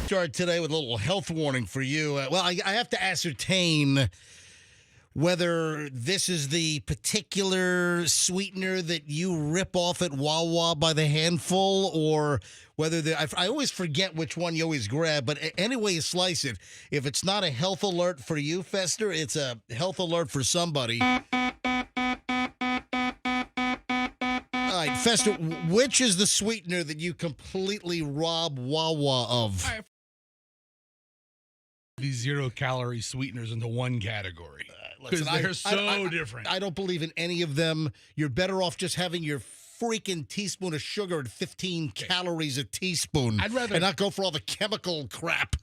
Start today with a little health warning for you. I have to ascertain whether this is the particular sweetener that you rip off at Wawa by the handful, or whether I always forget which one you always grab. But any way you slice it, if it's not a health alert for you, Fester, it's a health alert for somebody. All right, Fester, which is the sweetener that you completely rob Wawa of? These 0-calorie sweeteners into one category because they're so different. I don't believe in any of them. You're better off just having your freaking teaspoon of sugar at 15 calories a teaspoon. I'd rather and not go for all the chemical crap.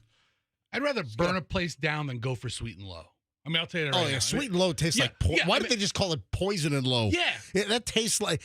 I'd rather burn a place down than go for sweet and low. I mean, I'll tell you that right now. Sweet and low tastes like why did they just call it poison and low? Yeah. That tastes like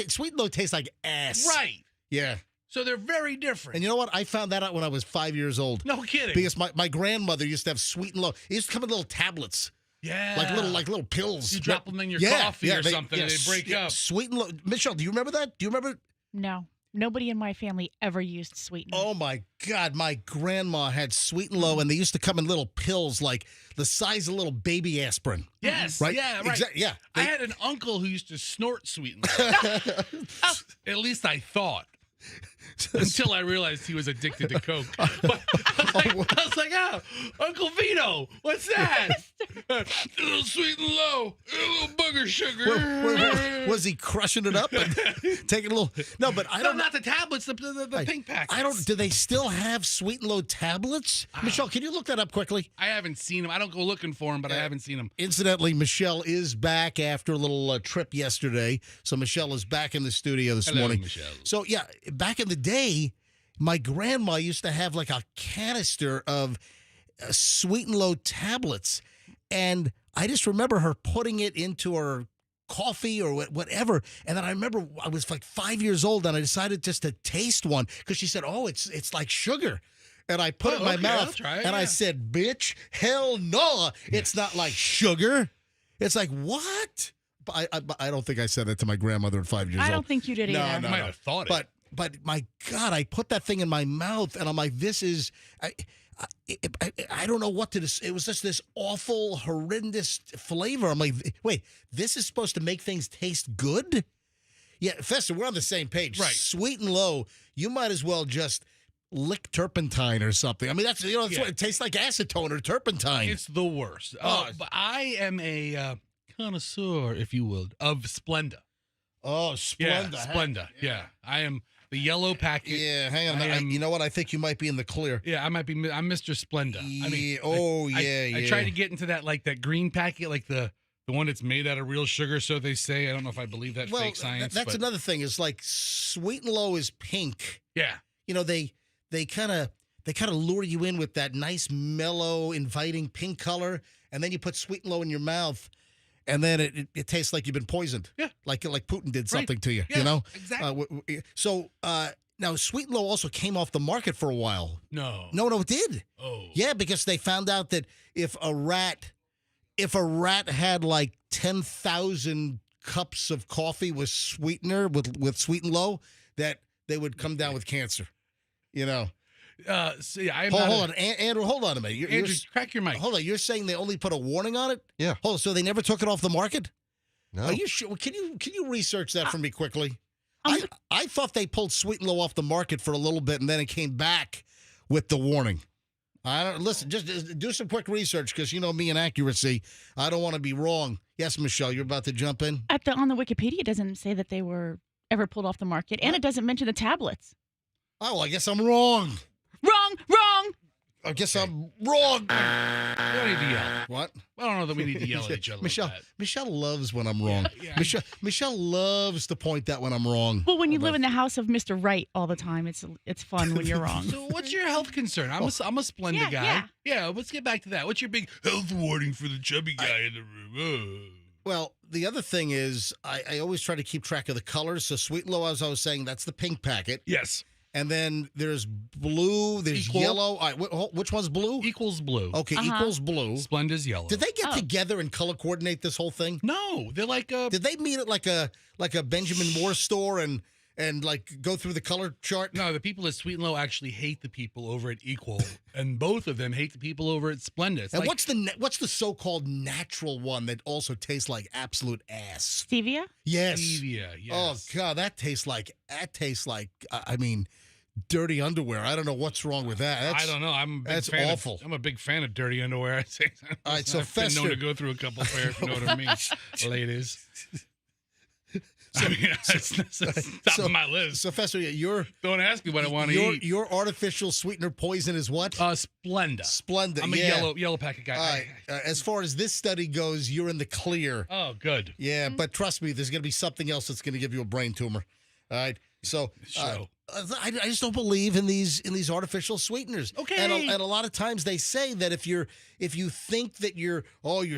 sweet and low tastes like ass. Right. Yeah. So they're very different. And you know what? I found that out when I was 5 years old. No kidding. Because my grandmother used to have sweet and low. It used to come in little tablets. Yeah. Like little pills. You drop them in your coffee or something and they break up. Sweet and low. Michelle, do you remember that? Do you remember? No. Nobody in my family ever used sweetener. Oh, my God. My grandma had sweet and low, and they used to come in little pills like the size of little baby aspirin. Yes. Right? Yeah, right. Exactly. Yeah. I had an uncle who used to snort sweet and low. At least I thought. Until I realized he was addicted to Coke. But I was like, oh, Uncle Vito, what's that? A little sweet and low, a little booger sugar. Was he crushing it up and taking a little? No, but I don't. No, not the tablets, the pink packets. Do they still have sweet and low tablets? Michelle, can you look that up quickly? I haven't seen them. I don't go looking for them, but I haven't seen them. Incidentally, Michelle is back after a little trip yesterday. So Michelle is back in the studio this morning. Michelle. So, yeah, back in the day, my grandma used to have like a canister of sweet and low tablets. And I just remember her putting it into her coffee or whatever. And then I remember I was like 5 years old and I decided just to taste one because she said, oh, it's like sugar. And I put it in my mouth and I said, bitch, hell no. It's not like sugar. It's like, what? I don't think I said that to my grandmother at 5 years old. I don't think you did either. No, I might have thought it. But my God, I put that thing in my mouth, and I'm like, this is, I don't know what to do. It was just this awful, horrendous flavor. I'm like, wait, this is supposed to make things taste good? Yeah, Fester, we're on the same page. Right. Sweet and low, you might as well just lick turpentine or something. I mean, that's what it tastes like, acetone or turpentine. It's the worst. But I am a connoisseur, if you will, of Splenda. Oh, Splenda. Yeah, Splenda. Yeah. I am the yellow packet. Yeah, hang on a minute. You know what? I think you might be in the clear. Yeah, I'm Mr. Splenda. I tried to get into that green packet, like the one that's made out of real sugar, so they say. I don't know if I believe that fake science. That's another thing. Is like sweet and low is pink. Yeah. You know, they kind of lure you in with that nice, mellow, inviting pink color, and then you put sweet and low in your mouth, and then it tastes like you've been poisoned. Yeah. Like Putin did something to you, you know? Exactly. Now, sweet and low also came off the market for a while. No, it did. Oh. Yeah, because they found out that if a rat had like 10,000 cups of coffee with sweetener, with sweet and low, that they would come down with cancer, you know? Hold on, Andrew. Hold on a minute. Andrew, crack your mic. Hold on. You're saying they only put a warning on it? Yeah. Hold on. So they never took it off the market? No. Are you sure? Can you research that for me quickly? I thought they pulled sweet and low off the market for a little bit, and then it came back with the warning. Listen. Just do some quick research because you know me and accuracy. I don't want to be wrong. Yes, Michelle, you're about to jump in. On the Wikipedia, it doesn't say that they were ever pulled off the market, and it doesn't mention the tablets. Oh, well, I guess I'm wrong. Wrong. I guess I'm wrong. We don't need to yell. What? I don't know that we need to yell at each other. Michelle loves when I'm wrong. Yeah. Michelle loves to point out when I'm wrong. Well, when you live in the house of Mr. Right all the time, it's fun when you're wrong. So what's your health concern? I'm a Splenda guy. Yeah, let's get back to that. What's your big health warning for the chubby guy in the room? Well, the other thing is I always try to keep track of the colors. So sweet and low, as I was saying, that's the pink packet. Yes. And then there's blue, there's yellow. All right, which one's blue? Equals blue. Okay, equals blue. Splenda's yellow. Did they get together and color coordinate this whole thing? No, they're like a... Did they meet at like a Benjamin Moore store and and like go through the color chart? No, the people at Sweet and Low actually hate the people over at Equal, and both of them hate the people over at Splenda. It's And like, what's the so-called natural one that also tastes like absolute ass? Stevia? Yes. Stevia, Oh yes. God, that tastes like I mean, dirty underwear. I don't know what's wrong with that. I don't know. I'm a big that's fan awful. I'm a big fan of dirty underwear. I say. All right, so I've been known Fester- to go through a couple pairs. You know what I mean, ladies. I mean, that's top so- of my list. So Fester, your Don't ask me what I want to eat. your artificial sweetener poison is what? Splenda. Splenda. I'm a yeah. yellow packet guy. All right. As far as this study goes, you're in the clear. Oh, good. Yeah, but trust me, there's going to be something else that's going to give you a brain tumor. All right. So I just don't believe in these artificial sweeteners. Okay. And a lot of times they say that if you think that you're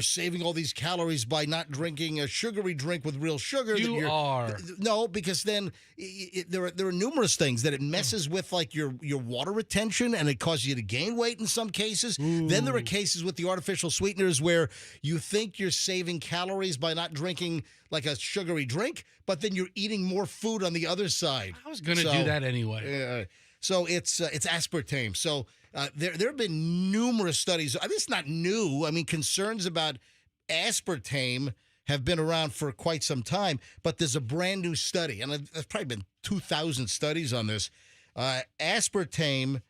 saving all these calories by not drinking a sugary drink with real sugar, that You are. No, because then there are numerous things that it messes with, like your water retention, and it causes you to gain weight in some cases. Then there are cases with the artificial sweeteners where you think you're saving calories by not drinking like a sugary drink, but then you're eating more food on the other side. I was going to do that anyway. So it's aspartame. So there have been numerous studies. This is not new. I mean, concerns about aspartame have been around for quite some time, but there's a brand new study, and there's probably been 2,000 studies on this. Aspartame,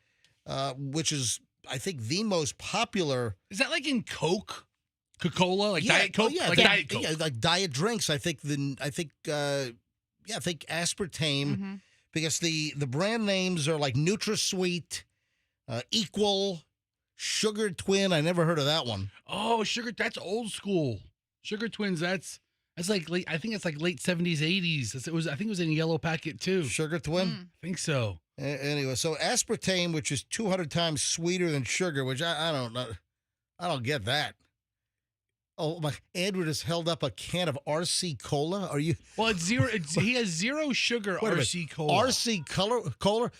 which is, I think, the most popular. Is that like in Coke? Coca-Cola? Like Diet Coke? Yeah, Diet Coke. Yeah, like diet drinks. I think aspartame. Mm-hmm. Because the brand names are like NutraSweet, Equal, Sugar Twin. I never heard of that one. Oh, sugar. That's old school. Sugar Twins. That's like late. I think it's like late 70s, 80s. I think it was in a yellow packet too. Sugar Twin? I think so. Anyway, so aspartame, which is 200 times sweeter than sugar, which I don't know. I don't get that. Oh, my Andrew just held up a can of RC Cola. Are you? Well, it's zero. He has zero sugar Wait a minute. RC Cola. RC Cola?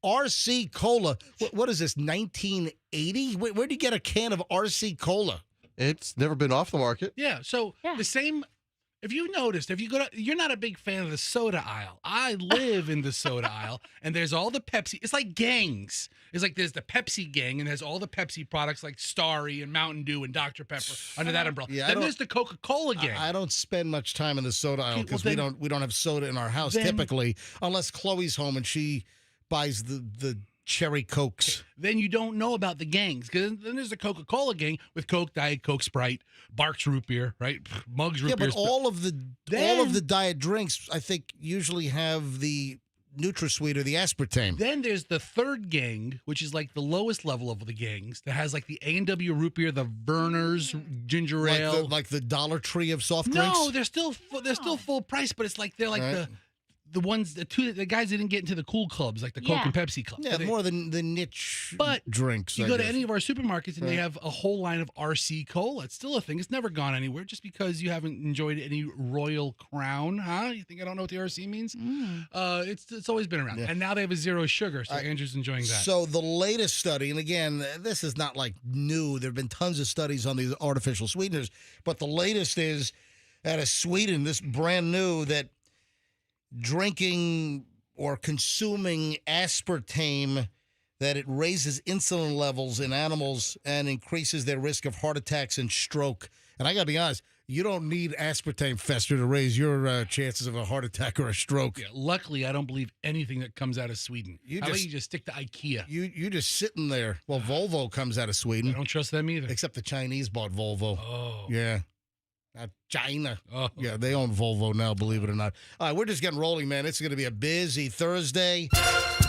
RC Cola. What is this, 1980? Where do you get a can of RC Cola? It's never been off the market. Yeah. So Yeah. the same. If you noticed, if you go to, you're not a big fan of the soda aisle. I live in the soda aisle, and there's all the Pepsi. It's like gangs. It's like there's the Pepsi gang, and there's all the Pepsi products like Starry and Mountain Dew and Dr Pepper under that umbrella. Yeah, then there's the Coca-Cola gang. I don't spend much time in the soda aisle Okay, because well, we don't have soda in our house then- typically, unless Chloe's home and she buys the cherry Cokes. Then you don't know about the gangs, because then there's the Coca-Cola gang with Coke, Diet Coke, Sprite, Barks root beer, right? Mugs root Yeah, beer. but all of the diet drinks, I think, usually have the NutraSweet or the aspartame. Then there's the third gang, which is like the lowest level of the gangs, that has like the A&W root beer, the Verner's ginger ale. Like the Dollar Tree of soft drinks. No, they're still full price, but it's like they're like Right. the guys that didn't get into the cool clubs, like the Coke Yeah. and Pepsi club. Yeah, So they- more than the niche But drinks. You I go to guess. any of our supermarkets and they Right. have a whole line of RC Cola. It's still a thing. It's never gone anywhere. Just because you haven't enjoyed any Royal Crown, huh? You think I don't know what the RC means? It's always been around. Yeah. And now they have a zero sugar, so I- Andrew's enjoying that. So the latest study, and again, this is not like new. There have been tons of studies on these artificial sweeteners, but the latest is out of Sweden, this brand new, that drinking or consuming aspartame, that it raises insulin levels in animals and increases their risk of heart attacks and stroke. And I got to be honest, you don't need aspartame, Fester, to raise your chances of a heart attack or a stroke. Yeah, luckily, I don't believe anything that comes out of Sweden. You How about just- you just stick to IKEA? You just sitting there. Well, Volvo comes out of I Sweden, don't trust them either. except the Chinese bought Volvo. Oh. Yeah. Not China. Oh. Yeah, they own Volvo now, believe it or not. All right, we're just getting rolling, man. It's going to be a busy Thursday.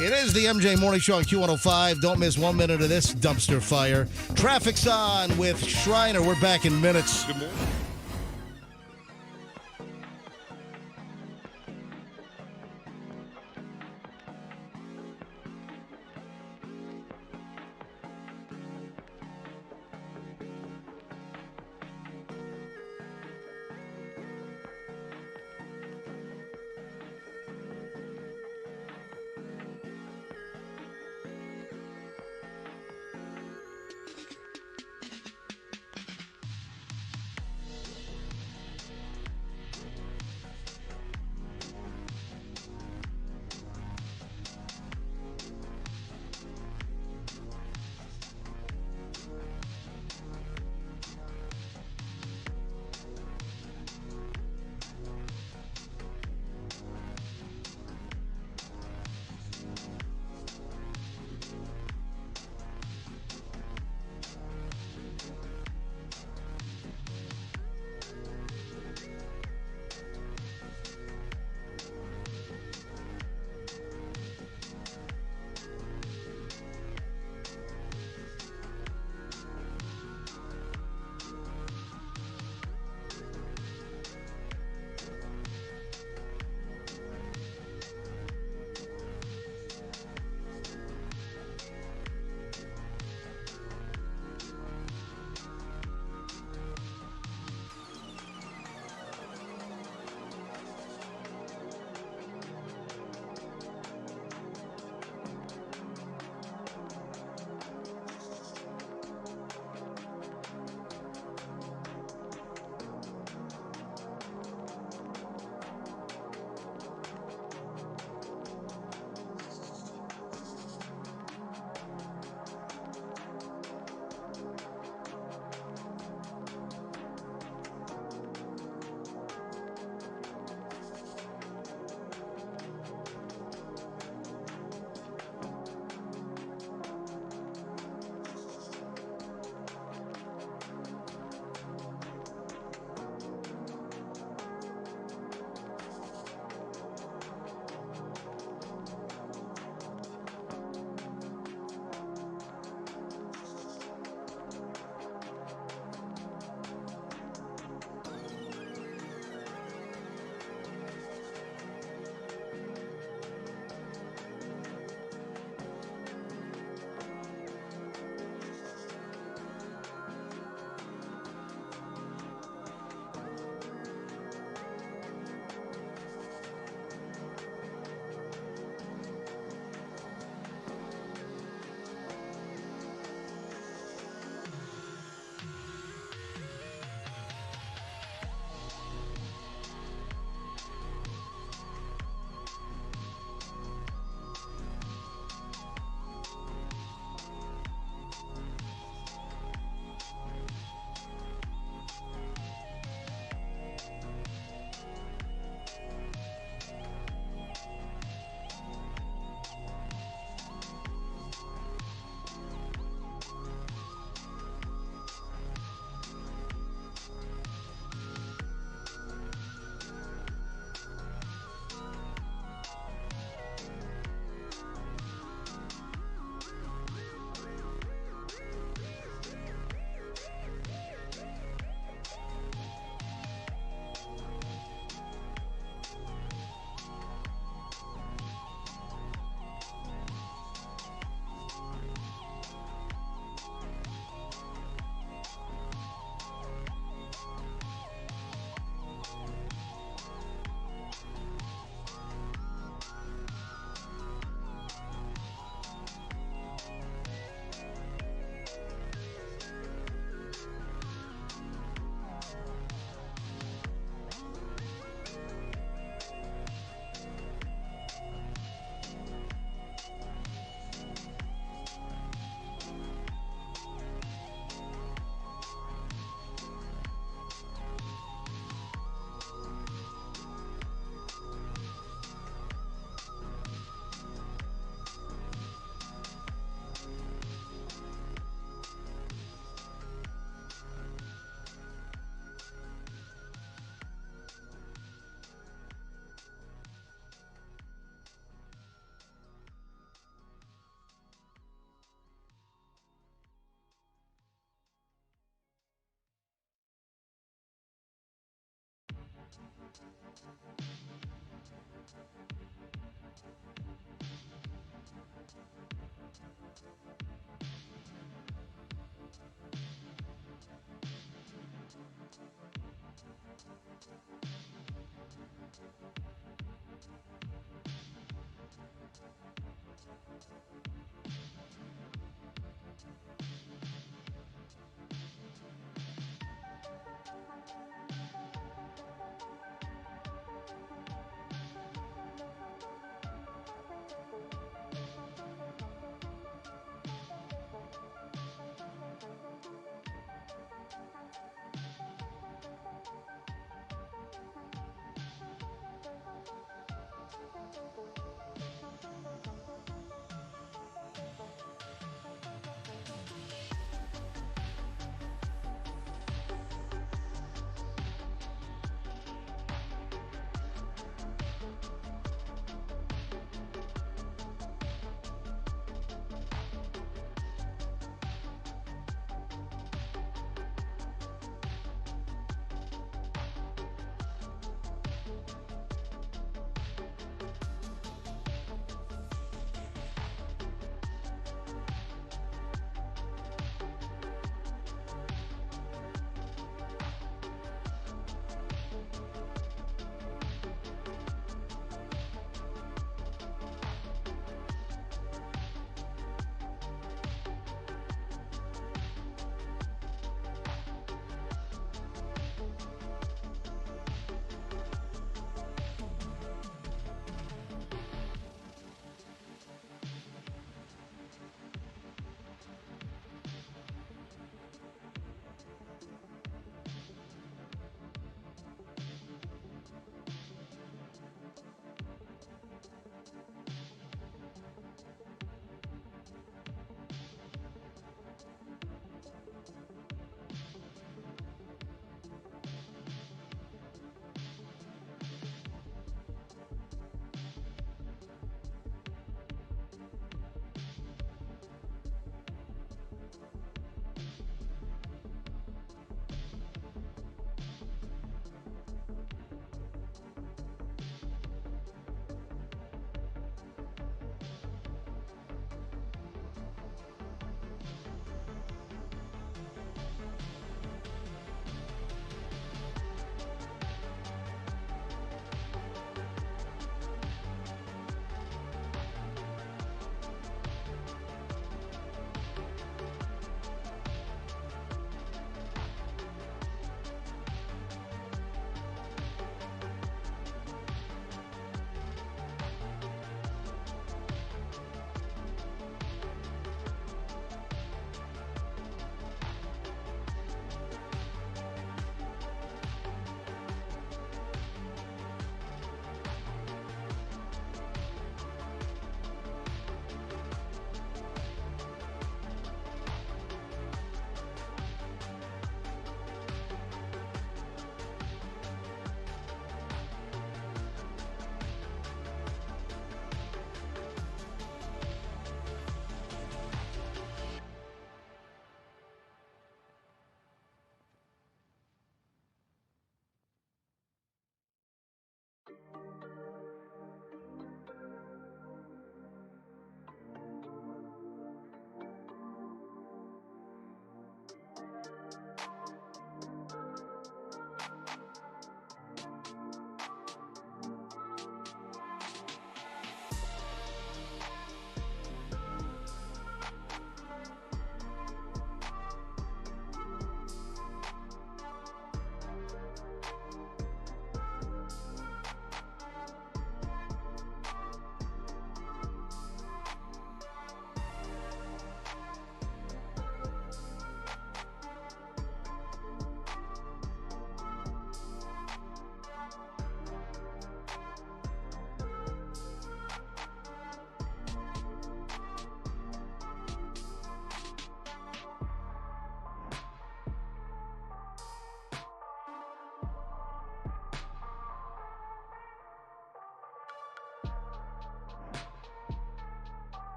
It is the MJ Morning Show on Q105. Don't miss 1 minute of this dumpster fire. Traffic's on with Shriner. We're back in minutes. Good morning.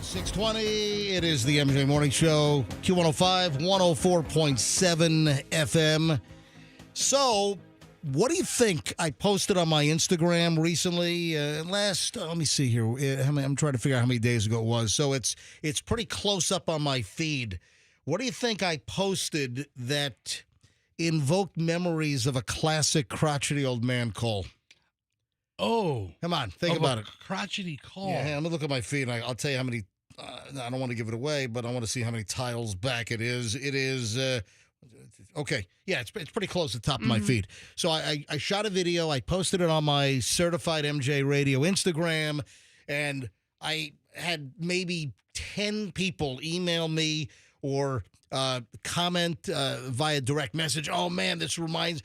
620, it is the MJ Morning Show, Q105, 104.7 FM. So, what do you think? I posted on my Instagram recently, let me see here. I'm trying to figure out how many days ago it was. So, it's pretty close up on my feed. What do you think I posted that invoked memories of a classic crotchety old man call? Oh. Come on, think about it. Crotchety call. Yeah, I'm going to look at my feed, and I'll tell you how many. I don't want to give it away, but I want to see how many tiles back it is. It is, okay. Yeah, it's pretty close to the top of my feed. So I shot a video. I posted it on my Certified MJ Radio Instagram, and I had maybe 10 people email me or comment via direct message. Oh, man, this reminds.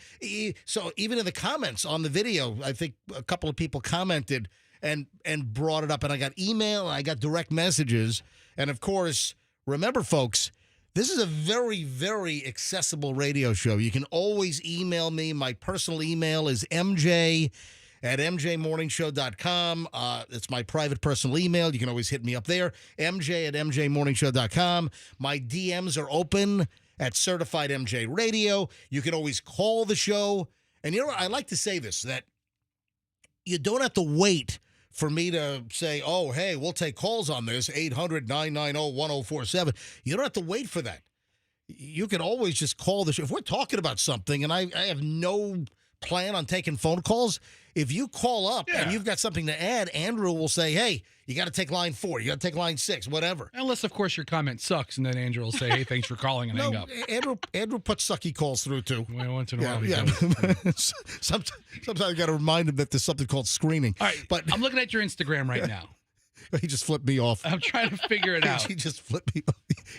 So even in the comments on the video, I think a couple of people commented and brought it up. And I got email, and I got direct messages. And, of course, remember, folks, this is a very, very accessible radio show. You can always email me. My personal email is mj@mjmorningshow.com. It's my private personal email. You can always hit me up there, mj@mjmorningshow.com. My DMs are open at Certified MJ Radio. You can always call the show. And, you know what? I like to say this, that you don't have to wait for me to say, oh, hey, we'll take calls on this, 800-990-1047. You don't have to wait for that. You can always just call the show. If we're talking about something and I have no plan on taking phone calls, if you call up and you've got something to add, Andrew will say, hey, you got to take line 4, you got to take line 6, whatever. Unless, of course, your comment sucks, and then Andrew will say, hey, thanks for calling, and hang up. Andrew puts sucky calls through, too. Well, once in a while he Yeah. does. Sometimes I got to remind him that there's something called screening. All right, but I'm looking at your Instagram right now. He just flipped me off. I'm trying to figure it out. He just flipped me off.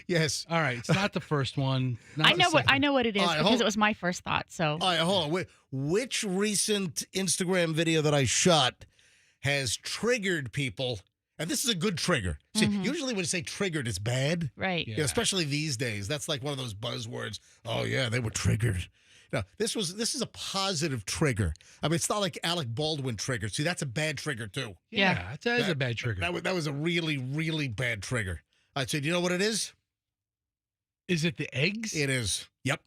Yes. All right, it's not the first one. Not I the know second. what it is right, because it was my first thought. So All right, hold on. Which recent Instagram video that I shot has triggered people? And this is a good trigger. See, usually when you say triggered, it's bad. right. Yeah. Yeah, especially these days. That's like one of those buzzwords. Oh, yeah, they were triggered. No, this is a positive trigger. I mean, it's not like Alec Baldwin trigger. See, that's a bad trigger, too. Yeah, that is a bad trigger. That was a really, really bad trigger. All right, so do you know what it is? Is it the eggs? It is. Yep.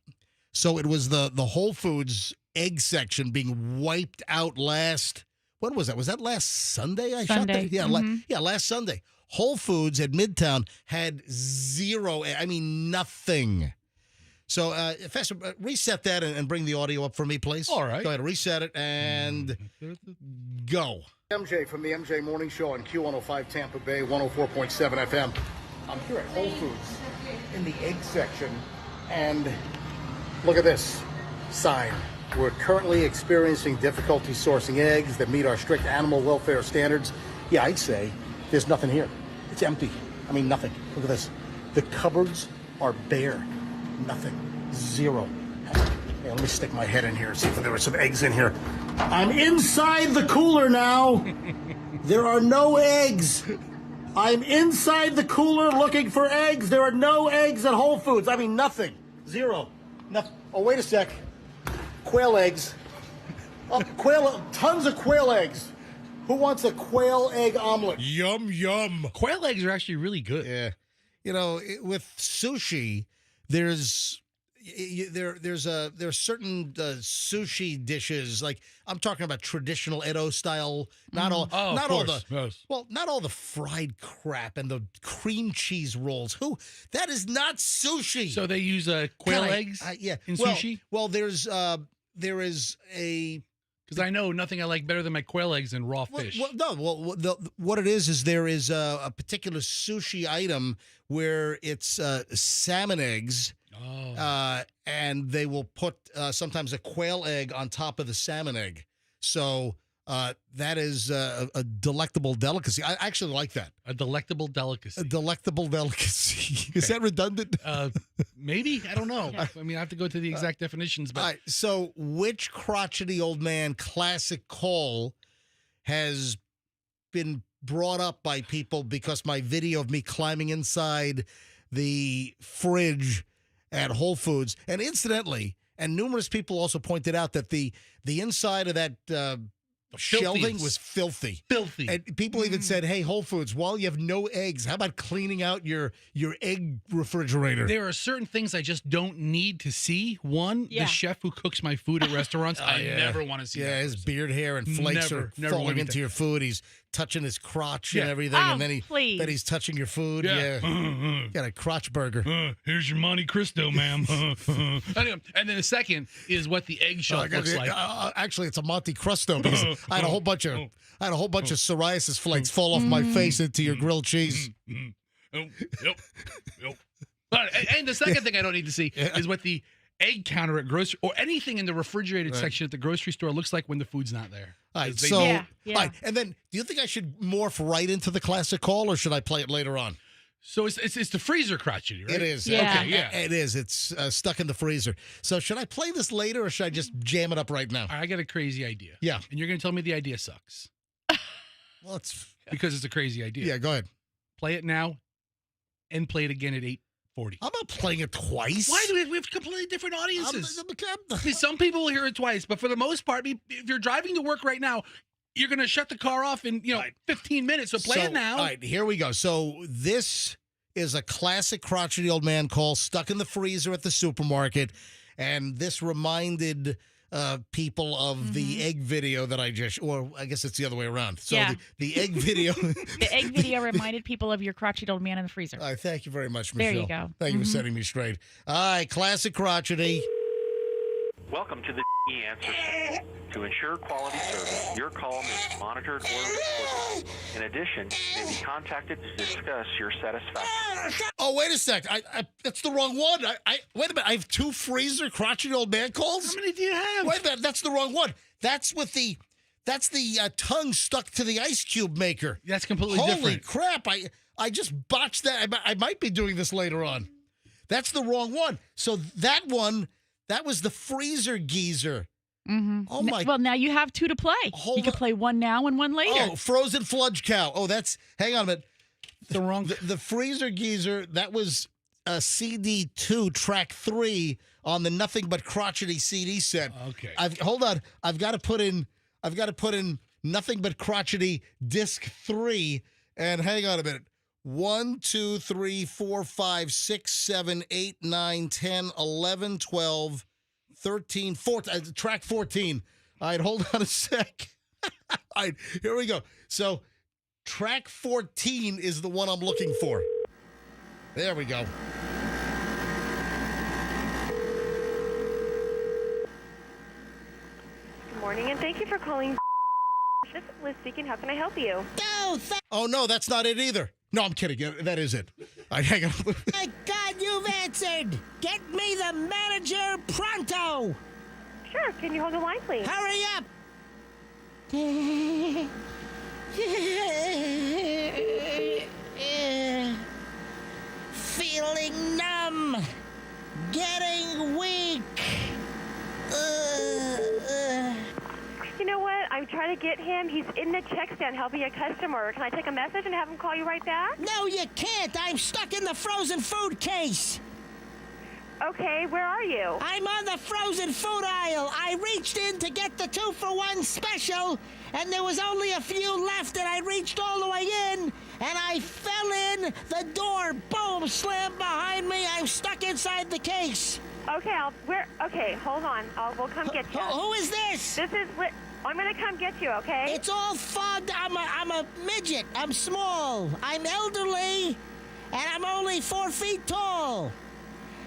So it was the Whole Foods egg section being wiped out last. When was that? Was that last Sunday? I shot Sunday. that. Yeah, last Sunday. Whole Foods at Midtown had zero. I mean, nothing. So, Fester, reset that and bring the audio up for me, please. All right. Go ahead, reset it and go. MJ from the MJ Morning Show on Q105 Tampa Bay, 104.7 FM. I'm here at Whole Foods in the egg section, and look at this sign. We're currently experiencing difficulty sourcing eggs that meet our strict animal welfare standards. Yeah, I'd say there's nothing here. It's empty. I mean, nothing. Look at this. The cupboards are bare. Nothing. Zero. Hey, let me stick my head in here and see if there are some eggs in here. I'm inside the cooler now. There are no eggs. I'm inside the cooler looking for eggs. There are no eggs at Whole Foods. I mean, nothing. Zero. Nothing. Oh, wait a sec. Quail eggs. Oh, tons of quail eggs. Who wants a quail egg omelet? Yum, yum. Quail eggs are actually really good. Yeah. You know, with sushi, there's certain sushi dishes, like I'm talking about traditional Edo style, not all the fried crap and the cream cheese rolls. That is not sushi. So they use quail eggs in sushi? Well, there is a because I know nothing I like better than my quail eggs and raw fish. What it is there is a particular sushi item where it's salmon eggs. Oh. And they will put sometimes a quail egg on top of the salmon egg. So that is a delectable delicacy. I actually like that. A delectable delicacy. A delectable delicacy. Is that redundant? Maybe. I don't know. I mean, I have to go to the exact definitions. But all right, so which crotchety old man classic call has been brought up by people because my video of me climbing inside the fridge at Whole Foods, and incidentally, and numerous people also pointed out that the inside of that shelving filthiest. was filthy. Filthy. And people even said, hey, Whole Foods, while you have no eggs, how about cleaning out your egg refrigerator? There are certain things I just don't need to see. One, Yeah. the chef who cooks my food at restaurants, I never want to see Yeah, that his person. beard hair and flakes Never are want falling to into do- your food. He's touching his crotch and Yeah. everything, Oh, and then please. he's touching your food. Yeah. Yeah. Got a crotch burger. Here's your Monte Cristo, ma'am. Anyway, and then the second is what the egg shelf looks like. Actually, it's a Monte Cristo because I had a whole bunch of psoriasis flakes fall off my face into your grilled cheese. Yep. But, and the second thing I don't need to see is what the egg counter at grocery or anything in the refrigerated section at the grocery store looks like when the food's not there. All right, They- so Yeah. all right, and then do you think I should morph right into the classic call, or should I play it later on? So it's the freezer crotchety, right? It is. Yeah. Okay, yeah. It is. It's stuck in the freezer. So should I play this later, or should I just jam it up right now? All right, I got a crazy idea. Yeah. And you're going to tell me the idea sucks Well, it's because it's a crazy idea. yeah. Go ahead. Play it now and play it again at 8:40. I'm not playing it twice. Why do we have completely different audiences? I'm- See, some people will hear it twice, but for the most part, if you're driving to work right now, you're going to shut the car off in 15 minutes. So play it now. All right, here we go. So this is a classic crotchety old man call stuck in the freezer at the supermarket, and this reminded people of the egg video that or I guess it's the other way around. So Yeah. the egg video. The egg video reminded people of your crotchety old man in the freezer. All right, thank you very much, There Michelle. you go. Thank you for setting me straight. All right, classic crotchety. Welcome to the answer center. To ensure quality service, your call may be monitored or recorded. In addition, you may be contacted to discuss your satisfaction. Oh, wait a sec. That's the wrong one. Wait a minute. I have two freezer crotchety old man calls. How many do you have? Wait a minute. That's the wrong one. That's the tongue stuck to the ice cube maker. That's completely Holy different. crap. I just botched that. I might be doing this later on. That's the wrong one. So that one, that was the freezer geezer. Mm-hmm. Oh, my. Well, now you have two to play. Hold You can on. play one now and one later. Oh, frozen fludge cow. Oh, hang on a minute. The wrong. The freezer geezer, that was CD2, track 3 on the Nothing But Crotchety CD set. Okay. Hold on. I've got to put in Nothing But Crotchety disc 3. And hang on a minute. 1, 2, 3, 4, 5, 6, 7, 8, 9, 10, 11, 12, 13, 14. Track 14. All right, hold on a sec. All right, here we go. So track 14 is the one I'm looking for. There we go. Good morning, and thank you for calling. This is Liz speaking. How can I help you? Oh, no, that's not it either. No, I'm kidding. That is it. All right, hang on. My God, you've answered! Get me the manager pronto! Sure. Can you hold the line, please? Hurry up! Feeling numb. Getting weak. You know what? I'm trying to get him. He's in the check stand helping a customer. Can I take a message and have him call you right back? No, you can't. I'm stuck in the frozen food case. Okay, where are you? I'm on the frozen food aisle. I reached in to get the 2-for-1 special, and there was only a few left, and I reached all the way in, and I fell in. The door, boom, slammed behind me. I'm stuck inside the case. Okay, Okay, hold on. We'll come get you. Who is this? This is I'm gonna come get you. Okay? It's all fogged. I'm a midget. I'm small. I'm elderly, and I'm only 4 feet tall.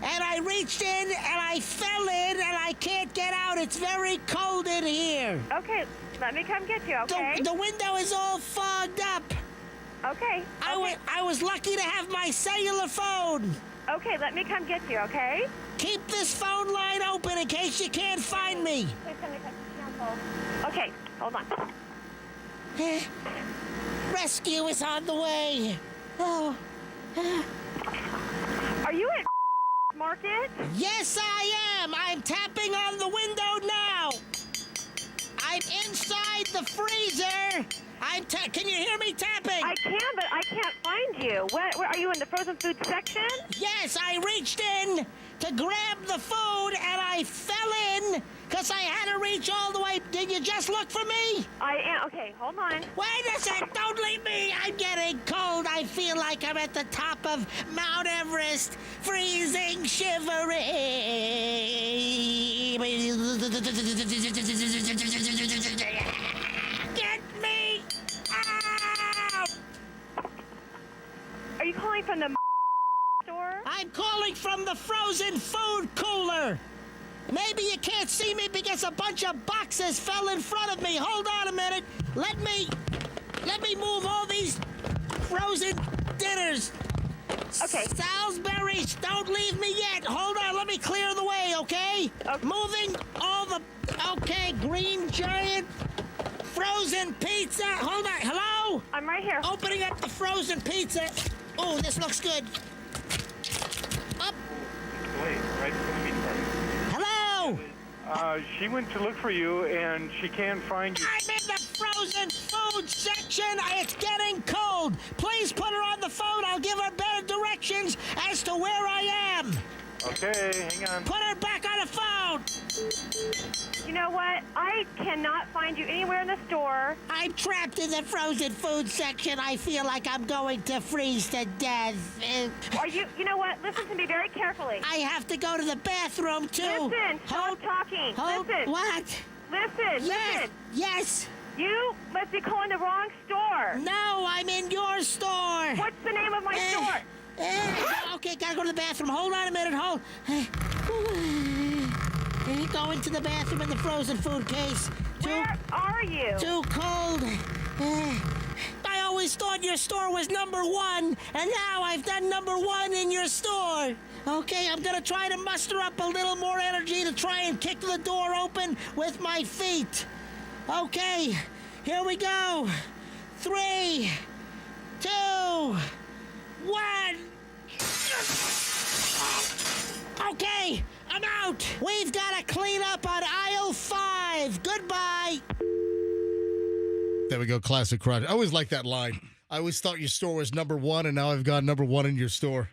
And I reached in, and I fell in, and I can't get out. It's very cold in here. Okay, let me come get you. Okay? The window is all fogged up. Okay. I was lucky to have my cellular phone. Okay, let me come get you. Okay? Keep this phone line open in case you can't find me. Please send me cancel. Okay, hold on. Rescue is on the way. Oh. Are you at Market? Yes, I am. I'm tapping on the window now. I'm inside the freezer. Can you hear me tapping? I can, but I can't find you. Where are you in the frozen food section? Yes, I reached in to grab the food and I fell in because I had to reach all the way. Did you you just look for me? I am. Okay, hold on. Wait a sec, don't leave me. I'm getting cold. I feel like I'm at the top of Mount Everest, freezing, shivering. Get me out! Are you calling from the store? I'm calling from the frozen food cooler. Maybe you can't see me because a bunch of boxes fell in front of me. Hold on a minute. Let me move all these frozen dinners. Okay. Salisbury's, don't leave me yet. Hold on, let me clear the way, okay? Okay. Moving all the... Okay, Green Giant, frozen pizza. Hold on, hello? I'm right here. Opening up the frozen pizza. Oh, this looks good. Up. Wait, right from the meat department. Hello? She went to look for you, and she can't find you. I'm in the frozen food section. It's getting cold. Please put her on the phone. I'll give her better directions as to where I am. Okay, hang on. Put her back on the phone. You know what? I cannot find you anywhere in the store. I'm trapped in the frozen food section. I feel like I'm going to freeze to death. Are you? You know what? Listen to me very carefully. I have to go to the bathroom, too. Listen. Hold, Stop talking. hold, Listen. what? Listen. Yes, Listen. yes. You must be calling the wrong store. No, I'm in your store. What's the name of my store? Okay, gotta go to the bathroom. Hold on a minute, hold. Go into the bathroom in the frozen food case. Where are you? Too cold. I always thought your store was #1, and now I've done #1 in your store. Okay, I'm gonna try to muster up a little more energy to try and kick the door open with my feet. Okay, here we go. 3, 2, 1. Okay, I'm out. We've got to clean up on aisle 5. Goodbye. There we go, classic crowd. I always like that line. I always thought your store was #1, and now I've got #1 in your store.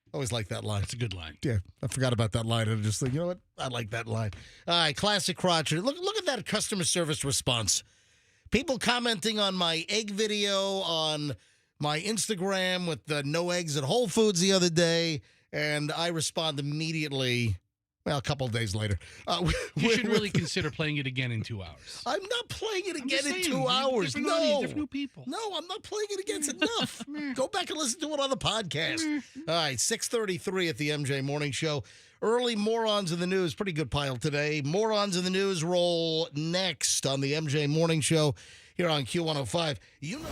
I always like that line. It's a good line. Yeah, I forgot about that line. And I just think, you know what? I like that line. All right, classic crotcher. Look at that customer service response. People commenting on my egg video on my Instagram with the no eggs at Whole Foods the other day, and I respond immediately. Well, a couple of days later. You should really consider playing it again in 2 hours. I'm not playing it I'm again just in saying, 2 hours. different No. audience, different new people. No, I'm not playing it again. It's enough. Go back and listen to it on the podcast. All right, 6:33 at the MJ Morning Show. Early morons in the news. Pretty good pile today. Morons in the news roll next on the MJ Morning Show here on Q105. You know.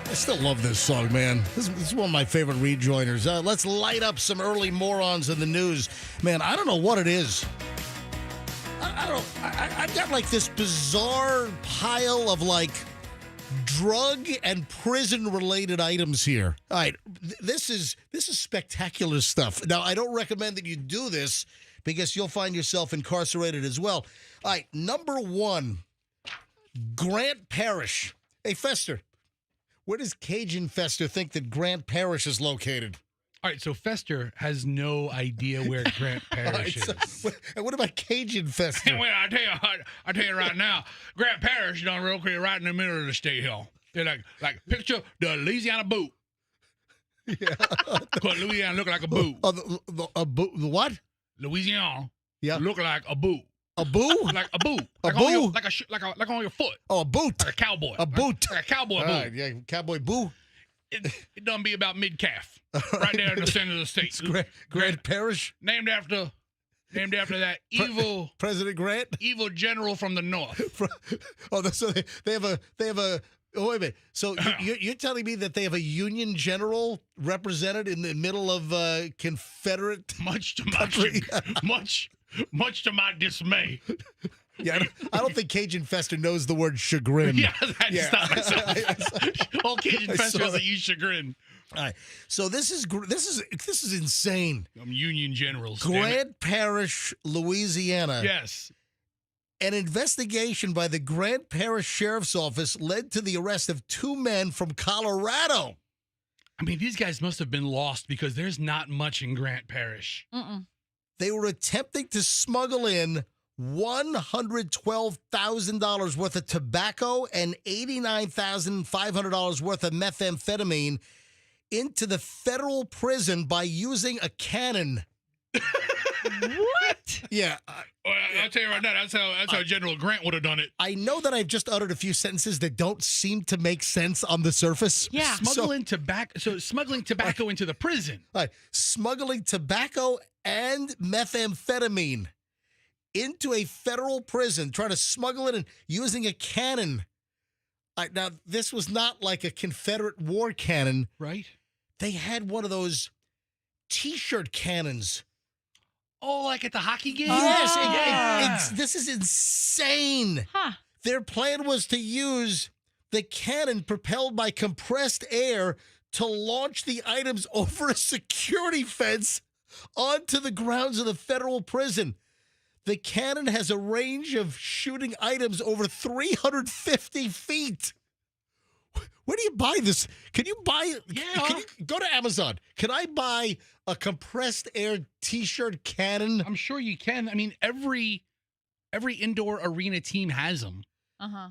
I still love this song, man. This is one of my favorite rejoiners. Let's light up some early morons in the news. Man, I don't know what it is. I don't. I've got like this bizarre pile of like drug and prison related items here. All right, this is spectacular stuff. Now, I don't recommend that you do this because you'll find yourself incarcerated as well. All right, number one, Grant Parish. Hey, Fester, where does Cajun Fester think that Grant Parish is located? All right, so Fester has no idea where Grant Parish is. And what about Cajun Fester? Well, I tell you right now, Grant Parish is on real quick right in the middle of the state hill. They're like picture the Louisiana boot. Yeah. Because Louisiana look like a boot. The what? Louisiana Yeah. look like a boot. A boo? Like a boot. A like boo? On your, like on your foot. Oh, a boot. Like a cowboy. A boot. Like a cowboy boot. Right, yeah, cowboy boo. It done be about mid-calf. Right there in the center of the state. Grant Parish? Named after that evil President Grant? evil general from the north. So they have a. Oh, wait a minute. So you're telling me that they have a Union general represented in the middle of Confederate Much to my country? much to my dismay. Yeah, I don't think Cajun Fester knows the word chagrin. Yeah, I just thought myself. All Cajun Fester doesn't use chagrin. All right, so this is insane. Union Generals. Grant Parish, Louisiana. Yes. An investigation by the Grant Parish Sheriff's Office led to the arrest of 2 men from Colorado. I mean, these guys must have been lost because there's not much in Grant Parish. They were attempting to smuggle in $112,000 worth of tobacco and $89,500 worth of methamphetamine into the federal prison by using a cannon. What? Yeah. I'll tell you right now, that's how General Grant would have done it. I know that I've just uttered a few sentences that don't seem to make sense on the surface. Yeah. Smuggling tobacco into the prison. Smuggling tobacco and methamphetamine into a federal prison, trying to smuggle it in using a cannon. Now, this was not like a Confederate war cannon. Right? They had one of those T-shirt cannons. Oh, like at the hockey game? Yes. This is insane. Huh. Their plan was to use the cannon propelled by compressed air to launch the items over a security fence onto the grounds of the federal prison. The cannon has a range of shooting items over 350 feet. Where do you buy this? Can you buy it? Yeah. Can you go to Amazon? Can I buy a compressed air T-shirt cannon? I'm sure you can. I mean, every indoor arena team has them. Uh-huh.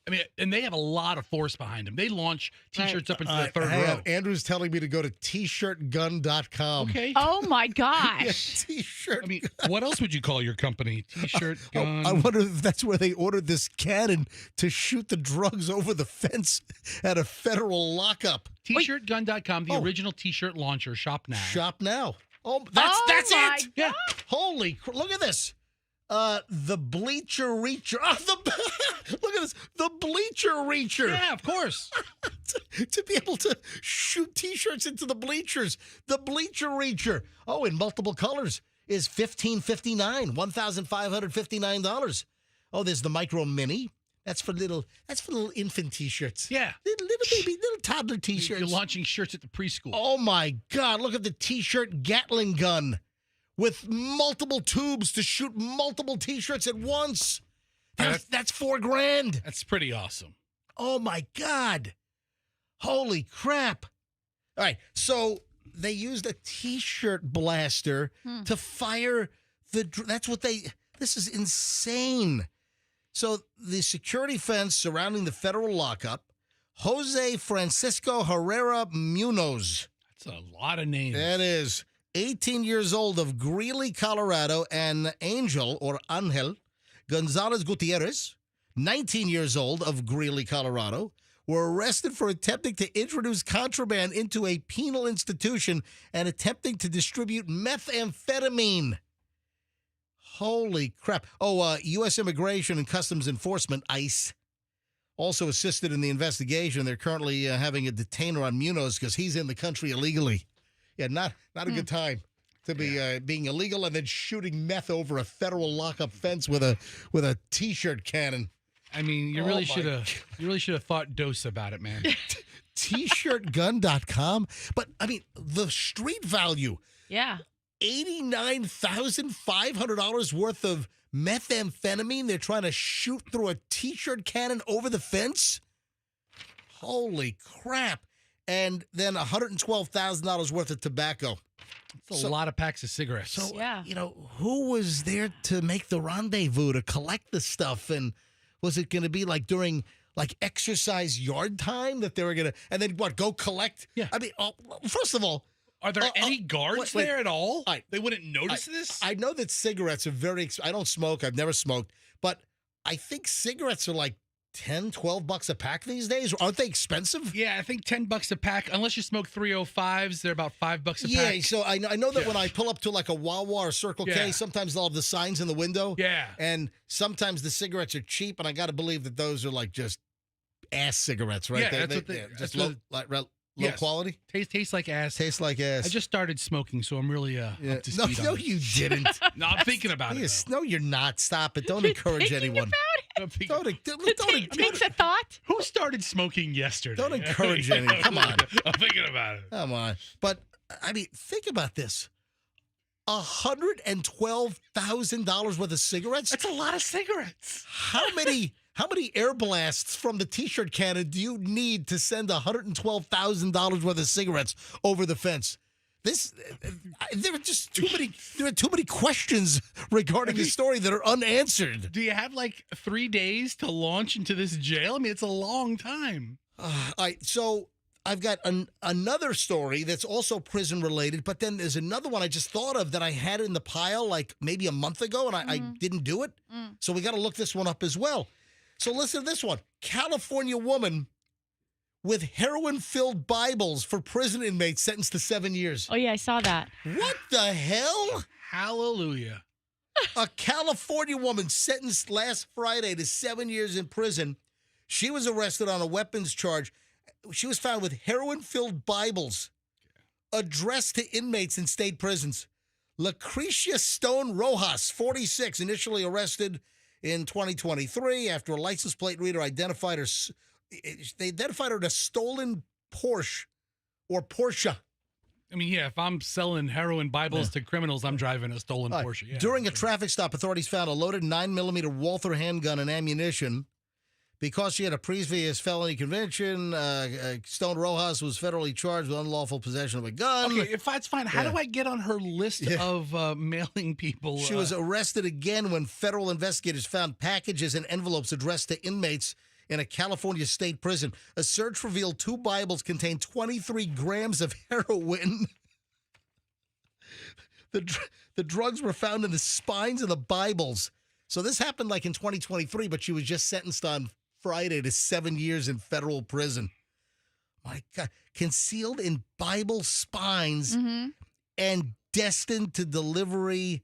I mean, and they have a lot of force behind them. They launch T-shirts up into the third hang row. on. Andrew's telling me to go to tshirtgun.com. Okay. Oh my gosh. Yeah, T-shirt. I mean, what else would you call your company? T-shirt, gun. I wonder if that's where they ordered this cannon to shoot the drugs over the fence at a federal lockup. T-shirtgun.com, the original T-shirt launcher. Shop now. Shop now. Oh, that's my it. Yeah. Holy, look at this. The bleacher reacher. Look at this. The bleacher reacher. Yeah, of course. to be able to shoot T-shirts into the bleachers. The bleacher reacher. Oh, in multiple colors is $1,559, $1,559. Oh, there's the micro mini. That's for little infant T-shirts. Yeah. Little baby, little toddler T-shirts. You're launching shirts at the preschool. Oh my God! Look at the T-shirt Gatling gun with multiple tubes to shoot multiple T-shirts at once. That's $4,000. That's pretty awesome. Oh my God! Holy crap! All right, so they used a T-shirt blaster to fire the. That's what they. This is insane. So the security fence surrounding the federal lockup, Jose Francisco Herrera Munoz. That's a lot of names. That is 18 years old of Greeley, Colorado, and Angel Gonzalez Gutierrez, 19 years old of Greeley, Colorado, were arrested for attempting to introduce contraband into a penal institution and attempting to distribute methamphetamine. Holy crap. Oh, U.S. Immigration and Customs Enforcement, ICE, also assisted in the investigation. They're currently having a detainer on Munoz because he's in the country illegally. Yeah, not a good time to be being illegal and then shooting meth over a federal lockup fence with a T-shirt cannon. I mean, you really should have thought dose about it, man. Tshirtgun.com. But I mean, the street value. Yeah. $89,500 worth of methamphetamine they're trying to shoot through a T-shirt cannon over the fence? Holy crap. And then $112,000 worth of tobacco. It's a lot of packs of cigarettes. So, Yeah. who was there to make the rendezvous, to collect the stuff? And was it going to be like during exercise yard time that they were going to, and then go collect? Yeah. I mean, first of all, are there any guards wait. there at all? All right. They wouldn't notice this? I know that cigarettes are I don't smoke. I've never smoked. But I think cigarettes are like $10, $12 a pack these days. Aren't they expensive? Yeah, I think $10 a pack. Unless you smoke 305s, they're about $5 a pack. Yeah, so I know that when I pull up to like a Wawa or Circle K, sometimes they'll have the signs in the window. Yeah. And sometimes the cigarettes are cheap, and I got to believe that those are like just ass cigarettes, right? Yeah, Low Yes. quality? Tastes like ass. Tastes like ass. I just started smoking, so I'm really up to speed on No, this. you didn't. No, I'm thinking about it. Yes, though. no, you're not. Stop it. Don't You're encourage thinking anyone. I'm thinking- It takes a thought. Who started smoking yesterday? Don't encourage anyone. Come on. I'm thinking about it. Come on. But, I mean, think about this. $112,000 worth of cigarettes? That's a lot of cigarettes. How many air blasts from the T-shirt cannon do you need to send $112,000 worth of cigarettes over the fence? There are just too many. There are too many questions regarding the story that are unanswered. Do you have like 3 days to launch into this jail? I mean, it's a long time. All right, so I've got another story that's also prison related, but then there's another one I just thought of that I had in the pile like maybe a month ago, and I didn't do it. So we got to look this one up as well. So listen to this one. California woman with heroin-filled Bibles for prison inmates sentenced to 7 years. Oh, yeah, I saw that. What the hell? Hallelujah. A California woman sentenced last Friday to 7 years in prison. She was arrested on a weapons charge. She was found with heroin-filled Bibles addressed to inmates in state prisons. Lucretia Stone Rojas, 46, initially arrested in 2023 after a license plate reader identified her. They identified her as a stolen Porsche or Porsche. I mean, yeah, if I'm selling heroin Bibles to criminals, I'm driving a stolen Porsche. Yeah. During a traffic stop, authorities found a loaded 9mm Walther handgun and ammunition. Because she had a previous felony conviction, Stone Rojas was federally charged with unlawful possession of a gun. Okay, if that's fine, how do I get on her list of mailing people? She was arrested again when federal investigators found packages and envelopes addressed to inmates in a California state prison. A search revealed 2 Bibles contained 23 grams of heroin. The drugs were found in the spines of the Bibles. So this happened like in 2023, but she was just sentenced on Friday to 7 years in federal prison. My God. Concealed in Bible spines and destined to delivery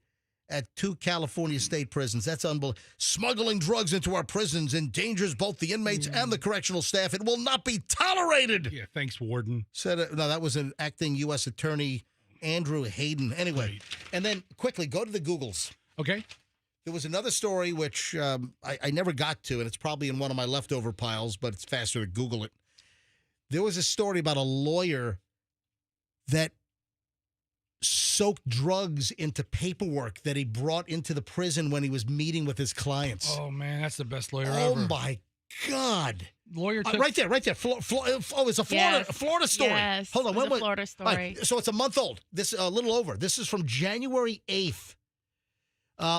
at 2 California state prisons. That's unbelievable. Smuggling drugs into our prisons endangers both the inmates and the correctional staff. It will not be tolerated. Yeah, thanks, Warden. Said no, that was an acting U.S. Attorney, Andrew Hayden. Anyway, Right. And then quickly go to the Googles. Okay. There was another story which I never got to, and it's probably in one of my leftover piles, but it's faster to Google it. There was a story about a lawyer that soaked drugs into paperwork that he brought into the prison when he was meeting with his clients. Oh, man, that's the best lawyer Oh, ever. my God. Lawyer took... Right there. It's a Florida Yes. Florida story. Yes, Hold on. it was a wait. Florida All right, story. so it's a month old. This a little over. This is from January 8th.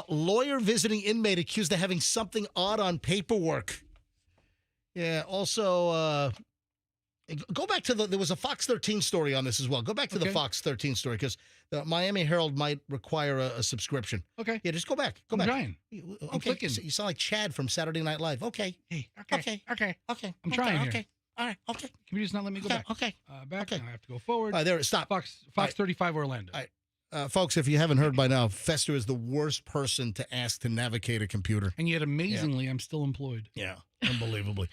Lawyer visiting inmate accused of having something odd on paperwork. Yeah, also, go back to there was a Fox 13 story on this as well. Go back to the Okay. Fox 13 story because the Miami Herald might require a subscription. Okay. Yeah, just go back. Go I'm back. trying. Okay, clicking. you sound like Chad from Saturday Night Live. Okay. Hey, Okay. Okay. Okay. I'm trying here. Okay. All right. Okay. Can you just not let me go back? Okay. Back. Okay. I have to go forward. All right, there. Stop. Fox right. 35 Orlando. All right. Folks, if you haven't heard by now, Fester is the worst person to ask to navigate a computer. And yet, amazingly, I'm still employed. Yeah, unbelievably.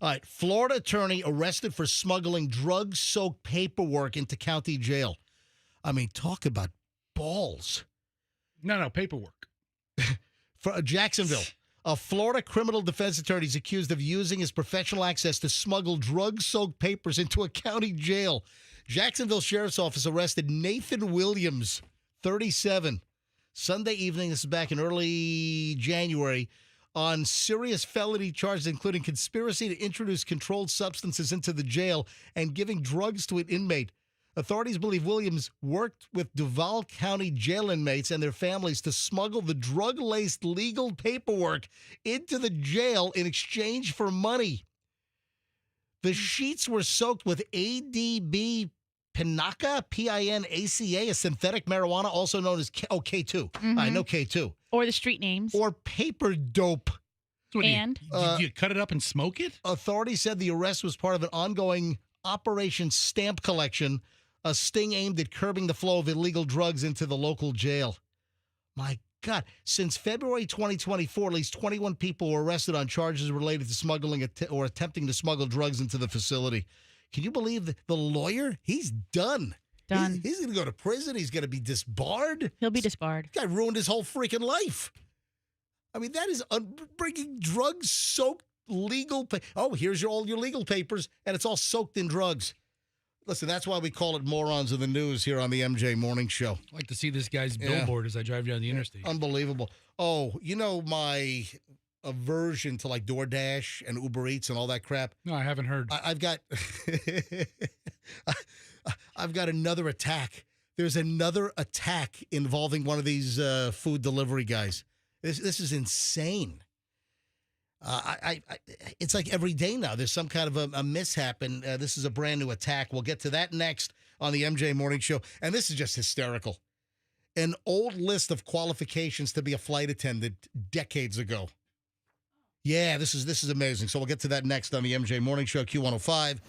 All right, Florida attorney arrested for smuggling drug-soaked paperwork into county jail. I mean, talk about balls. No, paperwork. For Jacksonville, a Florida criminal defense attorney is accused of using his professional access to smuggle drug-soaked papers into a county jail. Jacksonville Sheriff's Office arrested Nathan Williams, 37, Sunday evening. This is back in early January, on serious felony charges, including conspiracy to introduce controlled substances into the jail and giving drugs to an inmate. Authorities believe Williams worked with Duval County jail inmates and their families to smuggle the drug-laced legal paperwork into the jail in exchange for money. The sheets were soaked with ADB Pinaca, Pinaca, a synthetic marijuana, also known as K2. I know K2. Or the street names. Or paper dope. So what, And? you cut it up and smoke it? Authorities said the arrest was part of an ongoing Operation Stamp Collection, a sting aimed at curbing the flow of illegal drugs into the local jail. My God. Since February 2024, at least 21 people were arrested on charges related to smuggling or attempting to smuggle drugs into the facility. Can you believe the lawyer? He's done. Done. He's going to go to prison. He's going to be disbarred. He'll be disbarred. This guy ruined his whole freaking life. I mean, that is bringing drugs-soaked legal. Here's all your legal papers, and it's all soaked in drugs. Listen, that's why we call it Morons of the News here on the MJ Morning Show. I like to see this guy's billboard as I drive down the interstate. Unbelievable. Oh, you know my aversion to like DoorDash and Uber Eats and all that crap? No, I haven't heard. I've got I've got another attack. There's another attack involving one of these food delivery guys. This is insane. It's like every day now. There's some kind of a mishap, and this is a brand new attack. We'll get to that next on the MJ Morning Show. And this is just hysterical. An old list of qualifications to be a flight attendant decades ago. Yeah, this is amazing. So we'll get to that next on the MJ Morning Show, Q105.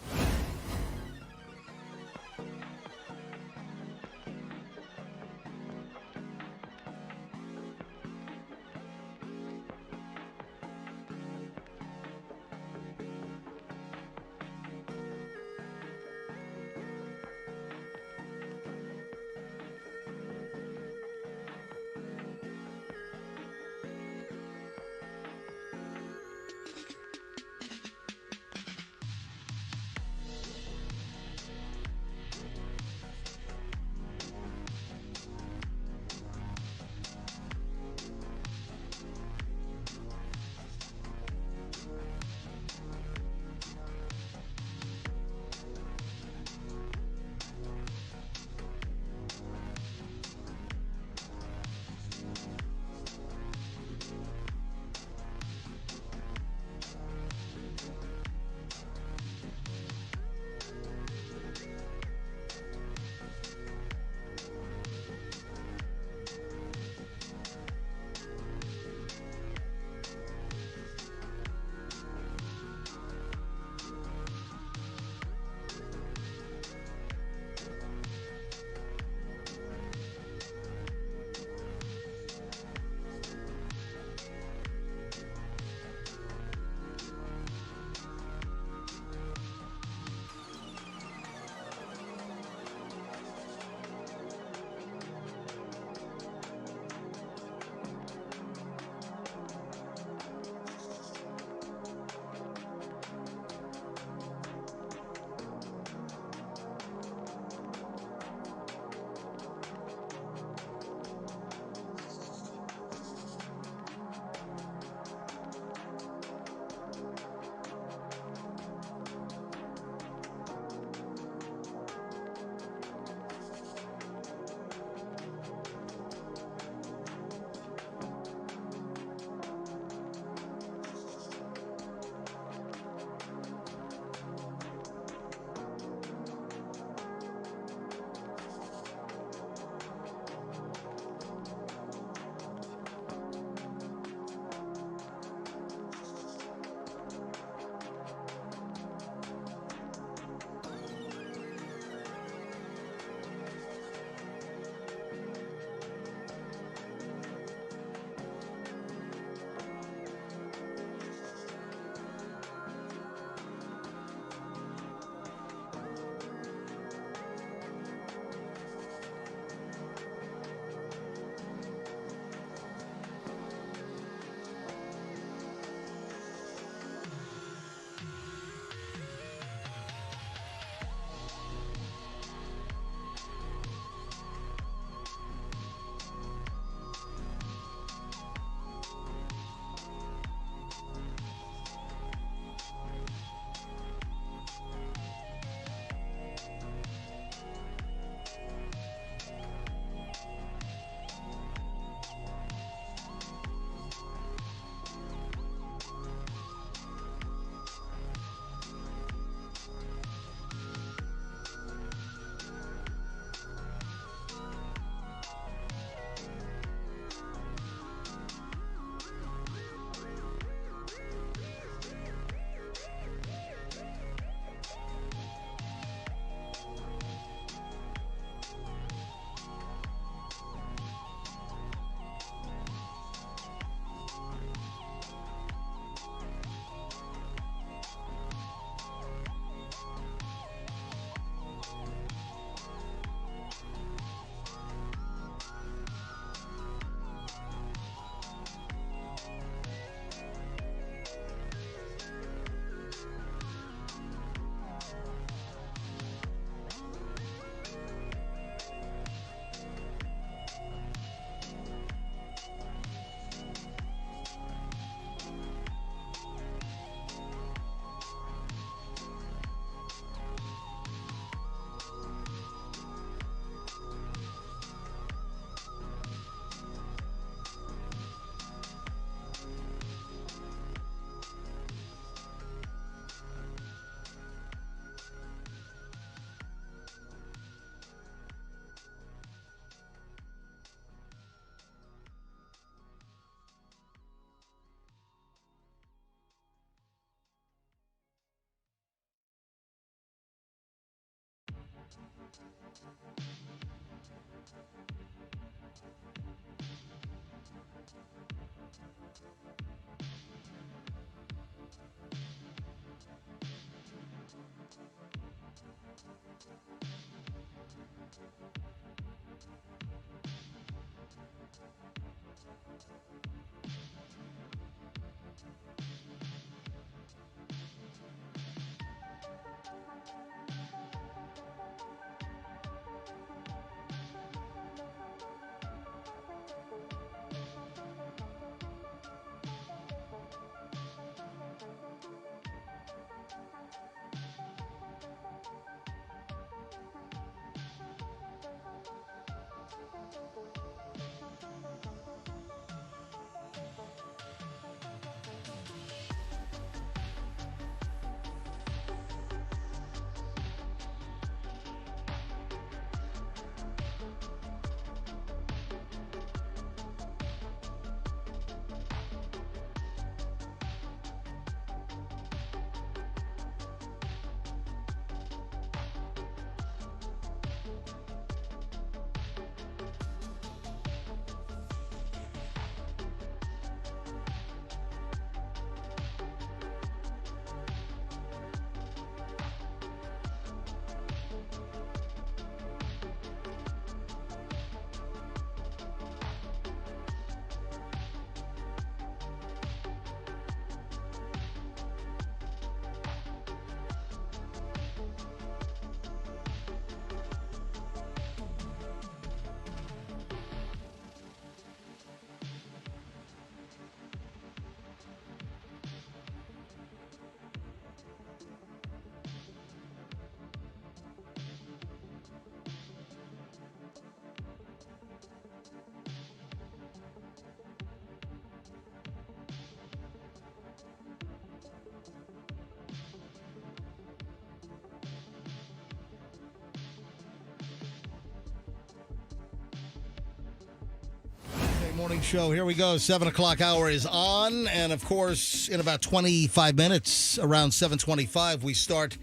Morning show. Here we go. 7 o'clock hour is on. And of course, in about 25 minutes, around 7:25, we start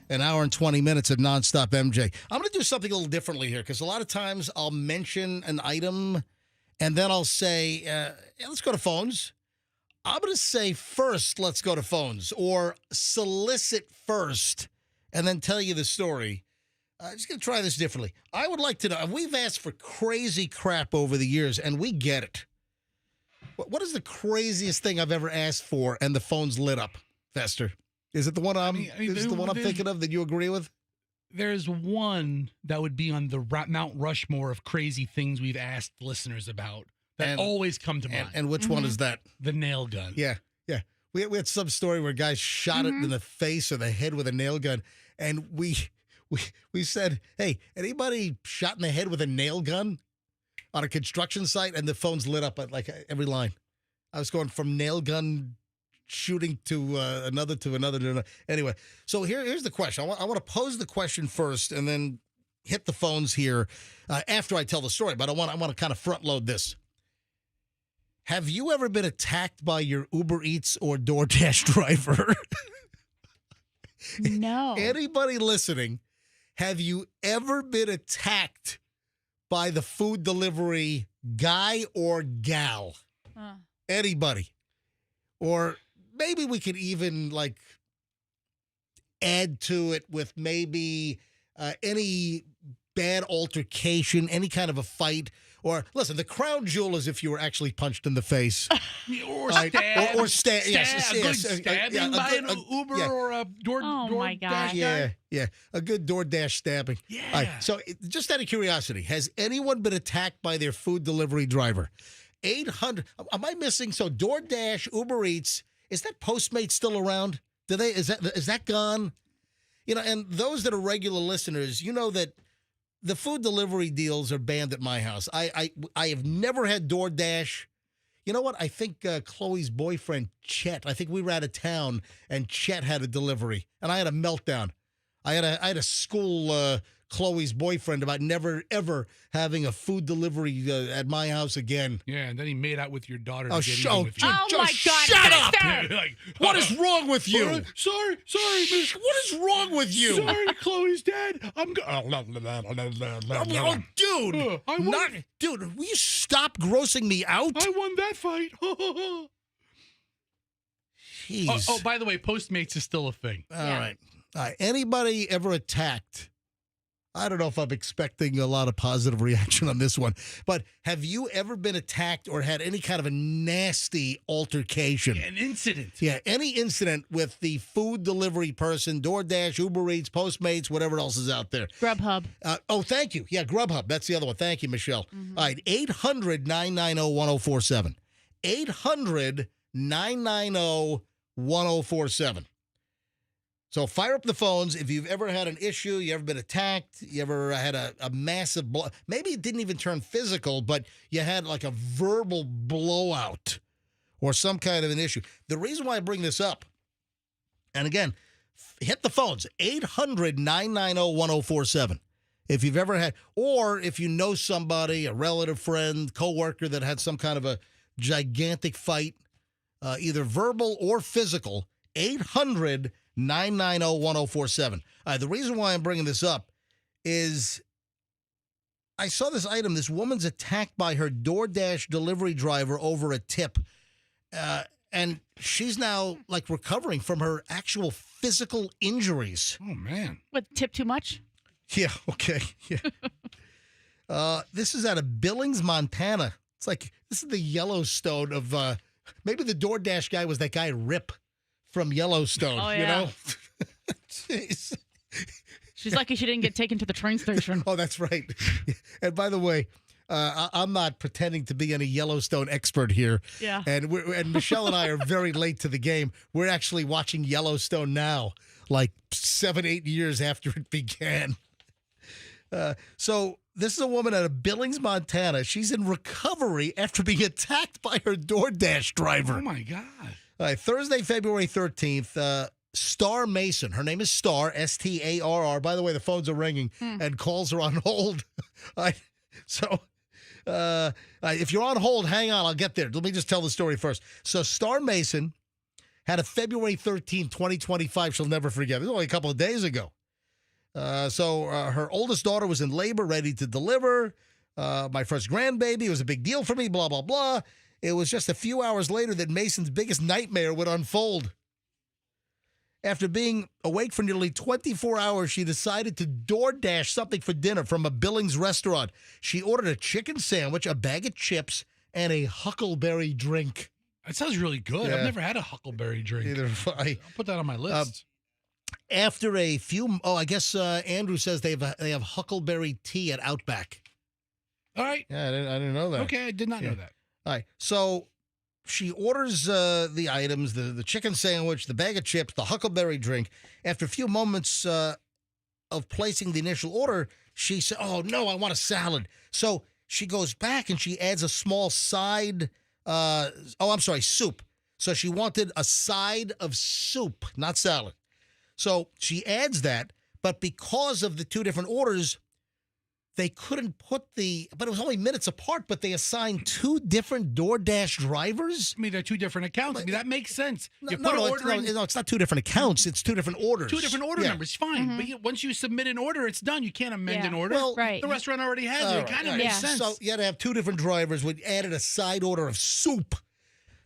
an hour and 20 minutes of Nonstop MJ. I'm going to do something a little differently here because a lot of times I'll mention an item and then I'll say, yeah, let's go to phones. I'm going to say first, let's go to phones, or solicit first and then tell you the story. I'm just going to try this differently. I would like to know, we've asked for crazy crap over the years, and we get it. What is the craziest thing I've ever asked for and the phone's lit up, Fester? Is it the one I'm thinking of that you agree with? There's one that would be on the Mount Rushmore of crazy things we've asked listeners about that always come to mind. And which one is that? The nail gun. Yeah. We had some story where a guy shot it in the face or the head with a nail gun, and we said, hey, anybody shot in the head with a nail gun on a construction site? And the phone's lit up at like every line. I was going from nail gun shooting to another. Anyway, so here's the question. I want to pose the question first and then hit the phones here after I tell the story. But I want to kind of front load this. Have you ever been attacked by your Uber Eats or DoorDash driver? No. Anybody listening? Have you ever been attacked by the food delivery guy or gal? Anybody? Or maybe we could even like add to it with maybe any bad altercation, any kind of a fight. Or listen, the crown jewel is if you were actually punched in the face, or stabbed, or stabbed. Yes, a good stabbing by an Uber or a my God. DoorDash. Yeah, a good DoorDash stabbing. Yeah. All right, so just out of curiosity, has anyone been attacked by their food delivery driver? 800. Am I missing? So DoorDash, Uber Eats, is that Postmates still around? Is that gone? You know, and those that are regular listeners, you know that the food delivery deals are banned at my house. I have never had DoorDash. You know what? I think Chloe's boyfriend, Chet, I think we were out of town, and Chet had a delivery, and I had a meltdown. I had a school Chloe's boyfriend about never, ever having a food delivery at my house again. Yeah, and then he made out with your daughter. Oh, to get even with you. Oh, my God, shut up! Dexter! Like, What is wrong with you? Sorry, miss. What is wrong with you? Sorry, Chloe's dad. I'm Oh, dude, I won. dude, will you stop grossing me out? I won that fight. Jeez. Oh, by the way, Postmates is still a thing. All right. Anybody ever attacked? I don't know if I'm expecting a lot of positive reaction on this one, but have you ever been attacked or had any kind of a nasty altercation? An incident. Yeah, any incident with the food delivery person, DoorDash, Uber Eats, Postmates, whatever else is out there. Grubhub. Thank you. Yeah, Grubhub. That's the other one. Thank you, Michelle. All right, 800-990-1047. 800-990-1047. So fire up the phones if you've ever had an issue, you ever been attacked, you ever had a massive blow. Maybe it didn't even turn physical, but you had like a verbal blowout or some kind of an issue. The reason why I bring this up, and again, hit the phones, 800-990-1047. If you've ever had, or if you know somebody, a relative, friend, coworker that had some kind of a gigantic fight, either verbal or physical, 800-990-1047. The reason why I'm bringing this up is I saw this item. This woman's attacked by her DoorDash delivery driver over a tip. And she's now like recovering from her actual physical injuries. Oh, man. What, tip too much? Yeah, okay. Yeah. This is out of Billings, Montana. It's like, this is the Yellowstone of, maybe the DoorDash guy was that guy Rip from Yellowstone, Oh, you yeah. know? Jeez. She's lucky she didn't get taken to the train station. Oh, that's right. And by the way, I'm not pretending to be any Yellowstone expert here. Yeah. And Michelle and I are very late to the game. We're actually watching Yellowstone now, like 7-8 years after it began. So this is a woman out of Billings, Montana. She's in recovery after being attacked by her DoorDash driver. Oh, my God. All right, Thursday, February 13th, Star Mason. Her name is Star, S-T-A-R-R. By the way, the phones are ringing and calls are on hold. All right, so if you're on hold, hang on. I'll get there. Let me just tell the story first. So Star Mason had a February 13th, 2025. She'll never forget. It was only a couple of days ago. So her oldest daughter was in labor, ready to deliver. My first grandbaby. It was a big deal for me, blah, blah, blah. It was just a few hours later that Mason's biggest nightmare would unfold. After being awake for nearly 24 hours, she decided to DoorDash something for dinner from a Billings restaurant. She ordered a chicken sandwich, a bag of chips, and a huckleberry drink. That sounds really good. Yeah. I've never had a huckleberry drink. Neither have I. I'll put that on my list. After a few, I guess Andrew says they have huckleberry tea at Outback. All right. Yeah, I didn't know that. Okay, I did not know that. All right, so she orders the items, the chicken sandwich, the bag of chips, the huckleberry drink. After a few moments of placing the initial order, she said, oh, no, I want a salad. So she goes back and she adds a small side, soup. So she wanted a side of soup, not salad. So she adds that, but because of the two different orders, they couldn't put but it was only minutes apart, but they assigned two different DoorDash drivers. I mean, they're two different accounts. I mean, that makes sense. You put No, an order in, it's not two different accounts. It's two different orders. two different order Yeah. numbers. Fine. But once you submit an order, it's done. You can't amend an order. Well, Right. The restaurant already has it. It kind of makes sense. So you had to have two different drivers. We added a side order of soup.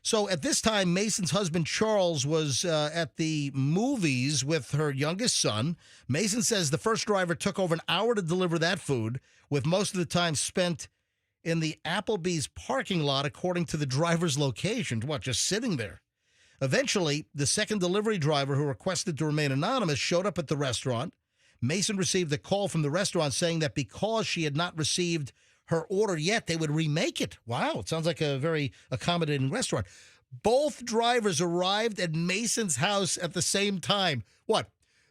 So at this time, Mason's husband, Charles, was at the movies with her youngest son. Mason says the first driver took over an hour to deliver that food, with most of the time spent in the Applebee's parking lot, according to the driver's location. What, just sitting there? Eventually, the second delivery driver, who requested to remain anonymous, showed up at the restaurant. Mason received a call from the restaurant saying that because she had not received her order yet, they would remake it. Wow, it sounds like a very accommodating restaurant. Both drivers arrived at Mason's house at the same time. What?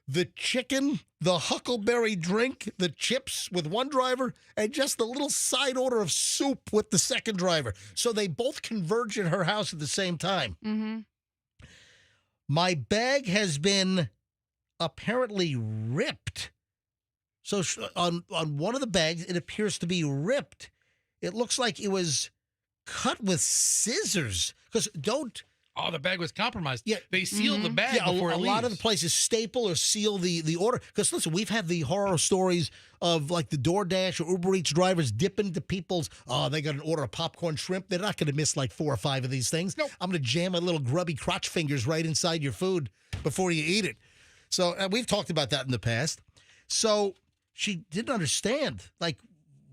The chicken, the huckleberry drink, the chips with one driver, and just the little side order of soup with the second driver. So they both converged at her house at the same time. Mm-hmm. My bag has been apparently ripped. So on one of the bags, it appears to be ripped. It looks like it was cut with scissors. Because Oh, the bag was compromised. Yeah. They sealed the bag yeah, before a it leaves. lot of the places staple or seal the order. Because listen, we've had the horror stories of like the DoorDash or Uber Eats drivers dipping into people's, they got an order of popcorn shrimp. They're not going to miss like 4 or 5 of these things. Nope. I'm going to jam my little grubby crotch fingers right inside your food before you eat it. So we've talked about that in the past. So she didn't understand, like,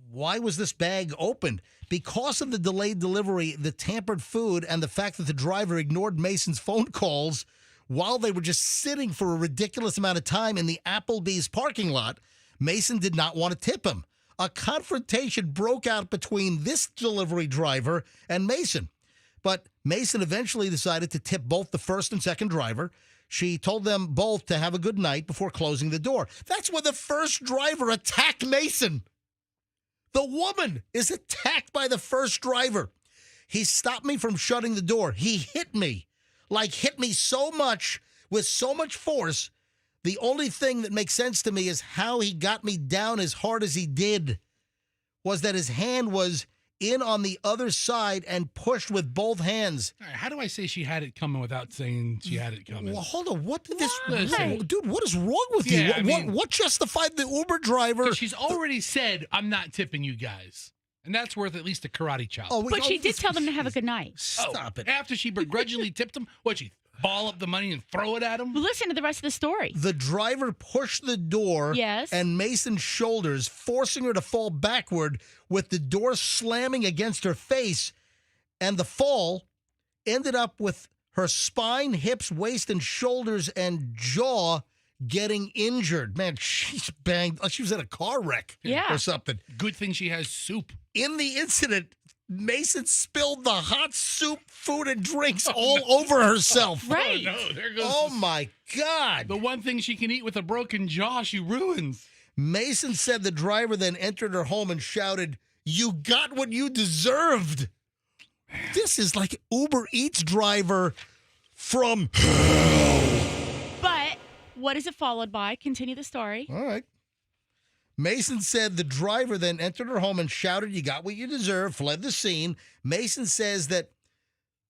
why was this bag opened? Because of the delayed delivery, the tampered food, and the fact that the driver ignored Mason's phone calls while they were just sitting for a ridiculous amount of time in the Applebee's parking lot, Mason did not want to tip him. A confrontation broke out between this delivery driver and Mason. But Mason eventually decided to tip both the first and second driver. She told them both to have a good night before closing the door. That's when the first driver attacked Mason. The woman is attacked by the first driver. He stopped me from shutting the door. He hit me so much with so much force. The only thing that makes sense to me is how he got me down as hard as he did was that his hand was in on the other side and pushed with both hands. All right, how do I say she had it coming without saying she had it coming? Well, hold on. What did this... Listen. Dude, what is wrong with you? Yeah, I mean- What justified the Uber driver? She's already said, I'm not tipping you guys. And that's worth at least a karate chop. But she did tell them to have a good night. Stop it. After she begrudgingly tipped him, she ball up the money and throw it at him? Listen to the rest of the story. The driver pushed the door and Mason's shoulders, forcing her to fall backward with the door slamming against her face. And the fall ended up with her spine, hips, waist, and shoulders and jaw getting injured. Man, she's banged. She was in a car wreck or something. Good thing she has soup. In the incident, Mason spilled the hot soup, food, and drinks all over herself. Right. Oh, no, there goes Oh, my God. the one thing she can eat with a broken jaw, she ruins. Mason said the driver then entered her home and shouted, "You got what you deserved." This is like Uber Eats driver from hell. But what is it followed by? Continue the story. All right. Mason said the driver then entered her home and shouted, "You got what you deserve," fled the scene. Mason says that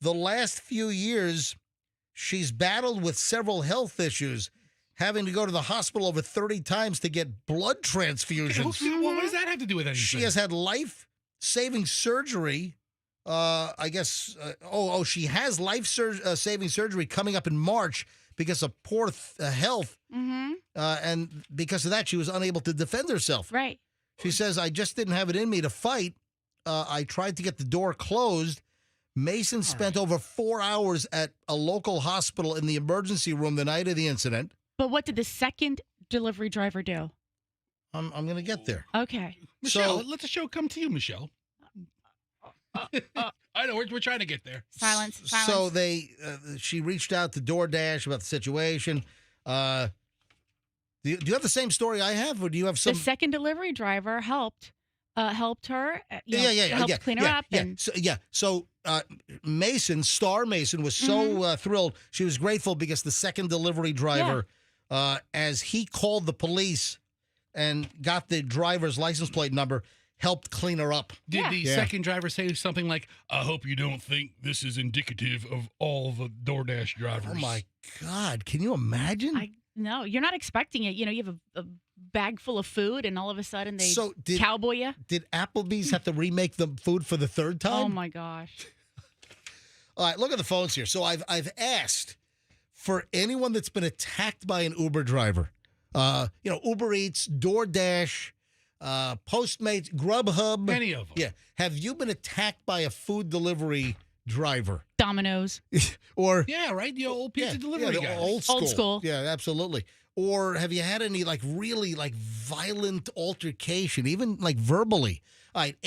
the last few years, she's battled with several health issues, having to go to the hospital over 30 times to get blood transfusions. What does that have to do with anything? She has had life-saving surgery. She has life-saving surgery coming up in March because of poor health. Mm-hmm. And because of that, she was unable to defend herself. Right. She says, "I just didn't have it in me to fight. I tried to get the door closed." Mason spent over 4 hours at a local hospital in the emergency room the night of the incident. But what did the second delivery driver do? I'm going to get there. Okay. Michelle, let the show come to you, Michelle. I know, we're trying to get there. Silence. So she reached out to DoorDash about the situation. Do you have the same story I have, or do you have some? The second delivery driver helped her. Helped clean her up. So Mason, Star Mason, was so thrilled. She was grateful because the second delivery driver, as he called the police and got the driver's license plate number, helped clean her up. Did the second driver say something like, "I hope you don't think this is indicative of all the DoorDash drivers"? Oh, my God. Can you imagine? No, you're not expecting it. You know, you have a bag full of food, and all of a sudden they cowboy you. Did Applebee's have to remake the food for the third time? Oh, my gosh. All right, look at the phones here. So I've asked for anyone that's been attacked by an Uber driver. Uber Eats, DoorDash, Postmates, Grubhub. Any of them. Yeah. Have you been attacked by a food delivery driver? Domino's. Or yeah, right? The old pizza delivery guys. Old school. Old Yeah, absolutely. Or have you had any really violent altercation, even verbally? All right,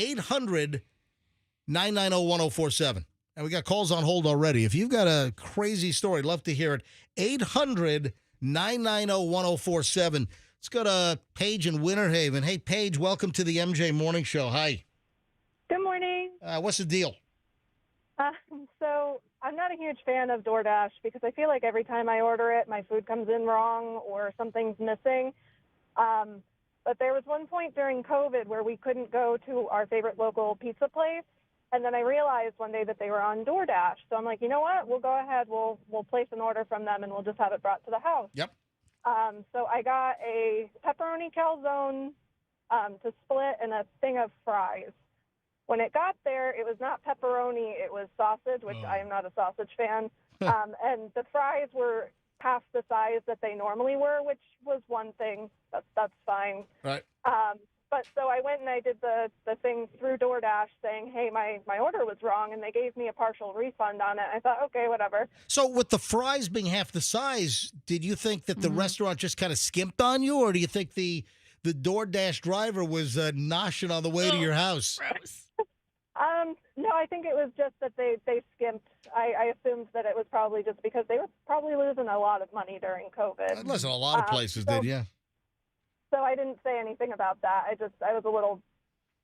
800-990-1047. And we got calls on hold already. If you've got a crazy story, love to hear it. 800-990-1047. Let's go to Paige in Winter Haven. Hey, Paige, welcome to the MJ Morning Show. Hi. Good morning. What's the deal? So I'm not a huge fan of DoorDash because I feel like every time I order it, my food comes in wrong or something's missing. But there was one point during COVID where we couldn't go to our favorite local pizza place. And then I realized one day that they were on DoorDash. So I'm like, you know what? We'll go ahead. We'll place an order from them, and we'll just have it brought to the house. Yep. So I got a pepperoni calzone to split and a thing of fries. When it got there, it was not pepperoni. It was sausage, which I am not a sausage fan. And the fries were half the size that they normally were, which was one thing. That's fine. Right. But so I went and I did the thing through DoorDash saying, hey, my order was wrong, and they gave me a partial refund on it. I thought, okay, whatever. So with the fries being half the size, did you think that the restaurant just kind of skimped on you, or do you think the DoorDash driver was noshing on the way to your house? Gross. No, I think it was just that they skimped. I assumed that it was probably just because they were probably losing a lot of money during COVID. Listen, a lot of places did, yeah. So I didn't say anything about that. I was a little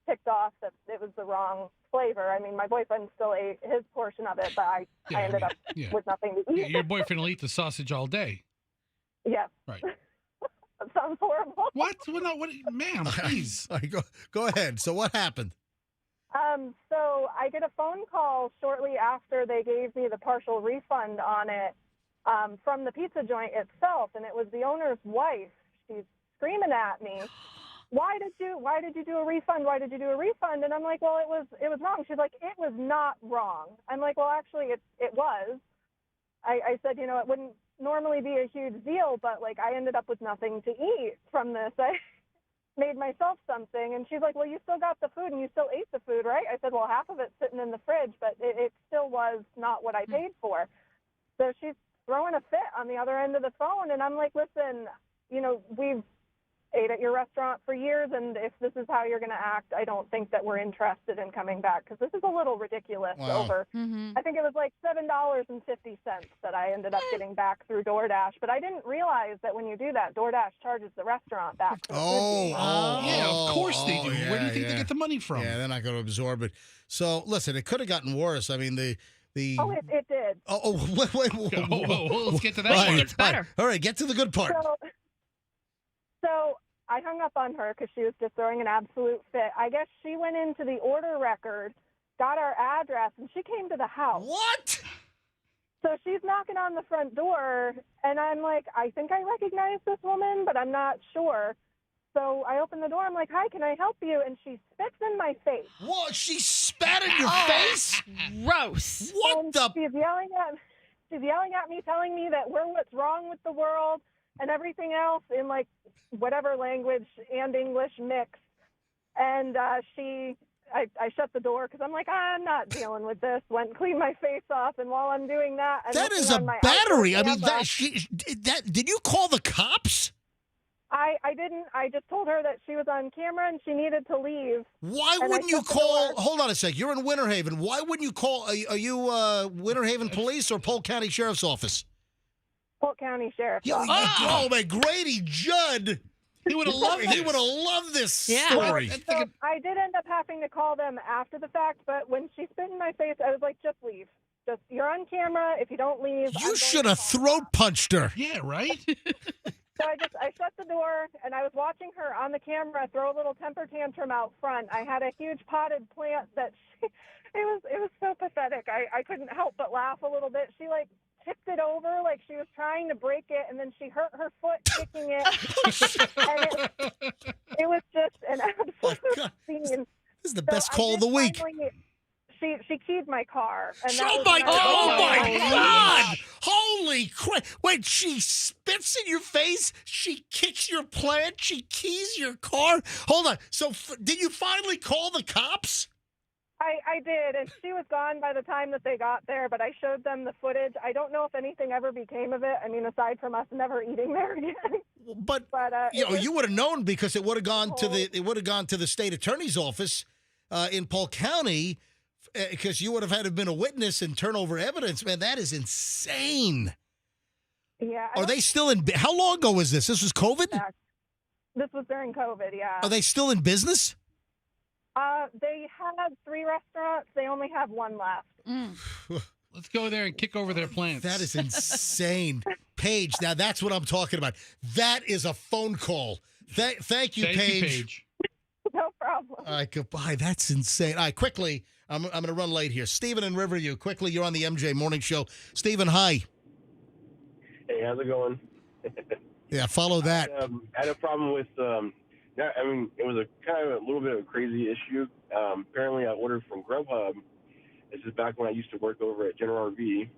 ticked off that it was the wrong flavor. I mean, my boyfriend still ate his portion of it, but I ended up with nothing to eat. Yeah, your boyfriend will eat the sausage all day. Yes. Right. That sounds horrible. What? What? Ma'am, please. All right, go ahead. So what happened? So I did a phone call shortly after they gave me the partial refund on it from the pizza joint itself, and it was the owner's wife. She's screaming at me, why did you do a refund? Why did you do a refund? And I'm like, well, it was wrong. She's like, it was not wrong. I'm like, well, actually, it was. I said, it wouldn't normally be a huge deal, but like I ended up with nothing to eat from this. I made myself something, and she's like, well, you still got the food and you still ate the food, right? I said, well, half of it's sitting in the fridge, but it still was not what I paid for. So she's throwing a fit on the other end of the phone, and I'm like, listen, we've ate at your restaurant for years, and if this is how you're going to act, I don't think that we're interested in coming back, because this is a little ridiculous. Wow. Over, I think it was like $7.50 that I ended up getting back through DoorDash, but I didn't realize that when you do that, DoorDash charges the restaurant back. Yeah, of course they do. Yeah, Where do you think they get the money from? Yeah, they're not going to absorb it. So, listen, it could have gotten worse. I mean, Oh, it did. Wait. Let's get to that All part. right, It's better. All right, get to the good part. So I hung up on her because she was just throwing an absolute fit. I guess she went into the order record, got our address, and she came to the house. What? So she's knocking on the front door, and I'm like, I think I recognize this woman, but I'm not sure. So I open the door. I'm like, hi, can I help you? And she spits in my face. What? She spat in your face? Gross. What And the? She's yelling at me, telling me that we're what's wrong with the world and everything else in like whatever language and English mixed. And I shut the door because I'm like, I'm not dealing with this. Went and cleaned my face off, and while I'm doing that, That is a battery. I mean, did you call the cops? I didn't. I just told her that she was on camera and she needed to leave. Why wouldn't you call? Hold on a sec. You're in Winter Haven. Why wouldn't you call? Are you Winter Haven Police or Polk County Sheriff's Office? Polk County Sheriff's Office. Oh, man, Grady Judd. He would have loved. He would have loved this story. So I did end up having to call them after the fact, but when she spit in my face, I was like, just leave. Just you're on camera. If you don't leave, you should have throat punched her. Yeah, right. So I shut the door, and I was watching her on the camera throw a little temper tantrum out front. I had a huge potted plant that it was so pathetic. I couldn't help but laugh a little bit. She like tipped it over like she was trying to break it, and then she hurt her foot kicking it. And it was just an absolute scene. This is the best call of the week. She keyed my car. And Oh my God! Holy crap! Wait, she spits in your face. She kicks your plant. She keys your car. Hold on. So, did you finally call the cops? I did, and she was gone by the time that they got there. But I showed them the footage. I don't know if anything ever became of it. I mean, aside from us never eating there again. But you would have known because it would have gone to the state attorney's office in Polk County. Because you would have had to have been a witness and turn over evidence. Man, that is insane. Yeah. Are they still in? How long ago was this? This was COVID? This was during COVID, yeah. Are they still in business? They had 3 restaurants. They only have 1 left. Let's go there and kick over their plants. That is insane. Paige, now that's what I'm talking about. That is a phone call Thank you, Paige. No problem. All right, goodbye. That's insane. All right, quickly, I'm going to run late here. Stephen in Riverview, quickly, you're on the MJ Morning Show. Stephen, hi. Hey, how's it going? Yeah, follow that. I had a problem with, it was a little bit of a crazy issue. Apparently, I ordered from Grubhub. This is back when I used to work over at General RV.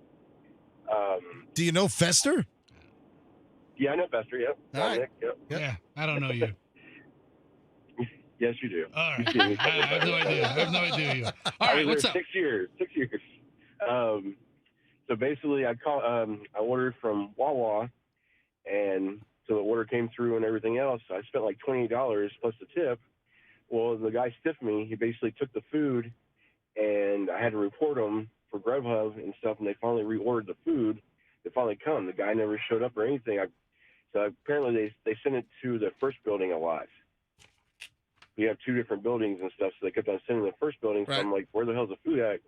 Do you know Fester? Yeah, I know Fester, yep. All right. Nick, yep. Yeah, I don't know you. Yes, you do. All right. You see me. I have no idea. I have no idea who you are. All right, what's up? 6 years. 6 years. So basically, I ordered from Wawa, and so the order came through and everything else. I spent like $28 plus the tip. Well, the guy stiffed me. He basically took the food, and I had to report him for Grubhub and stuff, and they finally reordered the food. They finally come. The guy never showed up or anything. So apparently they sent it to the first building alive. We have 2 different buildings and stuff, so they kept on sending the first building. So I'm like, where the hell's the food at?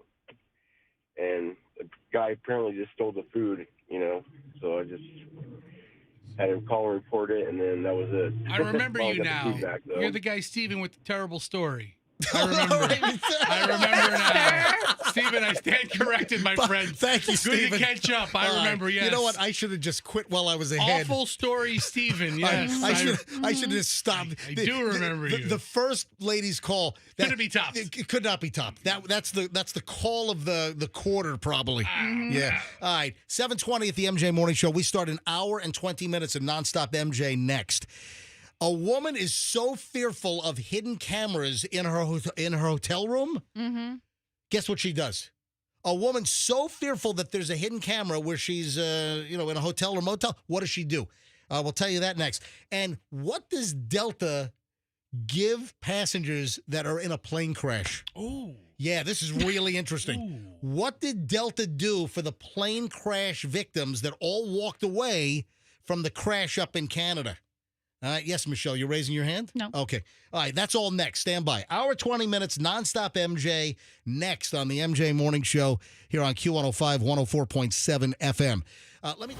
And the guy apparently just stole the food, So I just had him call and report it, and then that was it. I remember you now. You're the guy, Steven, with the terrible story. I remember now. Steven, I stand corrected, my friend. Thank you, Steven. Good to catch up. I remember, yes. You know what? I should have just quit while I was ahead. Awful story, Steven, yes. I should have just stopped. I do remember you. The first lady's call. Couldn't be topped. It could not be topped. That's the call of the quarter, probably. Yeah. All right. 7:20 at the MJ Morning Show. We start an hour and 20 minutes of nonstop MJ next. A woman is so fearful of hidden cameras in her hotel room. Mm-hmm. Guess what she does? A woman so fearful that there's a hidden camera where she's, in a hotel or motel. What does she do? We'll tell you that next. And what does Delta give passengers that are in a plane crash? Ooh. Yeah, this is really interesting. Ooh. What did Delta do for the plane crash victims that all walked away from the crash up in Canada? Yes, Michelle, you're raising your hand? No. Okay. All right, that's all next. Stand by. Hour 20 minutes, nonstop MJ, next on the MJ Morning Show here on Q105, 104.7 FM. Let me...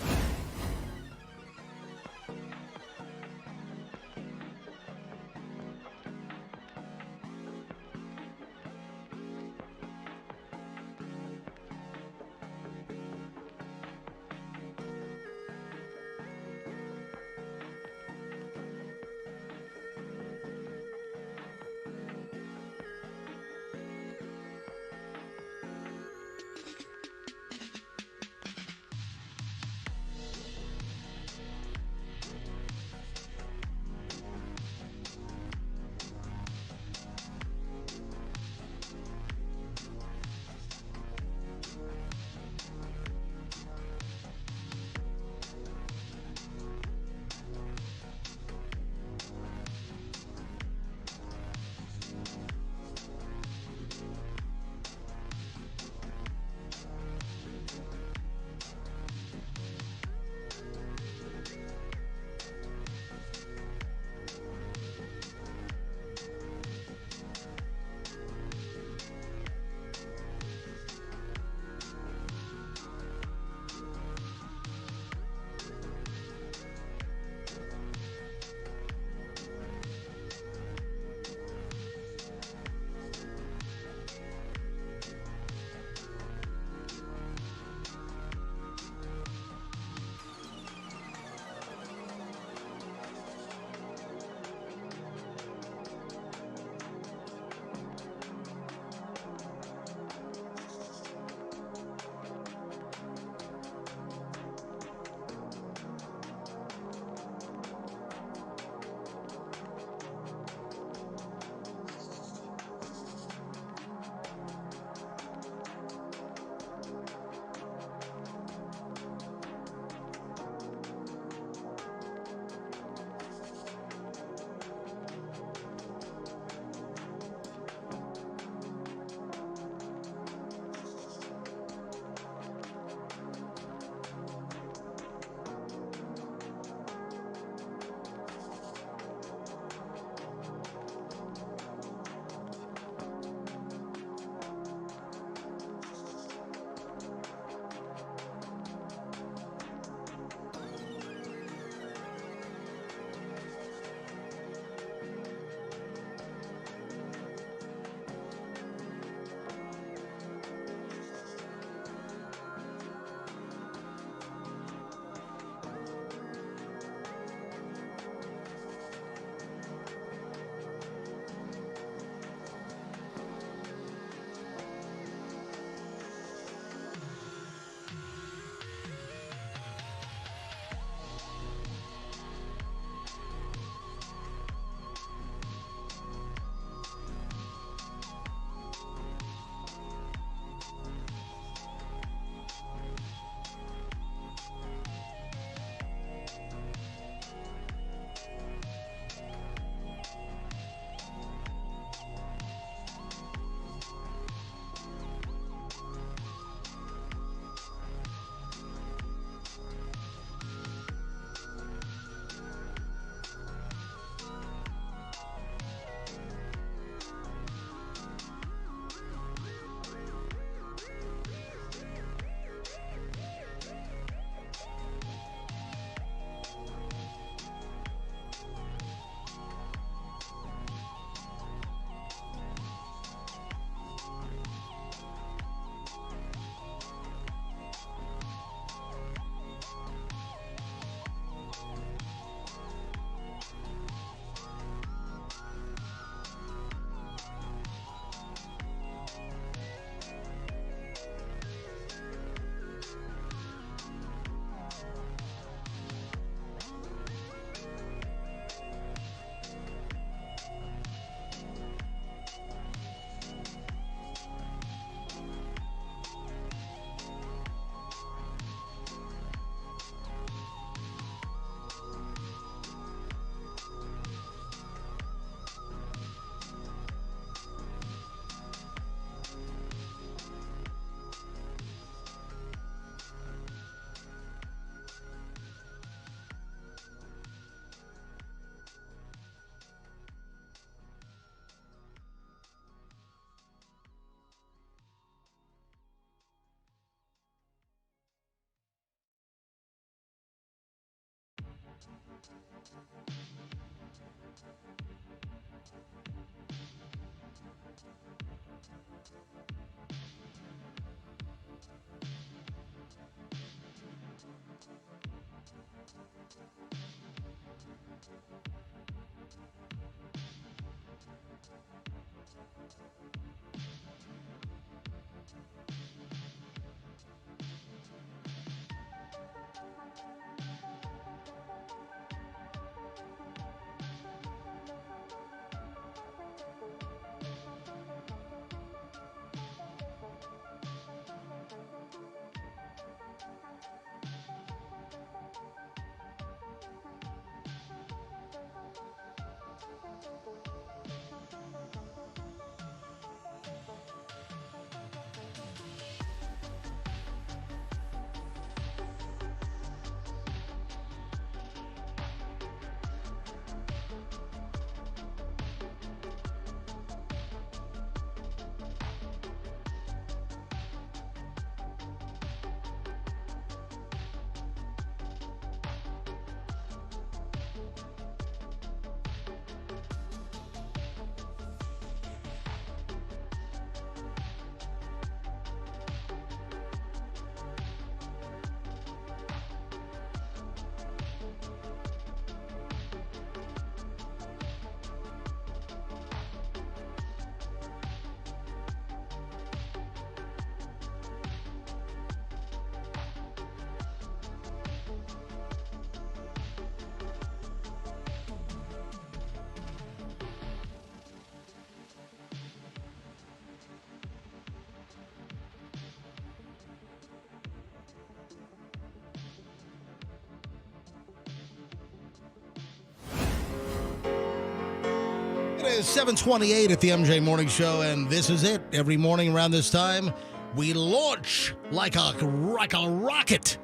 It is 7:28 at the MJ Morning Show, and this is it. Every morning around this time, we launch like a rocket.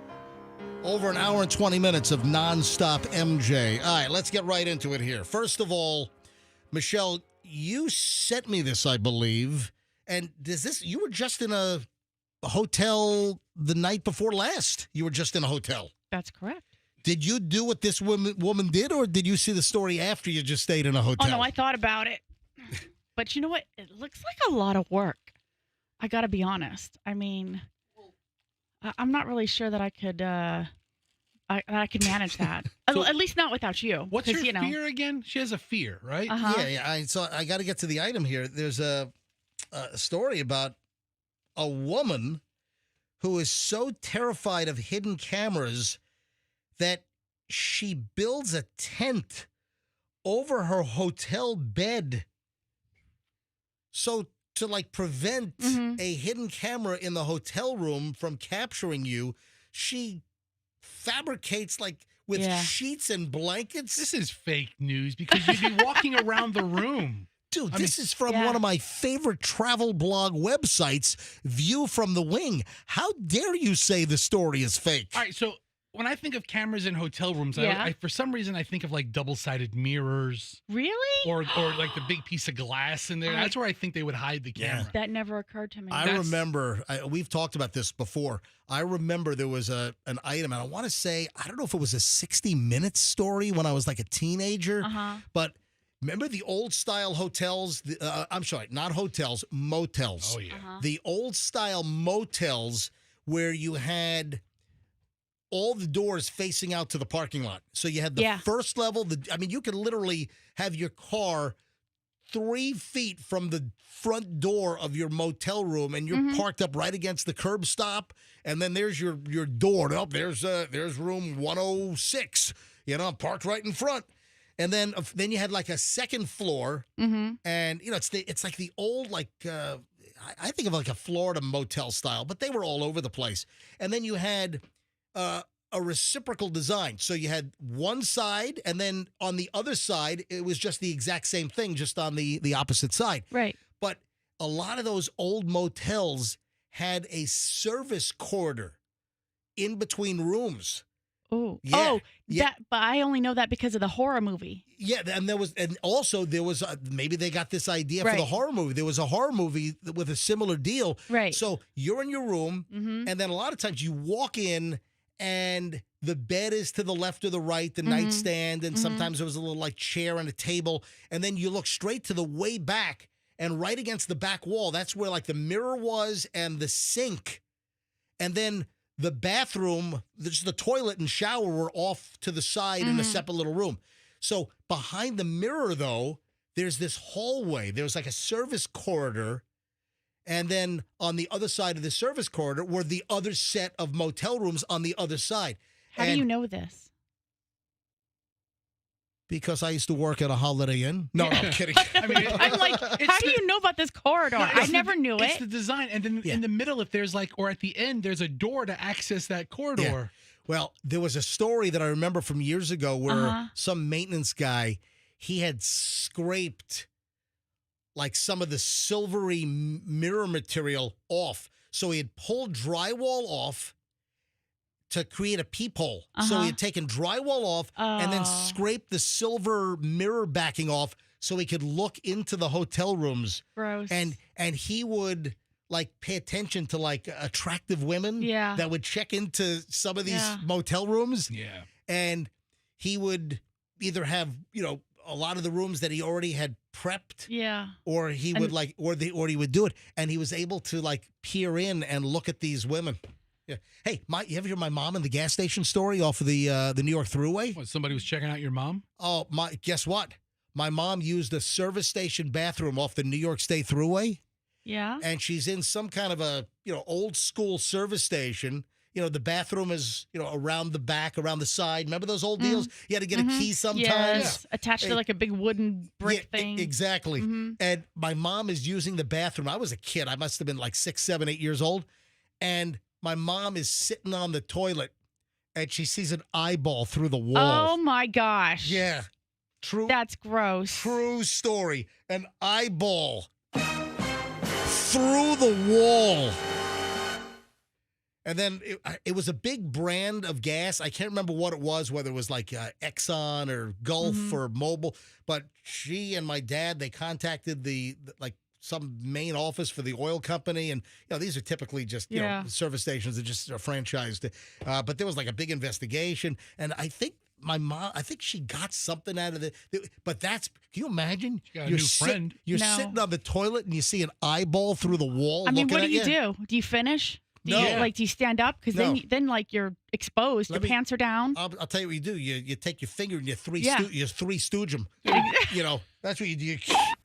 Over an hour and 20 minutes of nonstop MJ. All right, let's get right into it here. First of all, Michelle, you sent me this, I believe. And you were just in a hotel the night before last. You were just in a hotel. That's correct. Did you do what this woman did, or did you see the story after you just stayed in a hotel? Oh, no, I thought about it. But you know what? It looks like a lot of work. I got to be honest. I mean, I'm not really sure that I could I could manage that. So, at least not without you. What's her fear again? She has a fear, right? Uh-huh. Yeah. So I got to get to the item here. There's a story about a woman who is so terrified of hidden cameras that she builds a tent over her hotel bed. So to prevent a hidden camera in the hotel room from capturing you, she fabricates with sheets and blankets. This is fake news because you'd be walking around the room. Dude, this is from one of my favorite travel blog websites, View from the Wing. How dare you say the story is fake? All right, so when I think of cameras in hotel rooms, I for some reason I think of double-sided mirrors. Really? Or the big piece of glass in there. That's where I think they would hide the camera. That never occurred to me. I remember, we've talked about this before. I remember there was an item, and I want to say, I don't know if it was a 60 Minutes story when I was a teenager, but remember the old-style hotels? I'm sorry, not hotels, motels. Oh, yeah. The old-style motels where you had all the doors facing out to the parking lot. So you had the first level. You could literally have your car 3 feet from the front door of your motel room, and you're parked up right against the curb stop. And then there's your door. Oh, there's room 106. Parked right in front. And then you had a second floor, and it's like the old I think of a Florida motel style, but they were all over the place. And then you had a reciprocal design. So you had one side, and then on the other side, it was just the exact same thing, just on the opposite side. Right. But a lot of those old motels had a service corridor in between rooms. Oh, yeah. But I only know that because of the horror movie. Yeah, and there was maybe they got this idea for the horror movie. There was a horror movie with a similar deal. Right. So you're in your room, and then a lot of times you walk in, and the bed is to the left or the right, the nightstand, and sometimes there was a little chair and a table, and then you look straight to the way back, and right against the back wall, that's where the mirror was and the sink, and then the bathroom, just the toilet and shower were off to the side in a separate little room. So behind the mirror, though, there's this hallway. There's like a service corridor. And then on the other side of the service corridor were the other set of motel rooms on the other side. How do you know this? Because I used to work at a Holiday Inn. No, I'm kidding. I mean, I'm like, how do you know about this corridor? I never knew it. It's the design. And then in the middle, if there's like, or at the end, there's a door to access that corridor. Yeah. Well, there was a story that I remember from years ago where some maintenance guy, he had scraped like some of the silvery mirror material off. So he had pulled drywall off to create a peephole. So he had taken drywall off and then scraped the silver mirror backing off so he could look into the hotel rooms. Gross. And he would like pay attention to like attractive women that would check into some of these motel rooms. Yeah. And he would either have, you know, a lot of the rooms that he already had prepped. Yeah. Or he would like or he would do it. And he was able to like peer in and look at these women. Yeah. Hey, you ever hear my mom in the gas station story off of the New York Thruway? What, somebody was checking out your mom? Oh, guess what? My mom used a service station bathroom off the New York State Thruway. Yeah. And she's in some kind of a, you know, old school service station. You know, the bathroom is, you know, around the back, around the side. Remember those old deals? You had to get a key sometimes. Yes, attached to like a big wooden brick thing. Exactly. And my mom is using the bathroom. I was a kid. I must have been like 6, 7, 8 years old. And my mom is sitting on the toilet and she sees an eyeball through the wall. Oh my gosh. Yeah. True. That's gross. True story. An eyeball through the wall. And then it was a big brand of gas. I can't remember what it was, whether it was like Exxon or Gulf or Mobil. But she and my dad, they contacted the some main office for the oil company. And, you know, these are typically just, you know, service stations that just are franchised. But there was like a big investigation. And I think my mom, she got something out of it. But that's, can you imagine? She got a new friend. You're sitting on the toilet and you see an eyeball through the wall. I mean, what do you do? Do you finish? Do you stand up? Because then like you're exposed. Your pants are down. I'll tell you what you do. You take your finger and you three stooge them. You know, that's what you do.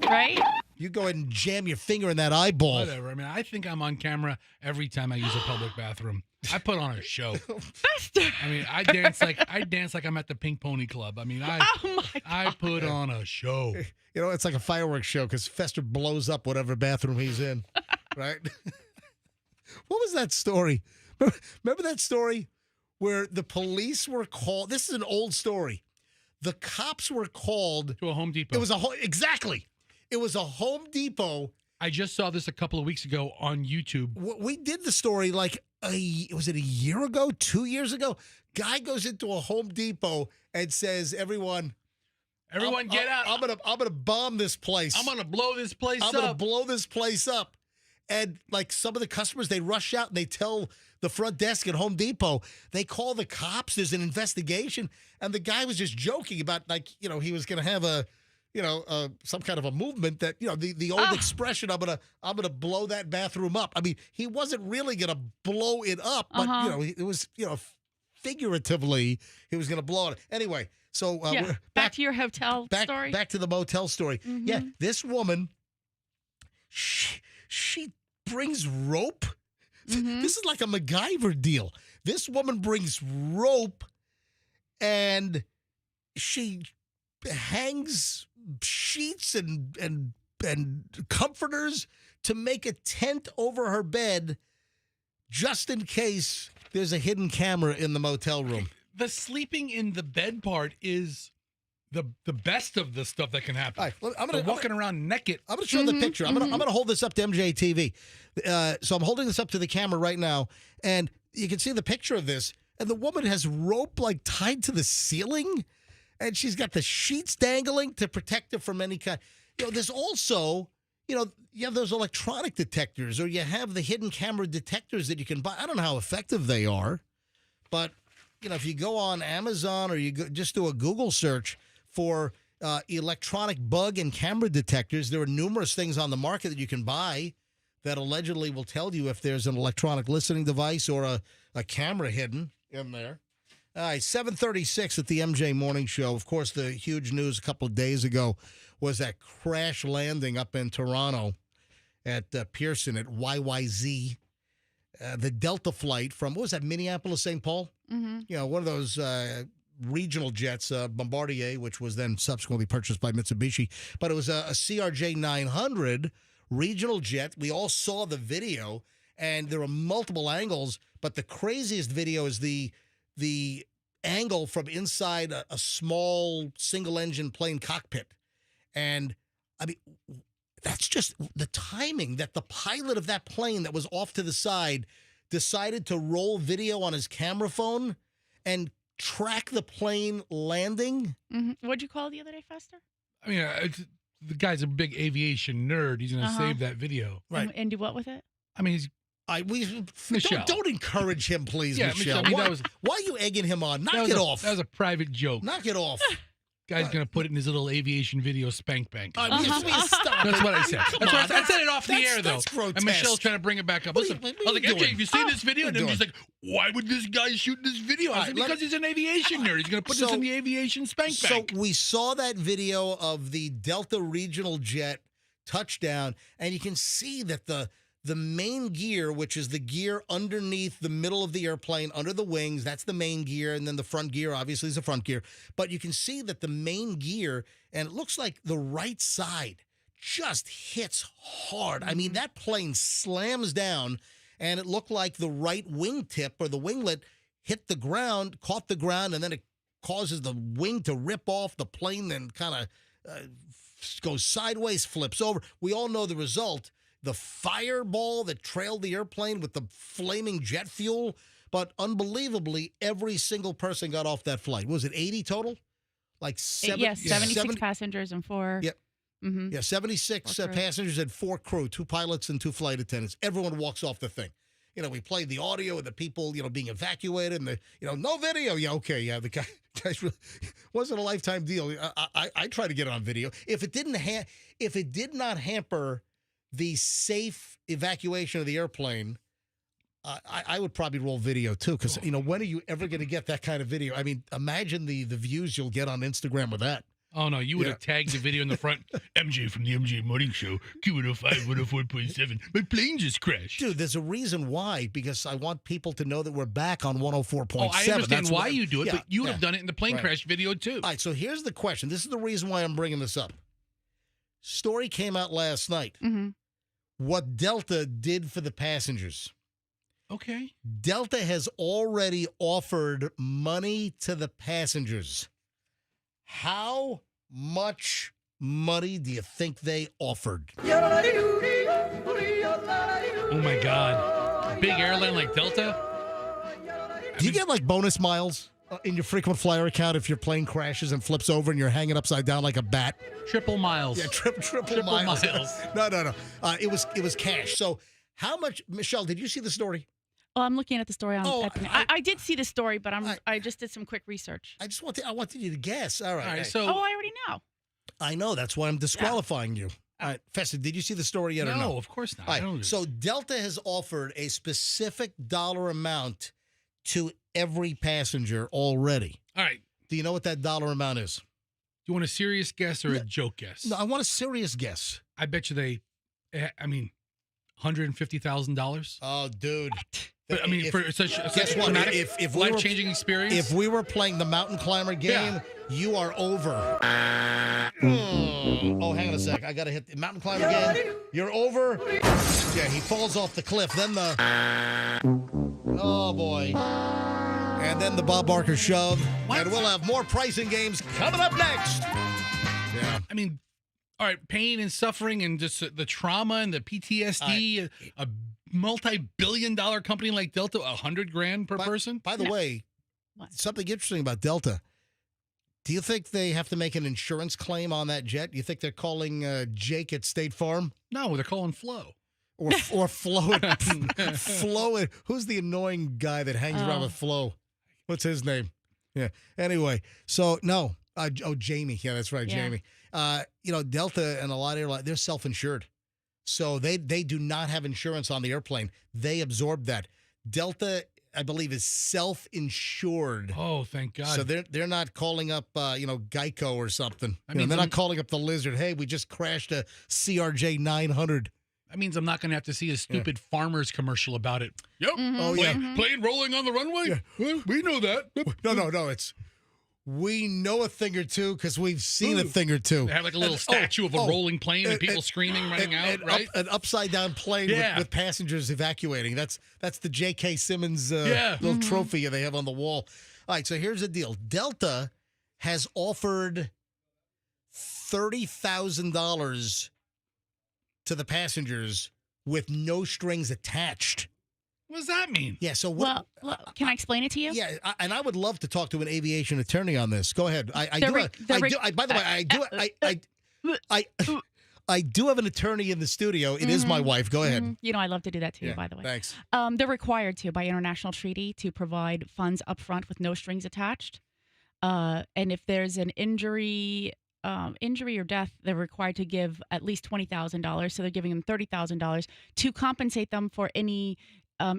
Right? You go ahead and jam your finger in that eyeball. Whatever. I mean, I think I'm on camera every time I use a public bathroom. I put on a show. I mean, I dance like I'm at the Pink Pony Club. I mean, I put on a show. You know, it's like a fireworks show because Fester blows up whatever bathroom he's in, right? What was that story? Remember that story where the police were called? This is an old story. The cops were called to a Home Depot. It was exactly. It was a Home Depot. I just saw this a couple of weeks ago on YouTube. We did the story like was it a year ago, 2 years ago? Guy goes into a Home Depot and says, "Everyone get out! I'm gonna bomb this place. I'm gonna blow this place up. I'm gonna blow this place up." And like some of the customers, they rush out and they tell the front desk at Home Depot, they call the cops. There's an investigation. And the guy was just joking about like, you know, he was going to have some kind of a movement that, you know, the old expression, I'm going to blow that bathroom up. I mean, he wasn't really going to blow it up, but you know, it was, you know, figuratively, he was going to blow it. Anyway, so back to your hotel story. Back to the motel story. Yeah, this woman, she brings rope. This is like a MacGyver deal. This woman brings rope and she hangs sheets and comforters to make a tent over her bed just in case there's a hidden camera in the motel room. The sleeping in the bed part is the best of the stuff that can happen. All right, walking around naked. I'm going to show the picture. I'm going to hold this up to MJTV. So I'm holding this up to the camera right now, and you can see the picture of this. And the woman has rope like tied to the ceiling, and she's got the sheets dangling to protect her from any kind. You know, there's also, you know, you have those electronic detectors, or you have the hidden camera detectors that you can buy. I don't know how effective they are, but you know, if you go on Amazon or you just do a Google search for electronic bug and camera detectors, there are numerous things on the market that you can buy that allegedly will tell you if there's an electronic listening device or a camera hidden in there. All right, 7:36 at the MJ Morning Show. Of course, the huge news a couple of days ago was that crash landing up in Toronto at Pearson at YYZ. The Delta flight from, what was that, Minneapolis, St. Paul? Mm-hmm. You know, one of those regional jets, Bombardier, which was then subsequently purchased by Mitsubishi. But it was a CRJ 900 regional jet. We all saw the video, and there were multiple angles. But the craziest video is the angle from inside a small single-engine plane cockpit. And, I mean, that's just the timing that the pilot of that plane that was off to the side decided to roll video on his camera phone and track the plane landing. Mm-hmm. What'd you call it the other day, Fester? I mean, the guy's a big aviation nerd. He's going to save that video. Right. And do what with it? I mean, Michelle. Don't encourage him, please, Yeah, Michelle. Michelle, I mean, why are you egging him on? Knock that was it a- off. That was a private joke. Knock it off. Guy's going to put it in his little aviation video spank bank. Please stop. That's what I said. Come That's on, what I said it off the air, though. That's grotesque. And Michelle's trying to bring it back up. What Listen, are you I was like, doing? MJ, have you seen this video? And What are then you she's like, why would this guy shoot this video? I All said, right, because he's an aviation nerd. He's going to put this in the aviation spank bank. So we saw that video of the Delta regional jet touchdown, and you can see that the main gear, which is the gear underneath the middle of the airplane, under the wings, that's the main gear, and then the front gear obviously is the front gear. But you can see that the main gear, and it looks like the right side just hits hard. I mean, that plane slams down, and it looked like the right wingtip or the winglet hit the ground, caught the ground, and then it causes the wing to rip off. The plane then kind of goes sideways, flips over. We all know the result. The fireball that trailed the airplane with the flaming jet fuel. But unbelievably, every single person got off that flight. Was it 80 total? Like 76 passengers and 4. Yep. Mm-hmm. Yeah, 76 passengers and 4 crew, 2 pilots and 2 flight attendants. Everyone walks off the thing. You know, we played the audio of the people, being evacuated and no video. Yeah, okay, yeah, the guys really wasn't a lifetime deal. I tried to get it on video. If it did not hamper the safe evacuation of the airplane, I would probably roll video too, because when are you ever going to get that kind of video? I mean, imagine the views you'll get on Instagram with that. Oh, no, you would have tagged the video in the front. MJ from the MJ Morning Show, Q105, 104.7. My plane just crashed. Dude, there's a reason why, because I want people to know that we're back on 104.7. Oh, I understand That's why you do it, yeah, but you would have yeah. done it in the plane Right. crash video, too. All right, so here's the question. This is the reason why I'm bringing this up. Story came out last night. Mm-hmm. What Delta did for the passengers. Okay. Delta has already offered money to the passengers. How much money do you think they offered? Oh, my God. Big airline like Delta? Do you get like bonus miles in your frequent flyer account if your plane crashes and flips over and you're hanging upside down like a bat? Triple miles. Yeah, triple miles. No. It was cash. So how much, Michelle, did you see the story? Oh, I'm looking at the story on. Oh, I did see the story, but I just did some quick research. I wanted you to guess. All right. All right, Hey. so Oh, I already know. I know. That's why I'm disqualifying you. All right. Festa, did you see the story yet or no? no, of course not. All I don't right. So Delta has offered a specific dollar amount to every passenger already. All right. Do you know what that dollar amount is? Do you want a serious guess or a joke guess? No, I want a serious guess. I bet you $150,000. Oh, dude. But, I mean, for such a Guess what? traumatic, If we were- life-changing experience. If we were playing the mountain climber game, you are over. Oh, hang on a sec. I got to hit the mountain climber game. You're over. Yeah, he falls off the cliff. Then oh, boy. And then the Bob Barker shove. And we'll have more pricing games coming up next. Yeah. I mean, all right, pain and suffering and just the trauma and the PTSD. A multi-billion-dollar company like Delta, $100,000 per person. By the way, something interesting about Delta. Do you think they have to make an insurance claim on that jet? You think they're calling Jake at State Farm? No, they're calling Flo. Or Flo. Flo. Who's the annoying guy that hangs around with Flo? What's his name? Yeah. Anyway, so no. Jamie. Yeah, that's right, Yeah. Jamie. Delta and a lot of airlines, they're self-insured. So they do not have insurance on the airplane. They absorb that. Delta I believe, is self-insured. Oh, thank God. So they're not calling up, Geico or something. means They're I'm- not calling up the Lizard. Hey, we just crashed a CRJ 900. That means I'm not going to have to see a stupid farmer's commercial about it. Yep. Oh, yeah. Plane rolling on the runway? Yeah. Well, we know that. No. It's we know a thing or two because we've seen a thing or two. They have like a little statue of a rolling plane and people screaming, running out, right? An upside-down plane with passengers evacuating. That's the J.K. Simmons little trophy they have on the wall. All right, so here's the deal. Delta has offered $30,000 to the passengers with no strings attached. What does that mean? Yeah, so Well, can I explain it to you? Yeah, and I would love to talk to an aviation attorney on this. Go ahead. By the way, I do have an attorney in the studio. It is my wife. Go ahead. You know, I love to do that too, by the way. Thanks. They're required to, by international treaty, to provide funds up front with no strings attached. And if there's an injury or death, they're required to give at least $20,000. So they're giving them $30,000 to compensate them for any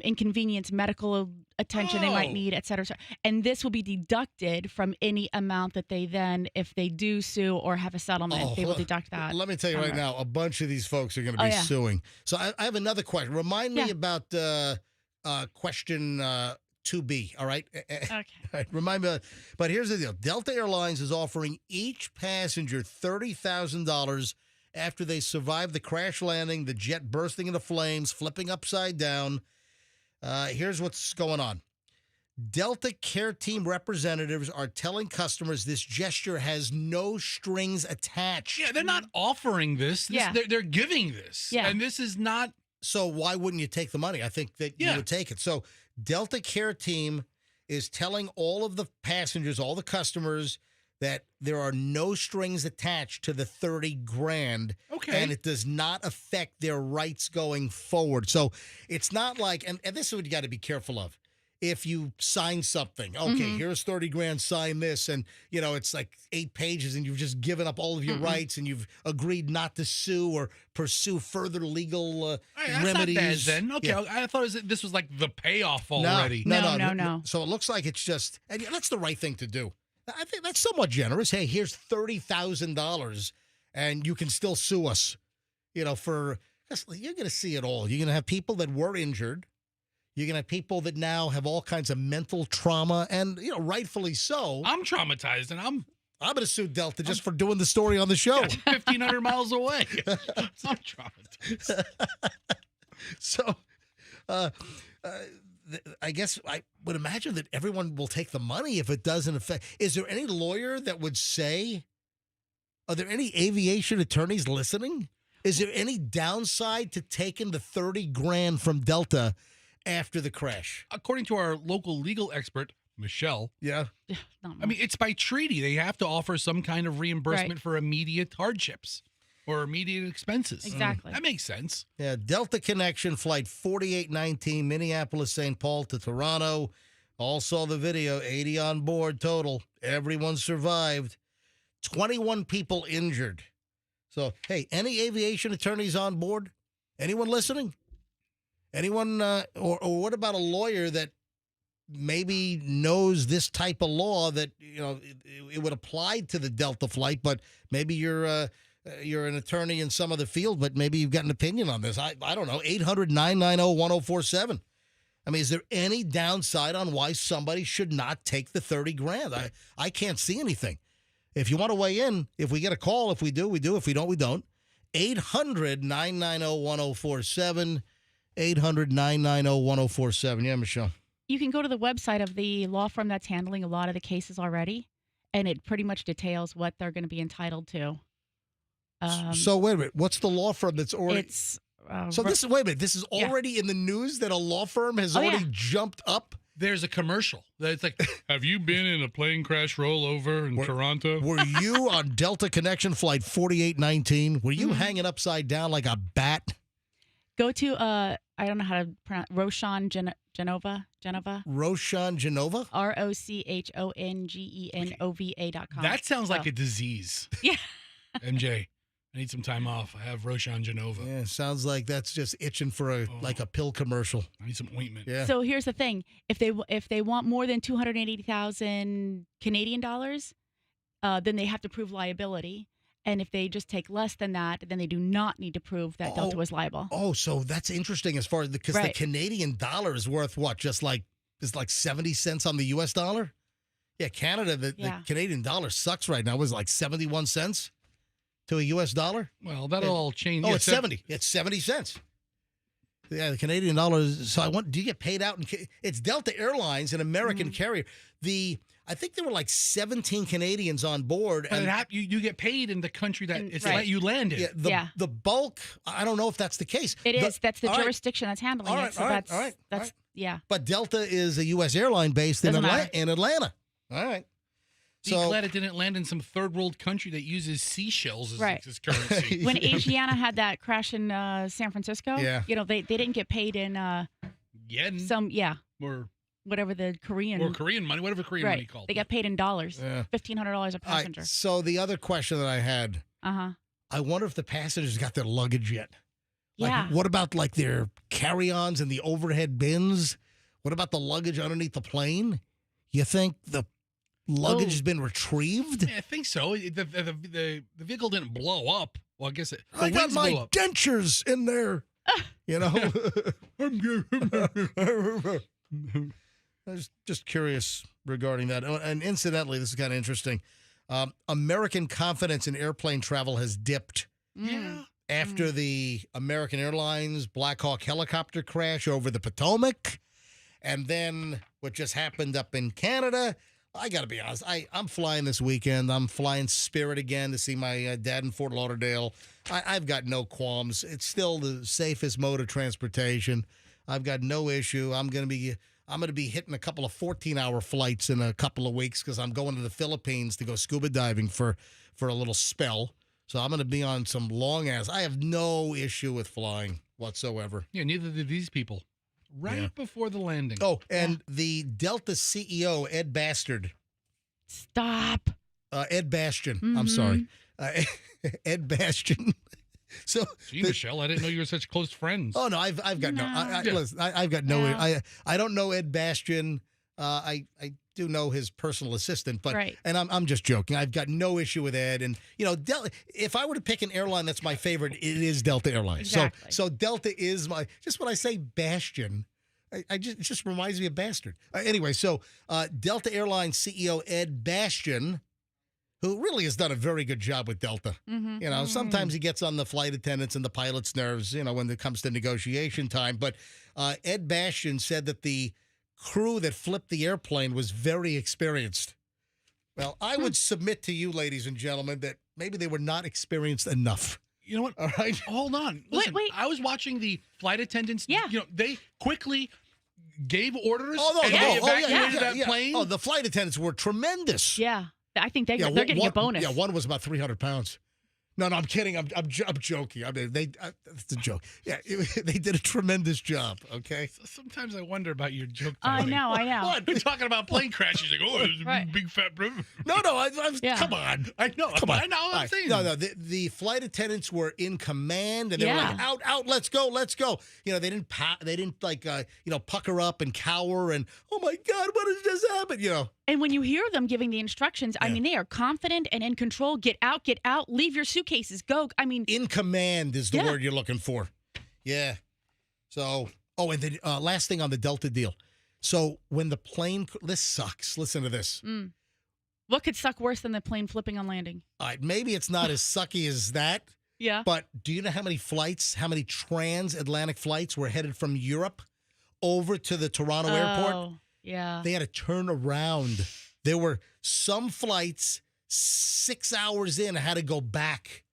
inconvenience, medical attention they might need, et cetera. And this will be deducted from any amount that they then, if they do sue or have a settlement, they will deduct that. Let me tell you right now, a bunch of these folks are going to be suing. So I have another question. Remind me about question 2B, all right? Okay. All right, remind me. But here's the deal. Delta Airlines is offering each passenger $30,000 after they survive the crash landing, the jet bursting into flames, flipping upside down. Here's what's going on. Delta Care Team representatives are telling customers this gesture has no strings attached. Yeah, they're not offering this. They're giving this. Yeah. And this is not. So why wouldn't you take the money? I think that you would take it. So Delta Care Team is telling all of the passengers, all the customers, that there are no strings attached to the $30,000. Okay. And it does not affect their rights going forward. So it's not like, and this is what you got to be careful of. If you sign something, okay, here's $30,000, sign this, and it's like 8 pages, and you've just given up all of your rights, and you've agreed not to sue or pursue further legal remedies. That's not bad then. Okay, Yeah. I thought this was like the payoff already. No. So it looks like it's just, and that's the right thing to do. I think that's somewhat generous. Hey, here's $30,000, and you can still sue us. You're going to see it all. You're going to have people that were injured. You're going to have people that now have all kinds of mental trauma, and rightfully so. I'm traumatized, and I'm going to sue Delta just for doing the story on the show. 1,500 miles away. I'm traumatized. So, I guess I would imagine that everyone will take the money if it doesn't affect. Is there any lawyer that would say, are there any aviation attorneys listening? Is there any downside to taking the $30,000 from Delta after the crash? According to our local legal expert, Michelle. Yeah. I mean, it's by treaty. They have to offer some kind of reimbursement for immediate hardships or immediate expenses. Exactly. That makes sense. Yeah, Delta Connection Flight 4819, Minneapolis, St. Paul to Toronto. All saw the video, 80 on board total. Everyone survived. 21 people injured. So, hey, any aviation attorneys on board? Anyone listening? Anyone, or what about a lawyer that maybe knows this type of law that, it would apply to the Delta flight, but maybe you're an attorney in some other field, but maybe you've got an opinion on this. I don't know. 800-990-1047. I mean, is there any downside on why somebody should not take the $30,000? I can't see anything. If you want to weigh in, if we get a call, if we do, we do. If we don't, we don't. 800-990-1047. 800-990-1047. Yeah, Michelle. You can go to the website of the law firm that's handling a lot of the cases already, and it pretty much details what they're going to be entitled to. So wait a minute. What's the law firm that's already? It's wait a minute. This is already in the news that a law firm has already jumped up. There's a commercial that's like, have you been in a plane crash rollover in Toronto? Were you on Delta Connection Flight 4819? Were you hanging upside down like a bat? Go to, I don't know how to pronounce, Roshan Genova? Roshan Genova? ROCHONGENOVA.com. That sounds like a disease. Yeah. MJ. I need some time off. I have Roshan Genova. Yeah, sounds like that's just itching for a pill commercial. I need some ointment. Yeah. So here's the thing: if they want more than 280,000 Canadian dollars, then they have to prove liability. And if they just take less than that, then they do not need to prove that Delta was liable. Oh, so that's interesting as far as because the Canadian dollar is worth what? Just like it's like 70 cents on the U.S. dollar? Yeah, Canada, the Canadian dollar sucks right now. It was like 71 cents to a U.S. dollar? Well, that'll all change. Oh, it's 70. It's 70 cents. Yeah, the Canadian dollar is, so do you get paid out? It's Delta Airlines, an American carrier. I think there were like 17 Canadians on board. But you get paid in the country that you land in. Yeah, the bulk, I don't know if that's the case. It is. That's the jurisdiction that's handling it. So that's yeah. But Delta is a U.S. airline based in Atlanta. All right. Be glad it didn't land in some third world country that uses seashells as its currency. When Asiana had that crash in San Francisco, they didn't get paid in yen. Or whatever the Korean money, whatever Korean money called. They got paid in dollars. $1,500 a passenger. Right, so the other question that I had, I wonder if the passengers got their luggage yet. Like, what about like their carry-ons and the overhead bins? What about the luggage underneath the plane? You think the luggage has been retrieved? Yeah, I think so. The vehicle didn't blow up. Well, I guess I got my dentures in there. You know? I was just curious regarding that. And incidentally, this is kind of interesting. American confidence in airplane travel has dipped. After the American Airlines Black Hawk helicopter crash over the Potomac. And then what just happened up in Canada. I got to be honest. I'm flying this weekend. I'm flying Spirit again to see my dad in Fort Lauderdale. I've got no qualms. It's still the safest mode of transportation. I've got no issue. I'm going to be hitting a couple of 14-hour flights in a couple of weeks because I'm going to the Philippines to go scuba diving for a little spell. So I'm going to be on some long ass. I have no issue with flying whatsoever. Yeah, neither did these people. Before the landing. Oh, and the Delta CEO, Ed Bastard. Stop. Ed Bastian. I'm sorry. Ed Bastian. Gee, Michelle, I didn't know you were such close friends. Oh no, I've got listen, I've got no. I don't know Ed Bastian. I do know his personal assistant, but and I'm just joking. I've got no issue with Ed, and if I were to pick an airline that's my favorite, it is Delta Airlines. Exactly. So Delta is my. Just when I say Bastian, it just reminds me of bastard. Anyway, so Delta Airlines CEO Ed Bastian, who really has done a very good job with Delta. Sometimes he gets on the flight attendants and the pilots' nerves, when it comes to negotiation time. But Ed Bastian said that the crew that flipped the airplane was very experienced. Well, I would submit to you, ladies and gentlemen, that maybe they were not experienced enough. You know what? All right. Hold on. Listen, wait. I was watching the flight attendants. Yeah. They quickly gave orders they evacuated that plane. Oh, the flight attendants were tremendous. Yeah. I think they're getting a bonus. Yeah, one was about 300 pounds. No, I'm kidding. I'm joking. I mean, it's a joke. Yeah, they did a tremendous job. Okay. Sometimes I wonder about your joke. I know. What? We're talking about plane crashes. Like, there's a big fat room. No. Come on. I know. Come on. I know. I'm saying. No. The flight attendants were in command, and they were like, out, let's go. They didn't pucker up and cower and, oh my God, what has just happened? And when you hear them giving the instructions, I mean, they are confident and in control. Get out, leave your suitcases, go. I mean, in command is the word you're looking for. Yeah. So, and then last thing on the Delta deal. So when the plane, this sucks. Listen to this. What could suck worse than the plane flipping on landing? All right, maybe it's not as sucky as that. Yeah. But do you know how many transatlantic flights were headed from Europe over to the Toronto airport? Yeah. They had to turn around. There were some flights 6 hours in had to go back.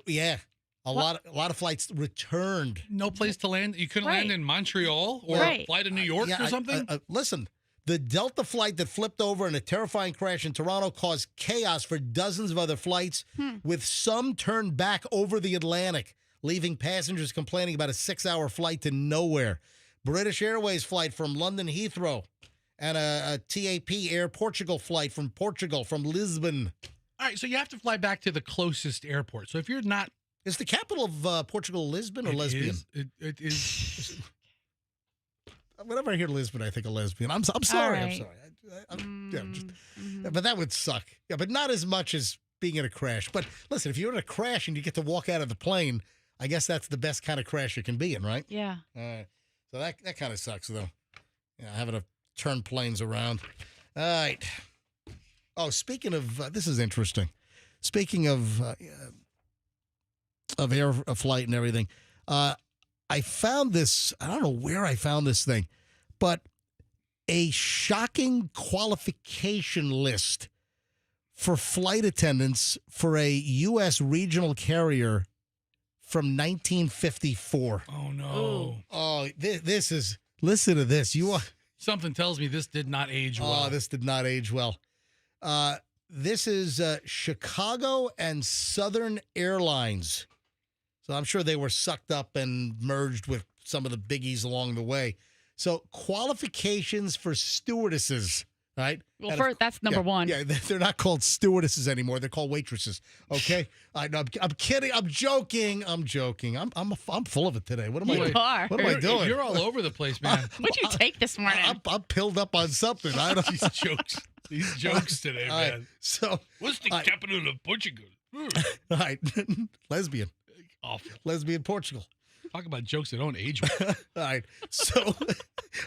Yeah. A lot of flights returned. No place to land. You couldn't land in Montreal or fly to New York or something? Listen, the Delta flight that flipped over in a terrifying crash in Toronto caused chaos for dozens of other flights, with some turned back over the Atlantic, leaving passengers complaining about a 6-hour flight to nowhere. British Airways flight from London Heathrow and a TAP Air Portugal flight from Portugal, from Lisbon. All right, so you have to fly back to the closest airport. So if you're not, Is the capital of Portugal Lisbon or lesbian? It is. Whenever I hear Lisbon, I think of lesbian. I'm sorry. right. I'm sorry. But that would suck. Yeah, but not as much as being in a crash. But listen, if you're in a crash and you get to walk out of the plane, I guess that's the best kind of crash you can be in, right? Yeah. So that kind of sucks, though. Having to turn planes around. All right. Oh, speaking of, this is interesting. Speaking of air flight and everything, I found this. I don't know where I found this thing, but a shocking qualification list for flight attendants for a U.S. regional carrier from 1954. Oh no! Oh, this is. Listen to this. Something tells me this did not age well. Oh, this did not age well. This is Chicago and Southern Airlines. So I'm sure they were sucked up and merged with some of the biggies along the way. So qualifications for stewardesses, right? Well, first, that's number one. Yeah, they're not called stewardesses anymore. They're called waitresses. Okay, I'm kidding. I'm joking. I'm full of it today. What am I? You are. What am I doing? You're all over the place, man. What'd you take this morning? I'm pilled up on something. I don't. These jokes today, All man. right, so What's the capital of Portugal? all right, lesbian. Awful. Lesbian Portugal. Talk about jokes that don't age well. All right. So, all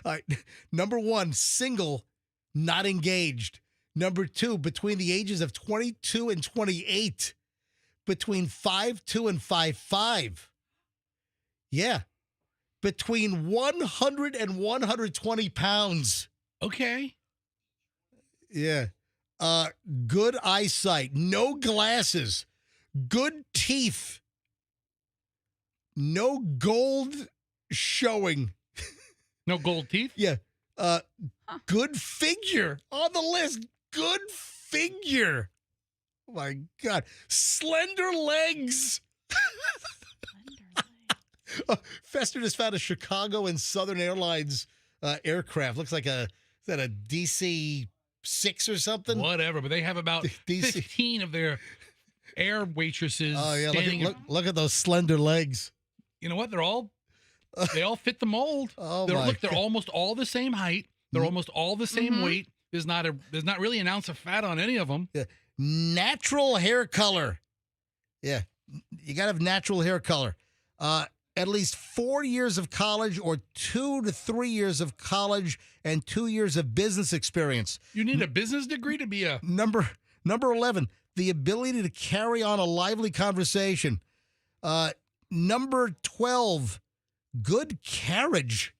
right. Number 1, single, not engaged. Number 2, between the ages of 22 and 28. Between 5'2" and 5'5". Yeah. Between 100 and 120 pounds. Okay. Yeah. Good eyesight. No glasses. Good teeth. No gold showing. No gold teeth? Yeah. Good figure on the list. Good figure. Oh my God. Slender legs. Fester just found a Chicago and Southern Airlines aircraft. Looks like is that a DC-6 or something? Whatever, but they have about 15 of their air waitresses standing. Look at those slender legs. You know what? They all fit the mold. Oh they're almost all the same height. They're almost all the same weight. There's not really an ounce of fat on any of them. Yeah. Natural hair color. Yeah. You got to have natural hair color. At least 4 years of college or 2 to 3 years of college and 2 years of business experience. You need a business degree to be a... Number 11, the ability to carry on a lively conversation. Number 12, good carriage.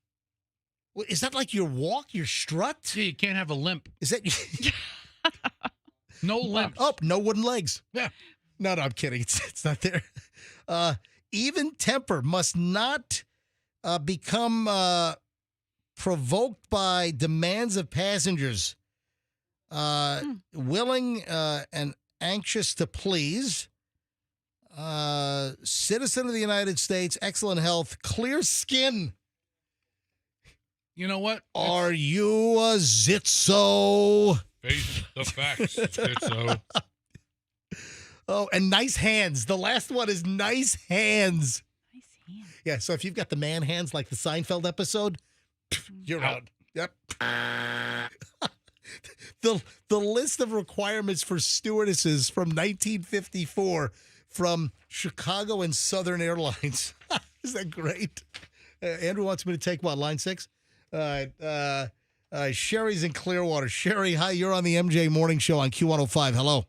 Is that like your walk, your strut? Yeah, you can't have a limp. Is that... No limp. Oh, no wooden legs. Yeah. No, I'm kidding. It's not there. Even temper must not become provoked by demands of passengers. Willing and anxious to please. Citizen of the United States, excellent health, clear skin. You know what? Are you a zitzo? Face the facts, Zitzo. Oh, and nice hands. The last one is nice hands. Nice hands. Yeah, so if you've got the man hands like the Seinfeld episode, you're out. Yep. The list of requirements for stewardesses from 1954 from Chicago and Southern Airlines. Is that great? Andrew wants me to take what, line 6? Sherry's in Clearwater. Sherry, hi, you're on the MJ Morning Show on Q105. Hello.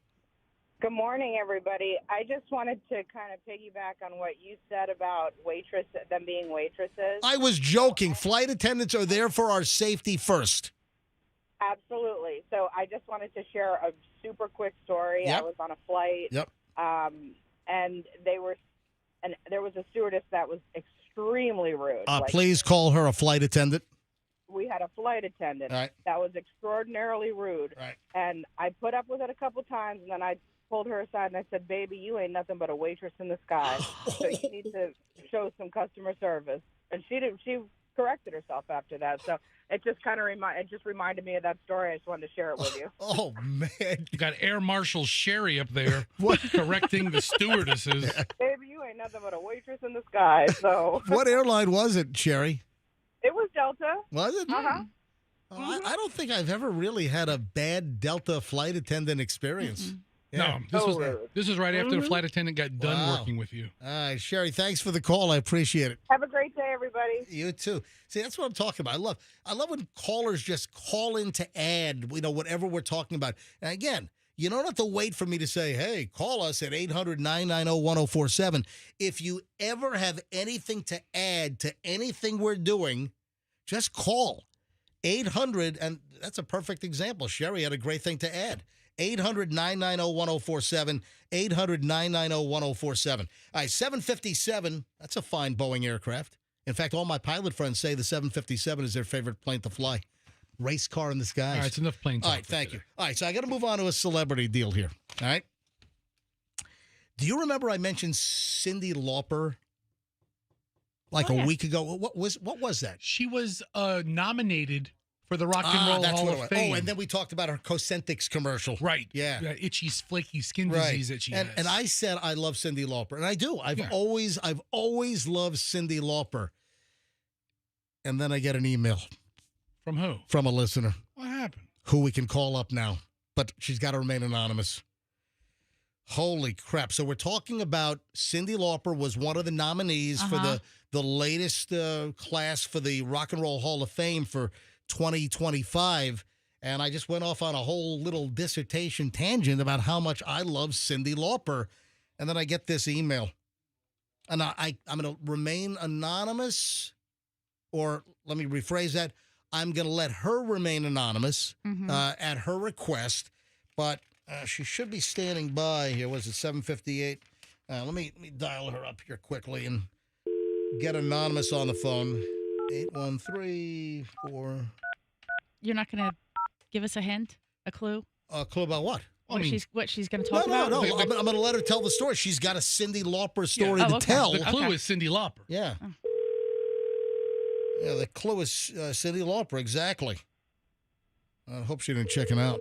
Good morning, everybody. I just wanted to kind of piggyback on what you said about them being waitresses. I was joking. Flight attendants are there for our safety first. Absolutely. So I just wanted to share a super quick story. Yep. I was on a flight, and there was a stewardess that was extremely rude. Please call her a flight attendant. We had a flight attendant Right. that was extraordinarily rude, Right. and I put up with it a couple times, and then I pulled her aside and I said, "Baby, you ain't nothing but a waitress in the sky. So you need to show some customer service." And she corrected herself after that. So it just kind of reminded me of that story. I just wanted to share it with you. Oh, man. You got Air Marshal Sherry up there What? correcting the stewardesses. Baby, you ain't nothing but a waitress in the sky. So What airline was it, Sherry? it was Delta. Was it? Uh-huh. Oh, I don't think I've ever really had a bad Delta flight attendant experience. Yeah. No, this was right after the flight attendant got done Wow. working with you. All right, Sherry, thanks for the call. I appreciate it. Have a great day, everybody. You too. See, that's what I'm talking about. I love when callers just call in to add, whatever we're talking about. And again, you don't have to wait for me to say, hey, call us at 800-990-1047. If you ever have anything to add to anything we're doing, just call. 800, and that's a perfect example. Sherry had a great thing to add. 800-990-1047, 800-990-1047. All right, 757, that's a fine Boeing aircraft. In fact, all my pilot friends say the 757 is their favorite plane to fly. Race car in the skies. All right, it's enough plane talk. All right, thank you. All right, so I got to move on to a celebrity deal here. All right. Do you remember I mentioned Cyndi Lauper like a week ago? What was that? She was nominated for the Rock and Roll that's Hall what of it was. Fame. Oh, and then we talked about her Cosentix commercial. Right. Yeah. Itchy, flaky skin disease that she has. And I said I love Cyndi Lauper, and I do. I've always loved Cyndi Lauper. And then I get an email. From who? From a listener. What happened? Who we can call up now, but she's got to remain anonymous. Holy crap. So we're talking about Cyndi Lauper was one of the nominees for the latest class for the Rock and Roll Hall of Fame for 2025. And I just went off on a whole little dissertation tangent about how much I love Cyndi Lauper. And then I get this email. And I'm going to remain anonymous, or let me rephrase that. I'm going to let her remain anonymous at her request. But she should be standing by here. Was it 7:58? Let me dial her up here quickly and get anonymous on the phone. 8134. You're not going to give us a hint, a clue? A clue about what? What she's going to talk about? No. I'm going to let her tell the story. She's got a Cyndi Lauper story to tell. The clue is Cyndi Lauper. Yeah. Yeah, the clue is Cyndi Lauper, exactly. I hope she didn't check him out.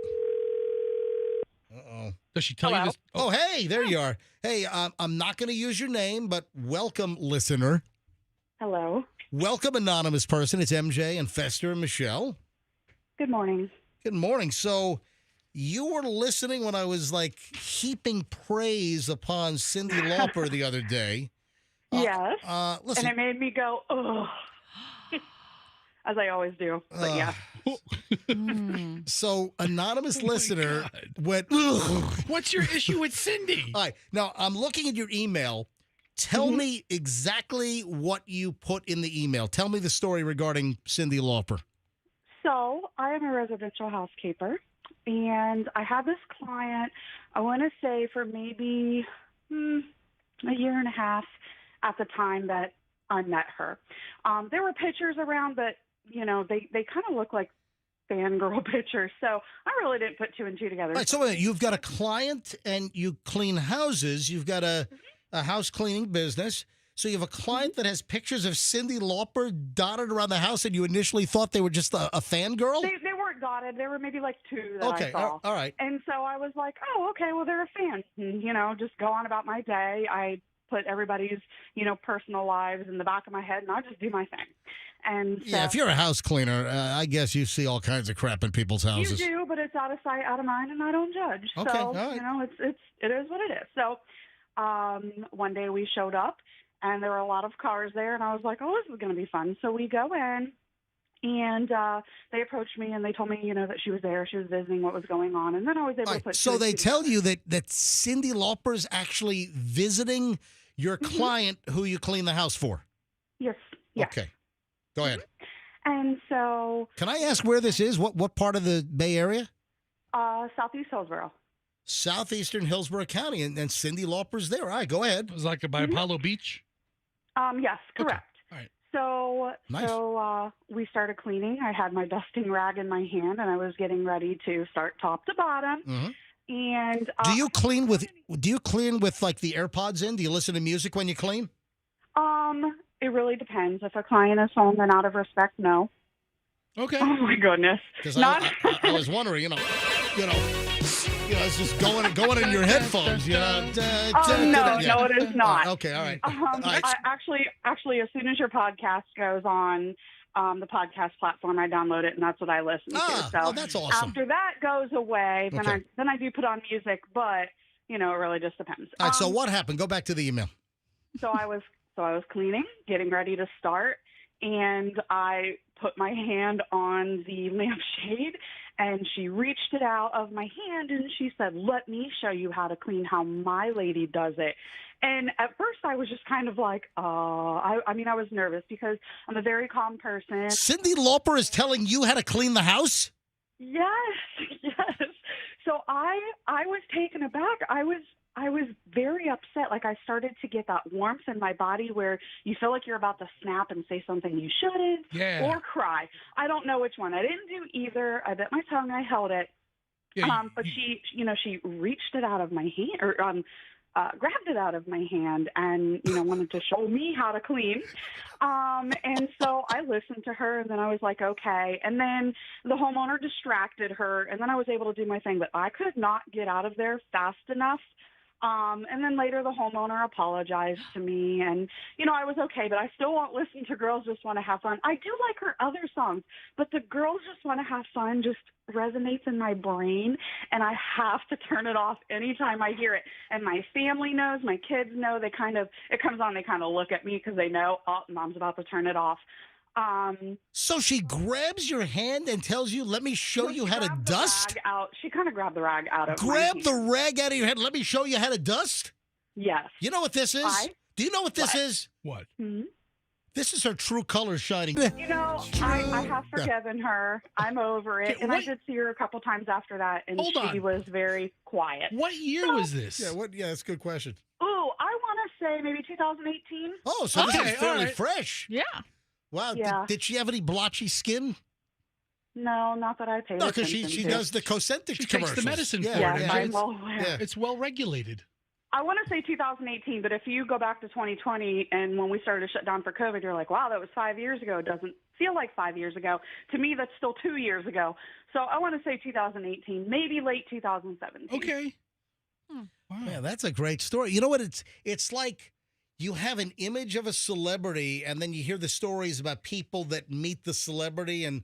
Uh-oh. Does she tell you this? Oh, hey, there you are. Hey, I'm not going to use your name, but welcome, listener. Hello. Welcome, anonymous person. It's MJ and Fester and Michelle. Good morning. Good morning. So you were listening when I was like heaping praise upon Cyndi Lauper the other day. Yes. Listen. And it made me go, ugh. As I always do. But yeah. So, anonymous listener went, ugh. What's your issue with Cyndi? All right. Now, I'm looking at your email. Tell me exactly what you put in the email. Tell me the story regarding Cyndi Lauper. So, I am a residential housekeeper, and I had this client, I want to say for maybe a year and a half at the time that I met her. There were pictures around, but, you know, they kind of look like fangirl pictures. So I really didn't put two and two together. All right, so you've got a client and you clean houses. You've got a house cleaning business. So you have a client that has pictures of Cyndi Lauper dotted around the house, and you initially thought they were just a fangirl? They weren't dotted. There were maybe like two that Okay, I saw. all right. And so I was like, oh, okay, well, they're a fan. And, you know, just go on about my day. I put everybody's, you know, personal lives in the back of my head, and I'll just do my thing. And so, Yeah, if you're a house cleaner, I guess you see all kinds of crap in people's houses. You do, but it's out of sight, out of mind, and I don't judge. Okay, so, all right. you know, it is what it is. So one day we showed up, and there were a lot of cars there, and I was like, oh, this is going to be fun. So we go in, and they approached me, and they told me, you know, that she was there. She was visiting what was going on, and then I was able to put So two they and two tell together. you that Cyndi Lauper's actually visiting your client who you clean the house for? Yes. Yes. Okay. Go ahead. And so Can I ask where this is? What part of the Bay Area? Southeast Hillsborough. Southeastern Hillsborough County, and Cyndi Lauper's there. All right, go ahead. It was like by Apollo Beach? Yes, correct. All right. So, Nice. so we started cleaning. I had my dusting rag in my hand, and I was getting ready to start top to bottom. Mhm. And Do you clean with like the AirPods in? Do you listen to music when you clean? It really depends. If a client is home, then out of respect, no. Okay. Oh my goodness. Because Not. I was wondering, it's just going in your headphones, No, it is not. Okay, all right. Actually, as soon as your podcast goes on the podcast platform, I download it, and that's what I listen to. So well, that's awesome. after that goes away, Okay. then I do put on music, but it really just depends. All right, so what happened? Go back to the email. So I was cleaning, getting ready to start, and I put my hand on the lampshade, and she reached it out of my hand, and she said, "Let me show you how to clean how my lady does it." And at first I was just kind of like, I was nervous because I'm a very calm person. Cyndi Lauper is telling you how to clean the house? Yes. So I was taken aback. I was very upset. Like, I started to get that warmth in my body where you feel like you're about to snap and say something you shouldn't, or cry. I don't know which one. I didn't do either. I bit my tongue. I held it. But she reached it out of my hand, or grabbed it out of my hand, and wanted to show me how to clean. And so I listened to her, and then I was like, okay. And then the homeowner distracted her, and then I was able to do my thing, but I could not get out of there fast enough. And then later the homeowner apologized to me, and, I was okay, but I still won't listen to Girls Just Want to Have Fun. I do like her other songs, but the Girls Just Want to Have Fun just resonates in my brain, and I have to turn it off anytime I hear it. And my family knows, my kids know, it comes on, they kind of look at me because they know, oh, Mom's about to turn it off. So she grabs your hand and tells you, "Let me show you how to dust"? She kind of grabbed the rag out of my Grab hand. the rag out of your head. Let me show you how to dust? Yes. You know what this is? Do you know what this is? What? Mm-hmm. This is her true colors shining. I have forgiven her. I'm over it. And I did see her a couple times after that, and she was very quiet. What year was this? Yeah, that's a good question. Ooh, I want to say maybe 2018. Oh, so this is fairly fresh. Yeah. Wow. Yeah. Did she have any blotchy skin? No, not that I paid No, because attention she to. does the Cosentyx She takes commercials. the medicine for Yeah, it. yeah. I'm well aware. It's well regulated. I want to say 2018, but if you go back to 2020 and when we started to shut down for COVID, you're like, wow, that was 5 years ago. It doesn't feel like 5 years ago. To me, that's still 2 years ago. So I want to say 2018, maybe late 2017. Okay. Wow. Yeah, that's a great story. You know what? It's like you have an image of a celebrity, and then you hear the stories about people that meet the celebrity and,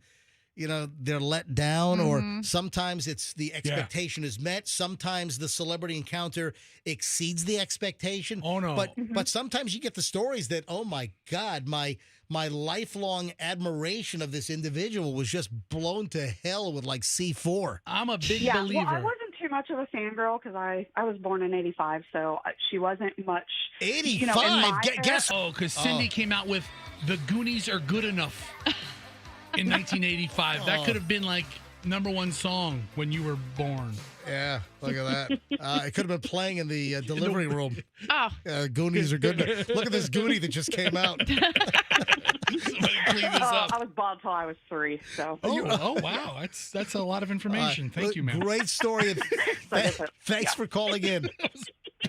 they're let down, or sometimes it's the expectation is met. Sometimes the celebrity encounter exceeds the expectation. Oh, no. But sometimes you get the stories that, oh, my God, my lifelong admiration of this individual was just blown to hell with like C4. I'm a big Well, believer. I wasn't too much of a fangirl because I was born in 85, so she wasn't much. 85? Guess. Oh, because Cindy came out with The Goonies Are Good Enough in 1985. That could have been like #1 song when you were born. Yeah, look at that. It could have been playing in the delivery room. Oh. Goonies are good. Look at this Goonie that just came out. Somebody clean this up. I was bald till I was 3, so. Oh, wow. That's a lot of information. Thank you, man. Great story. Thanks for calling in.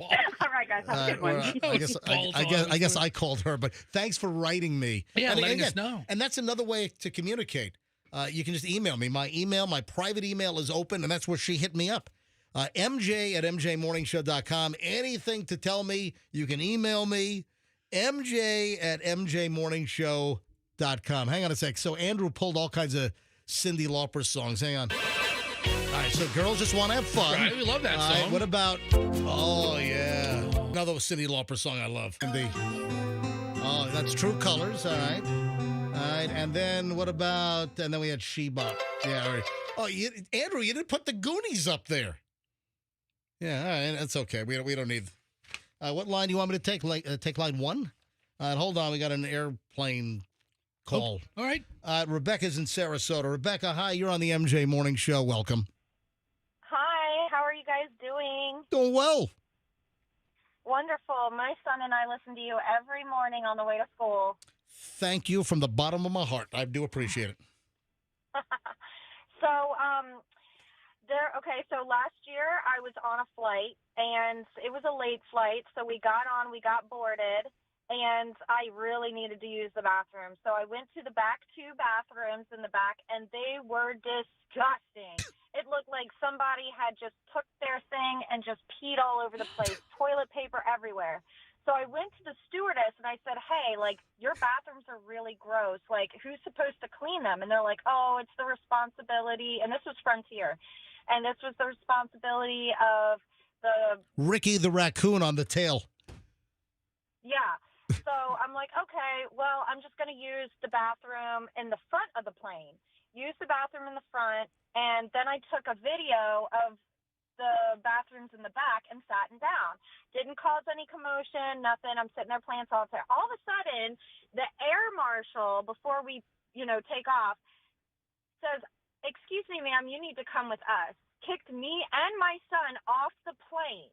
All right, guys, have a good one. I guess I called her, but thanks for writing me. Yeah, and letting us know. And that's another way to communicate. You can just email me. My private email is open, and that's where she hit me up. MJ@MJMorningshow.com. Anything to tell me, you can email me. MJ@MJMorningshow.com. Hang on a sec. So Andrew pulled all kinds of Cyndi Lauper songs. Hang on. All right, so Girls Just Want to Have Fun. Right, we love that All song. right, what about, oh, yeah. Another Cyndi Lauper song I love. Oh, that's True Colors. All right. And then what about, and then we had She-Bop. Yeah, all right. Oh, Andrew, you didn't put the Goonies up there. Yeah, all right, that's okay. We don't need. What line do you want me to take? Take line 1? Hold on, we got an airplane call. Oh, all right. Rebecca's in Sarasota. Rebecca, hi, you're on the MJ Morning Show. Welcome. Hi, how are you guys doing? Doing well. Wonderful. My son and I listen to you every morning on the way to school. Thank you from the bottom of my heart. I do appreciate it. So last year I was on a flight, and it was a late flight, so we got on, we got boarded, and I really needed to use the bathroom. So I went to the back 2 bathrooms in the back, and they were disgusting. It looked like somebody had just took their thing and just peed all over the place, toilet paper everywhere. So I went to the stewardess and I said, hey, like, your bathrooms are really gross. Like, who's supposed to clean them? And they're like, oh, it's the responsibility. And this was Frontier. And this was the responsibility of the... Ricky the raccoon on the tail. Yeah. So I'm like, okay, well, I'm just going to use the bathroom in the front of the plane. Use the bathroom in the front. And then I took a video of the bathrooms in the back and sat down. Didn't cause any commotion, nothing. I'm sitting there playing solitaire. All of a sudden, the air marshal, before we, take off, says, excuse me, ma'am, you need to come with us. Kicked me and my son off the plane.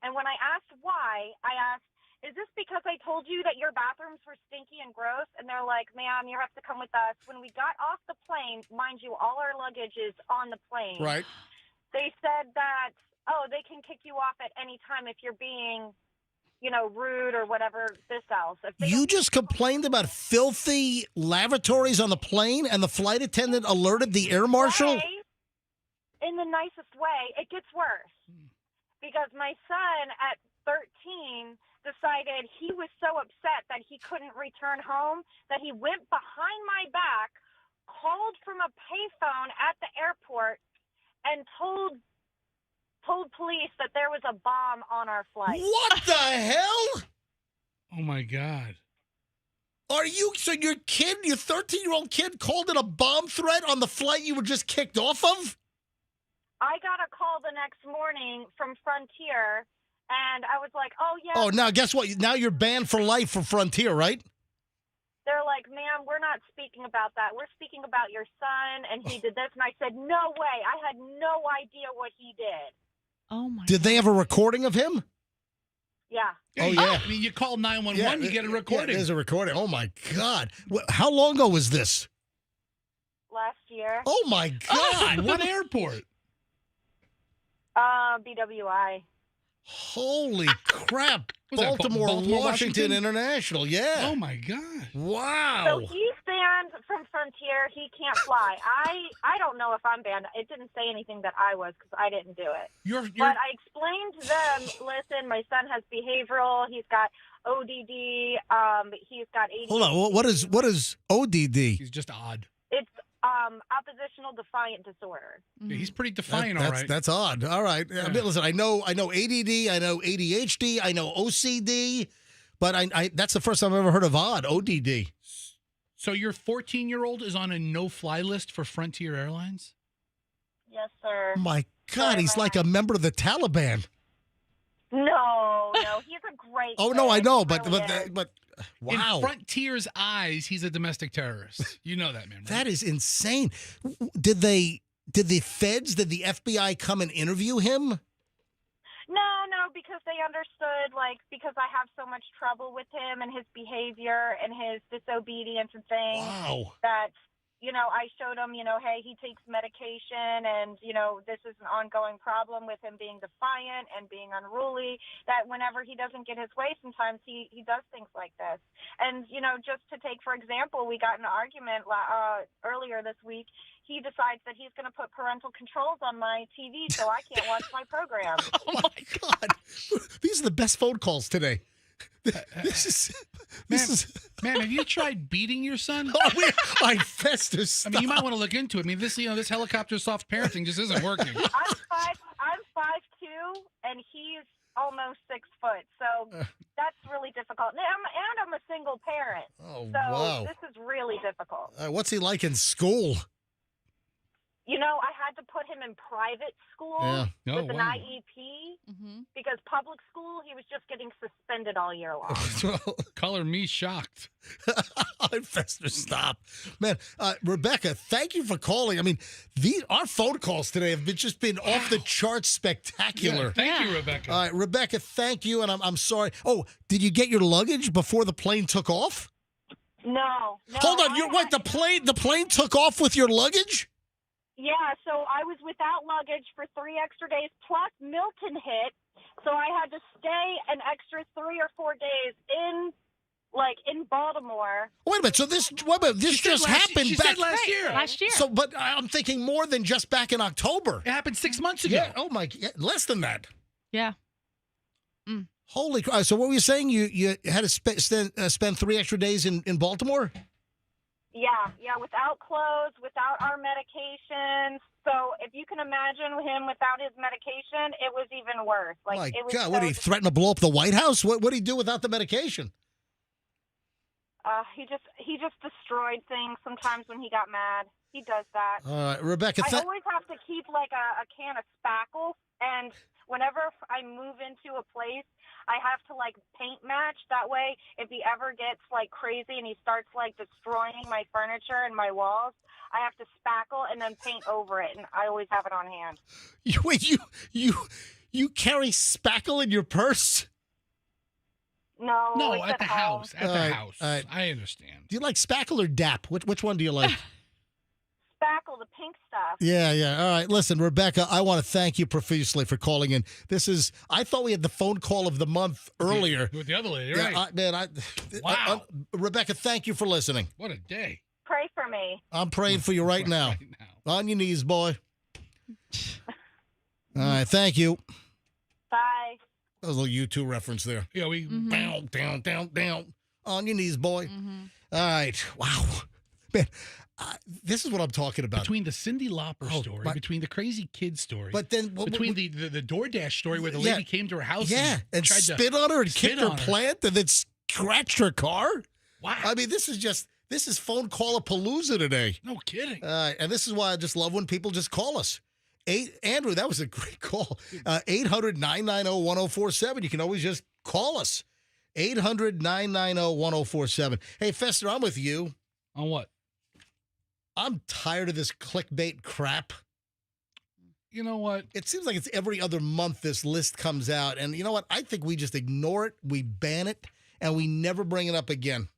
And when I asked why, I asked, is this because I told you that your bathrooms were stinky and gross? And they're like, ma'am, you have to come with us. When we got off the plane, mind you, all our luggage is on the plane. Right. They said that, they can kick you off at any time if you're being, rude or whatever this else. You just complained about filthy lavatories on the plane, and the flight attendant alerted the air marshal? In the nicest way. It gets worse. Because my son at 13 decided he was so upset that he couldn't return home that he went behind my back, called from a payphone at the airport, and told police that there was a bomb on our flight. What the hell? Oh, my God. So your 13-year-old kid called it a bomb threat on the flight you were just kicked off of? I got a call the next morning from Frontier, and I was like, oh, yeah. Oh, now guess what? Now you're banned for life for Frontier, right? They're like, ma'am, we're not speaking about that. We're speaking about your son, and he did this. And I said, no way. I had no idea what he did. Oh, my Did they have a recording of him? Yeah. Oh, yeah. I mean, you call 911, you get a recording. Yeah, there's a recording. Oh, my God. How long ago was this? Last year. Oh, my God. What airport? BWI. Holy crap. Was that Baltimore, Baltimore, Washington Washington International. Yeah. Oh, my God. Wow. So he's banned from Frontier. He can't fly. I don't know if I'm banned. It didn't say anything that I was because I didn't do it. But I explained to them, listen, my son has behavioral. He's got ODD. He's got ADHD. Hold on. What is ODD? He's just odd. It's oppositional defiant disorder. Yeah, he's pretty defiant, all right. That's odd. All right. I mean, listen, I know ADD, I know ADHD, I know OCD, but I that's the first time I've ever heard of ODD. So your 14-year-old is on a no-fly list for Frontier Airlines? Yes, sir. My God, he's like a member of the Taliban. No, he's a great Oh kid. no, I know, but wow. In Frontier's eyes, he's a domestic terrorist. You know that, man. Right? That is insane. Did the FBI come and interview him? No, because they understood, because I have so much trouble with him and his behavior and his disobedience and things. Wow. That, I showed him, hey, he takes medication and, this is an ongoing problem with him being defiant and being unruly, that whenever he doesn't get his way, sometimes he does things like this. And, just to take, for example, we got in an argument earlier this week. He decides that he's going to put parental controls on my TV so I can't watch my program. Oh, my God. These are the best phone calls today. Ma'am, have you tried beating your son? I Festus, stop. I mean, you might want to look into it. I mean, this helicopter soft parenting just isn't working. I'm 5'2", and he's almost 6 foot, so that's really difficult. And I'm a single parent, so wow. This is really difficult. What's he like in school? I had to put him in private school with an IEP because public school, he was just getting suspended all year long. Color me shocked. Festus, stop. Man, Rebecca, thank you for calling. I mean, our phone calls today have just been off the charts spectacular. Yeah, thank you, Rebecca. All right, Rebecca, thank you, and I'm sorry. Oh, did you get your luggage before the plane took off? No. Hold on, the plane took off with your luggage? Yeah, so I was without luggage for 3 extra days, plus Milton hit, so I had to stay an extra 3 or 4 days in like in Baltimore. Wait a minute. So this just happened she back said last year. Last year. So, but I'm thinking more than just back in October. It happened 6 months ago. Yeah. Oh my. Yeah, less than that. Yeah. Holy crap! So what were you saying? You had to spend 3 extra days in Baltimore? Yeah, without clothes, without our medications. So if you can imagine him without his medication, it was even worse. Like My it was God, so what did he threaten to blow up the White House? What did he do without the medication? he just destroyed things sometimes when he got mad. He does that. All right, Rebecca. I always have to keep like a can of spackle, and whenever I move into a place, I have to like paint match. That way, if he ever gets like crazy and he starts like destroying my furniture and my walls, I have to spackle and then paint over it, and I always have it on hand. You carry spackle in your purse? No, No, it's at the home. house. At the house. I understand. Do you like spackle or DAP? Which one do you like? Spackle, the pink stuff. Yeah. All right. Listen, Rebecca, I want to thank you profusely for calling in. I thought we had the phone call of the month earlier. With the other lady, Yeah, right? Wow. Rebecca, thank you for listening. What a day. Pray for me. I'm praying for you right now. On your knees, boy. All right. Thank you. Bye. That was a little U2 reference there. Yeah, we down. On your knees, boy. All right. Wow. Man, this is what I'm talking about. Between the Cyndi Lauper story, between the crazy kid story, but then between the DoorDash story where the lady came to her house and tried to spit on her and spit kicked her on her. plant and then scratched her car. Wow. I mean, this is phone call-a-palooza today. No kidding. And this is why I just love when people just call us. Andrew, that was a great call. 800-990-1047. You can always just call us. 800-990-1047. Hey, Fester, I'm with you. On what? I'm tired of this clickbait crap. You know what? It seems like it's every other month this list comes out. And you know what? I think we just ignore it, we ban it, and we never bring it up again.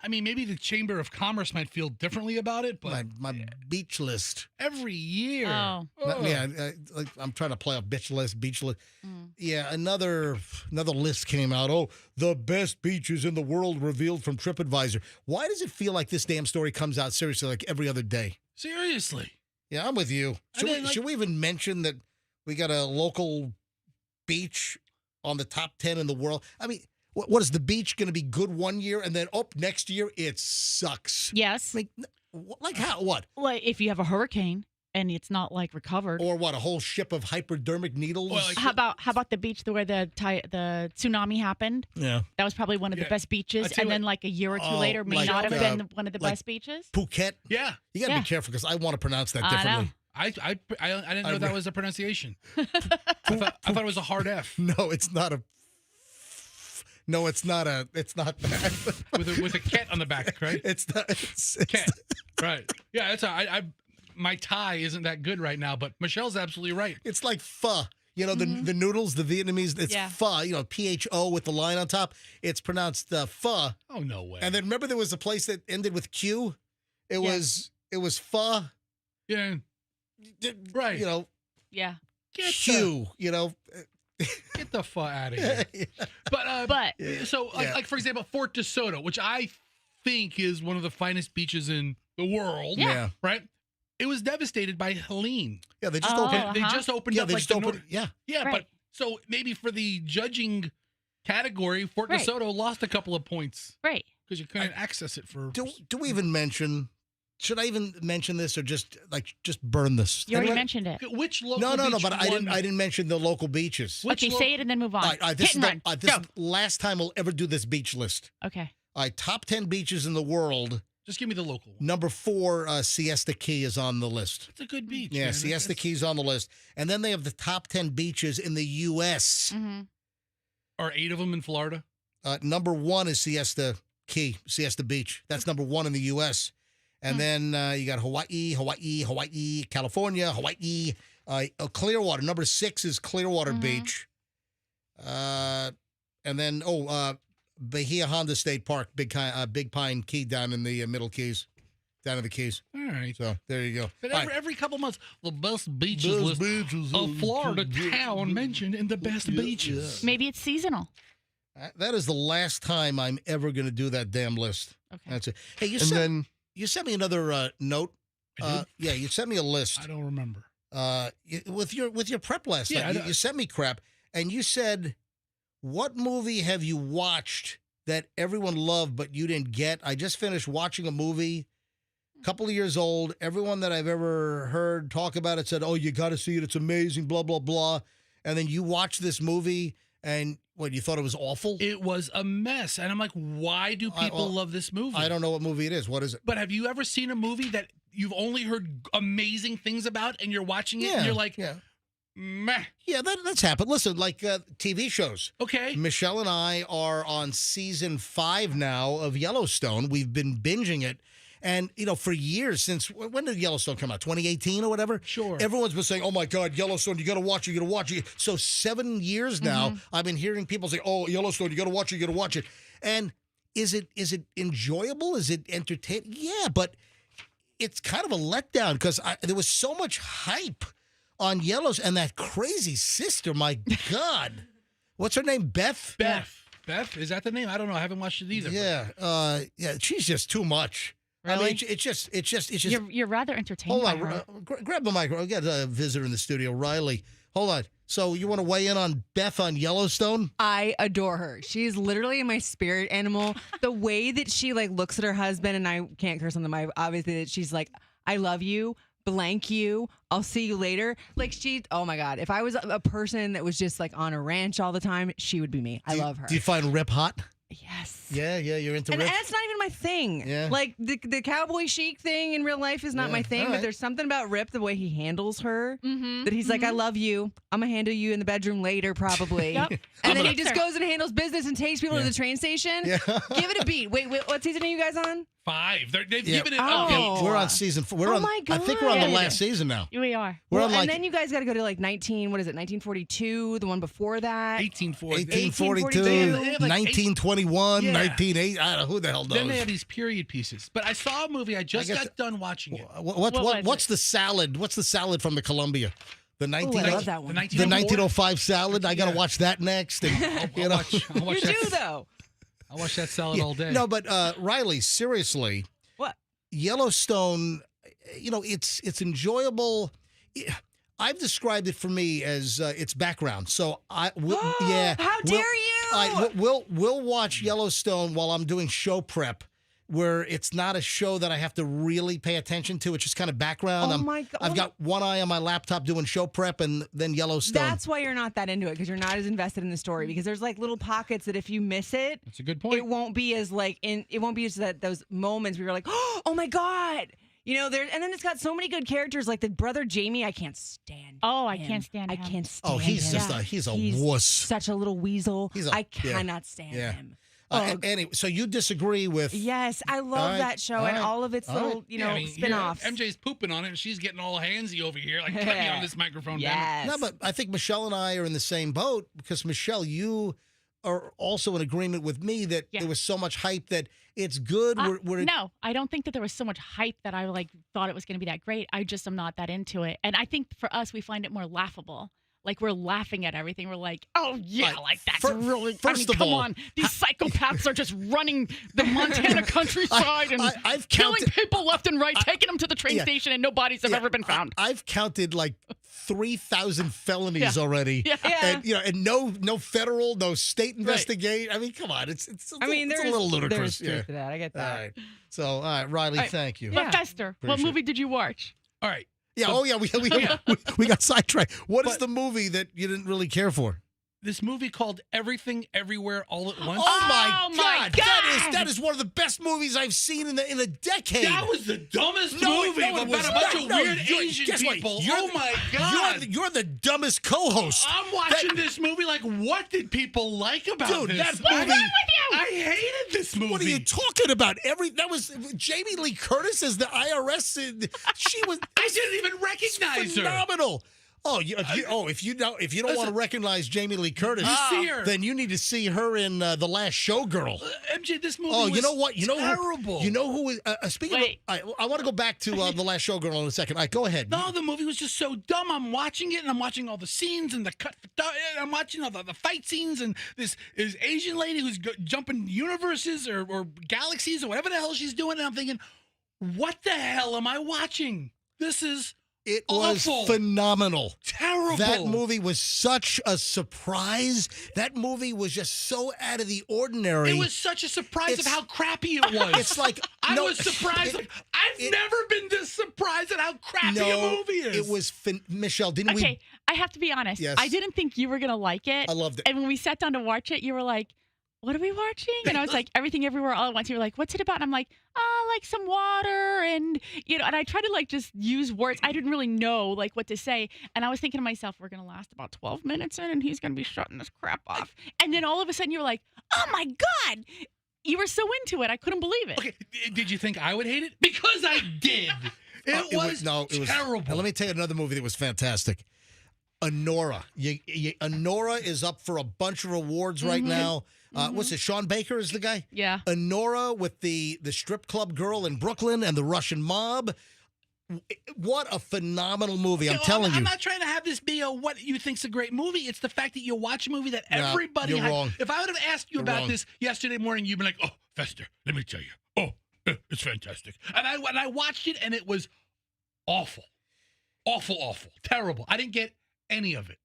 I mean, maybe the Chamber of Commerce might feel differently about it, but my beach list. every year. Oh. Yeah, I'm trying to play a beach list. Yeah, another list came out. Oh, the best beaches in the world revealed from TripAdvisor. Why does it feel like this damn story comes out seriously like every other day? Seriously. Yeah, I'm with you. Should we even mention that we got a local beach on the top 10 in the world? I mean, what is the beach going to be good one year and then next year it sucks? Yes. Like how? What? Like if you have a hurricane and it's not like recovered, or what? A whole ship of hypodermic needles? Well, how about the beach where the tsunami happened? Yeah, that was probably one of the best beaches, and then like a year or two later may not have been one of the best beaches. Phuket. Yeah, you got to be careful because I want to pronounce that differently. I didn't know that was a pronunciation. I thought it was a hard F. No, it's not a. No, it's not that. with a cat on the back, right? It's not. It's cat. Right. Yeah, that's my Thai isn't that good right now, but Michelle's absolutely right. It's like pho. You know, the noodles, the Vietnamese, it's pho, you know, PHO with the line on top. It's pronounced pho. Oh, no way. And then remember there was a place that ended with Q? It was pho. Yeah. Right. You know. Yeah. Q, you know. Get the fuck out of here. But so like for example, Fort DeSoto, which I think is one of the finest beaches in the world. Yeah. Right? It was devastated by Helene. Yeah, they just opened. They just opened up. They like just opened. Yeah. Right. But so maybe for the judging category, Fort DeSoto lost a couple of points. Right. Because you couldn't access it for. Do we even mention? Should I even mention this or just burn this? You already mentioned it. Which local? No. beach But I didn't mention the local beaches. Okay, say it and then move on. All right, this Hit and is run. the last time we'll ever do this beach list. Okay. All right, top 10 beaches in the world. Just give me the local one. Number 4, Siesta Key is on the list. It's a good beach. Yeah, man. Siesta Key's on the list. And then they have the top 10 beaches in the U.S. Mm-hmm. Are 8 of them in Florida? Number 1 is Siesta Key, Siesta Beach. That's number 1 in the U.S. And then you got Hawaii, California, Hawaii, Clearwater. Number 6 is Clearwater Beach. And then, Bahia Honda State Park, Big Pine Key down in the Middle Keys, down in the Keys. All right. So there you go. But every couple months, the best beaches list of Florida town mentioned in the best beaches. Maybe it's seasonal. That is the last time I'm ever going to do that damn list. Okay. That's it. Hey, you sent me another note. Yeah, you sent me a list. I don't remember. With your prep last Yeah, night, you sent me crap, and you said, "What movie have you watched that everyone loved but you didn't get?" I just finished watching a movie, a couple of years old. Everyone that I've ever heard talk about it said, "Oh, you got to see it. It's amazing." Blah blah blah. And then you watched this movie, and what, you thought it was awful? It was a mess, and I'm like, why do people love this movie? I don't know what movie it is. What is it? But have you ever seen a movie that you've only heard amazing things about, and you're watching it, and you're like, meh? Yeah, that's happened. Listen, like TV shows. Okay. Michelle and I are on season 5 now of Yellowstone. We've been binging it. And, for years since, when did Yellowstone come out? 2018 or whatever? Sure. Everyone's been saying, oh, my God, Yellowstone, you got to watch it, you got to watch it. So 7 years now, I've been hearing people say, oh, Yellowstone, you got to watch it, you got to watch it. And is it enjoyable? Is it entertaining? Yeah, but it's kind of a letdown because there was so much hype on Yellowstone, and that crazy sister, my God. What's her name, Beth? Beth? Is that the name? I don't know. I haven't watched it either. Yeah. Yeah, she's just too much. Really? I mean, it's just. You're rather entertained. Hold by on, her. grab the mic. I got a visitor in the studio, Riley. Hold on. So you want to weigh in on Beth on Yellowstone? I adore her. She's literally my spirit animal. The way that she looks at her husband, and I can't curse on the mic, obviously, that she's like, I love you, blank you, I'll see you later. Oh my God. If I was a person that was just on a ranch all the time, she would be me. I love her. Do you find Rip hot? Yes. Yeah, you're into And Rip. that's not even my thing. Yeah. The cowboy chic thing in real life is not my thing, all but right. there's something about Rip, the way he handles her, that he's like, I love you. I'm going to handle you in the bedroom later, probably. Yep. And then he just goes and handles business and takes people to the train station. Yeah. Give it a beat. Wait, what season are you guys on? 5. They've Yeah. given it Oh. We're on season 4. Oh my I think we're on the God. last season now. We are. We're on And then you guys got to go to 1942, the one before that. 1842. 1842, They have 1921, Yeah. 1980. I don't know who the hell knows. Then they have these period pieces. But I saw a movie. I just got done watching it. What's the salad? What's the salad from the Columbia? The I love that one. The The 1905 salad. I got to Yeah. watch that next. And, I'll watch You that. do, though. I'll watch that salad all day. No, but Riley, seriously, What? Yellowstone, it's enjoyable. I've described it for me as its background. So How dare you? We'll watch Yellowstone while I'm doing show prep, where it's not a show that I have to really pay attention to. It's just kind of background. Oh my God. I've got one eye on my laptop doing show prep, and then Yellowstone. That's why you're not that into it, because you're not as invested in the story. Because there's little pockets that if you miss it, That's a good point. it won't be as it won't be as those moments where you're like, oh my God. There, and then it's got so many good characters, like the brother Jamie. I can't stand. Oh, I him. can't stand I him. can't stand. Oh, he's him. just he's a wuss. Such a little weasel. I cannot stand him. Anyway, so you disagree with? Yes, I love All right, that show all and right, all of its all little, right. spin-offs. MJ's pooping on it, and she's getting all handsy over here. Like, cut me on this microphone. damn it. No, but I think Michelle and I are in the same boat because, Michelle, you are also in agreement with me that there was so much hype that it's good. No, I don't think that there was so much hype that I thought it was going to be that great. I just am not that into it. And I think for us, we find it more laughable. Like, we're laughing at everything. We're like, oh, yeah, that's really, first of come all, on. These psychopaths are just running the Montana countryside and I've killing counted- people left and right, taking them to the train station, and no bodies have ever been found. I've counted 3,000 felonies Yeah. already. Yeah. And, and no federal, no state investigation. I mean, come on. It's a little ludicrous. There's truth to that. I get that. All right. So, all right, Riley, thank you. But Fester, what Appreciate movie did you watch? All right. Yeah, we got sidetracked. What is the movie that you didn't really care for? This movie called Everything Everywhere All at Once. Oh my my God! That is one of the you're the movie I've seen in a decade. That was the dumbest movie it about was a bunch not. of No, weird Asian guess what? people. You're Oh the- my God! You're the dumbest co-host. I'm watching this movie like, what did people like about Dude, this? that What's movie- wrong with you? I hated this movie. What are you talking about? That was Jamie Lee Curtis as the IRS. She was. I didn't even recognize her. Phenomenal. Oh, if you don't want to recognize Jamie Lee Curtis, see her. then you need to see her in The Last Showgirl. MJ, this movie. Oh, was you know what? terrible. You know who is speaking Wait. of? I want to go back to The Last Showgirl in a second. All right, go ahead. No, the movie was just so dumb. I'm watching it, and I'm watching all the scenes and the cut. I'm watching all the fight scenes, and this Asian lady who's jumping universes or galaxies or whatever the hell she's doing, and I'm thinking, what the hell am I watching? This is It awful. was phenomenal. Terrible. That movie was such a surprise. That movie was just so out of the ordinary. It was such a surprise of how crappy it was. It's like I was surprised. I've never been this surprised at how crappy a movie is. It was Michelle. Didn't we? Okay, I have to be honest. Yes. I didn't think you were gonna like it. I loved it. And when we sat down to watch it, you were like, "What are we watching?" And I was like, "Everything, Everywhere, All at Once." You were like, "What's it about?" And I'm like, like some water, and and I tried to like just use words. I didn't really know like what to say, and I was thinking to myself, "We're gonna last about 12 minutes in, and he's gonna be shutting this crap off." And then all of a sudden, you were like, "Oh my god!" You were so into it, I couldn't believe it. Okay, did you think I would hate it? Because I did. It was terrible. Now, let me tell you another movie that was fantastic. Honora. Honora is up for a bunch of awards right now. What's it? Sean Baker is the guy? Yeah. Honora with the strip club girl in Brooklyn and the Russian mob. What a phenomenal movie. I'm telling you. I'm not trying to have this be what you think's a great movie. It's the fact that you watch a movie that everybody you're wrong. If I would have asked you You're about wrong. this yesterday morning, you'd be like, "Oh, Fester, let me tell you. Oh, it's fantastic." And I watched it, and it was awful. Awful. Terrible. I didn't get any of it.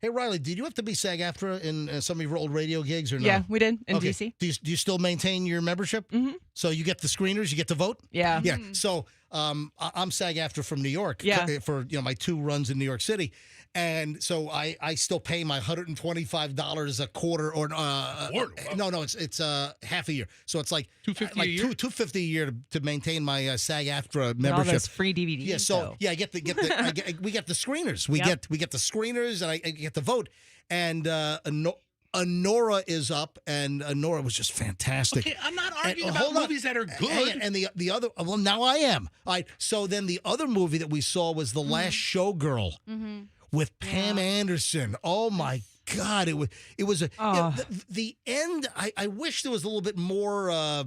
Hey, Riley, did you have to be SAG-AFTRA in some of your old radio gigs or no? Yeah, we did in Okay. DC. Do you still maintain your membership? Mm-hmm. So you get the screeners, you get to vote? Yeah. Yeah. So I'm SAG-AFTRA from New York for my 2 runs in New York City. And so I still pay my $125 a quarter or no, it's half a year. So it's like $250 like a year? $250 a year to maintain my SAG-AFTRA All membership. those free DVDs. Yeah, so though. I get we get the screeners. We Yep. get the screeners, and I get the vote. And Honora is up, and Honora was just fantastic. Okay, I'm not arguing And, about hold on. movies that are good. Hang on. And the other, well, now I am. All right. So then the other movie that we saw was The Last Showgirl with Pam Anderson. Oh my God! It was the end. I wish there was a little bit more.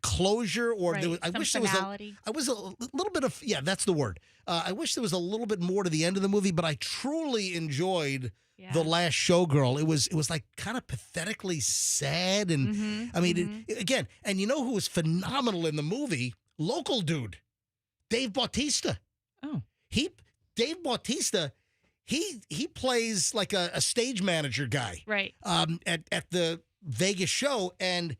Closure, or Right, there was, I some wish finality. there was a little bit of that's the word. I wish there was a little bit more to the end of the movie, but I truly enjoyed The Last Showgirl. It was like kind of pathetically sad, and I mean, again, and you know who was phenomenal in the movie? Local dude, Dave Bautista. Oh, Dave Bautista. He plays like a stage manager guy, Right. at the Vegas show, and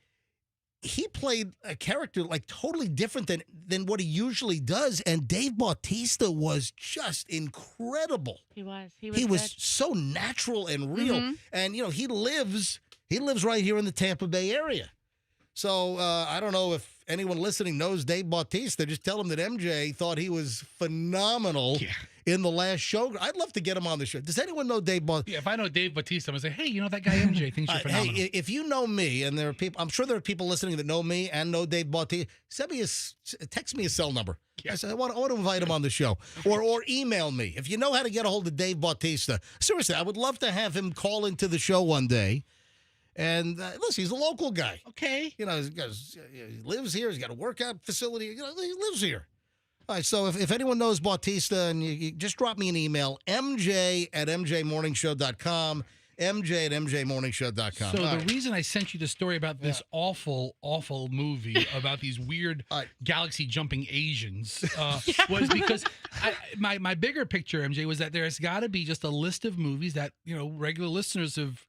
he played a character like totally different than what he usually does. And Dave Bautista was just incredible. He was. He good. was so natural and real. And, he lives right here in the Tampa Bay area. So I don't know if anyone listening knows Dave Bautista. Just tell him that MJ thought he was phenomenal in The Last Show. I'd love to get him on the show. Does anyone know Dave Bautista? Yeah, if I know Dave Bautista, I'm going to say, hey, you know that guy MJ thinks you're phenomenal. Hey, if you know me, and there are people, I'm sure there are people listening that know me and know Dave Bautista, text me a cell number. I said, I want to invite him on the show. Or email me. If you know how to get a hold of Dave Bautista, seriously, I would love to have him call into the show one day. And listen, he's a local guy. Okay. He lives here. He's got a workout facility. He lives here. All right, so if anyone knows Bautista, and you just drop me an email, mj@mjmorningshow.com, mj@mjmorningshow.com. So the reason I sent you the story about this awful, awful movie about these weird galaxy jumping Asians was because my bigger picture, MJ, was that there's got to be just a list of movies that regular listeners have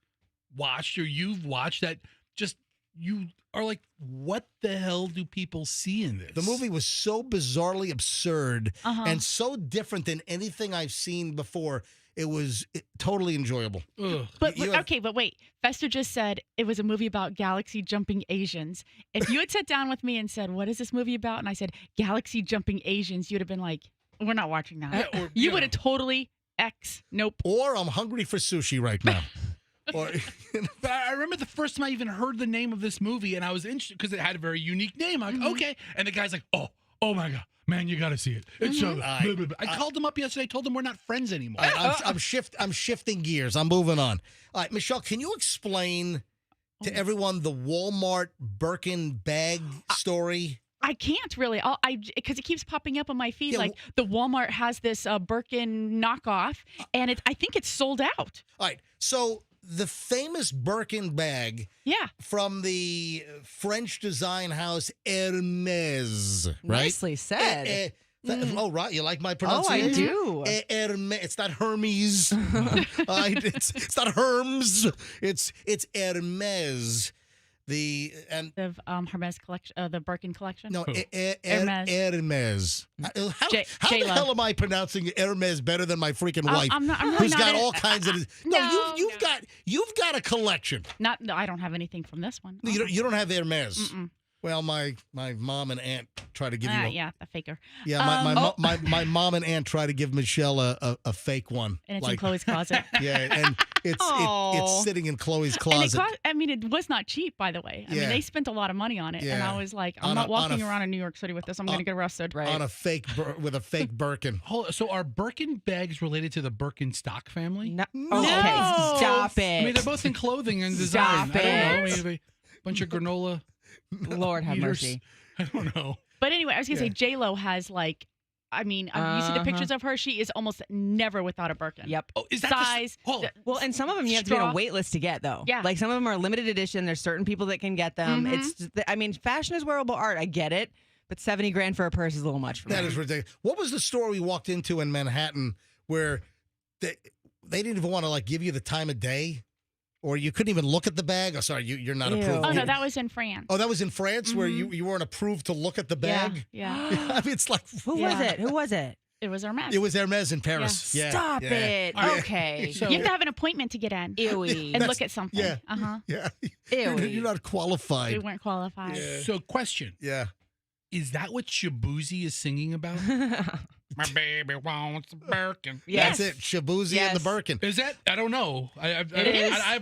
watched or you've watched that just you are like, what the hell do people see in this? The movie was so bizarrely absurd and so different than anything I've seen before. It was totally enjoyable. But wait. Fester just said it was a movie about galaxy jumping Asians. If you had sat down with me and said, "What is this movie about?" and I said, "Galaxy jumping Asians," you'd have been like, "We're not watching that." Yeah, or, you would have totally nope. Or I'm hungry for sushi right now. But I remember the first time I even heard the name of this movie, and I was interested because it had a very unique name. I'm like, okay. And the guy's like, oh, Oh my God. Man, you got to see it. It's so good. I- I called them up yesterday. Told them we're not friends anymore. I'm shifting gears. I'm moving on. All right, Michelle, can you explain to everyone the Walmart Birkin bag story? I can't really, because it keeps popping up on my feed. Yeah, like the Walmart has this Birkin knockoff, and I think it's sold out. All right, so the famous Birkin bag, from the French design house Hermes, right? Nicely said. Oh, right. You like my pronunciation? Oh, I do. Hermes. It's not Hermes. It's not Hermes. It's Hermes. The Hermes collection, the Birkin collection. No, Hermes. Hermes. How J-Lo. the hell am I pronouncing Hermes better than my freaking wife? I'm really who's not got in- all kinds of. You've got a collection. No, I don't have anything from this one. You don't have Hermes. Mm-mm. Well, my mom and aunt try to give you. Yeah, the faker. Yeah, my mom and aunt try to give Michelle a fake one. And it's in Chloe's closet. Yeah, and it's sitting in Chloe's closet. And it was not cheap, by the way. I mean, they spent a lot of money on it, and Yeah. I was like, I'm not walking around in New York City with this. I'm going to get arrested. On a fake with a fake Birkin. So are Birkin bags related to the Birkenstock family? No. Okay, stop it. I mean, they're both in clothing and design. Stop I don't know. I it. mean, a bunch of granola. Lord have eaters. mercy. I don't know. But anyway, I was going to say, J-Lo has like, you see the pictures of her. She is almost never without a Birkin. Yep. Oh, is that size? Well, and some of them you have to be on a straw. wait list to get, though. Yeah. Like some of them are limited edition. There's certain people that can get them. Mhm. Fashion is wearable art. I get it. But 70 grand for a purse is a little much for me. That is ridiculous. What was the store we walked into in Manhattan where they didn't even want to like give you the time of day? Or you couldn't even look at the bag? Oh, sorry, you're not approved. Oh, no, that was in France. Oh, that was in France where you weren't approved to look at the bag? Yeah. I mean, it's like... Who was it? Who was it? It was Hermes. It was Hermes in Paris. Yeah. Stop yeah. it. Yeah. Okay. You have to have an appointment to get in Ewy. and look at something. Yeah. Uh-huh. Yeah. Ewy. You're not qualified. We weren't qualified. So, question. Yeah. Is that what Shabuzi is singing about? My baby wants a Birkin. That's it. Shabuzi and the Birkin. Is that? I don't know. It is. I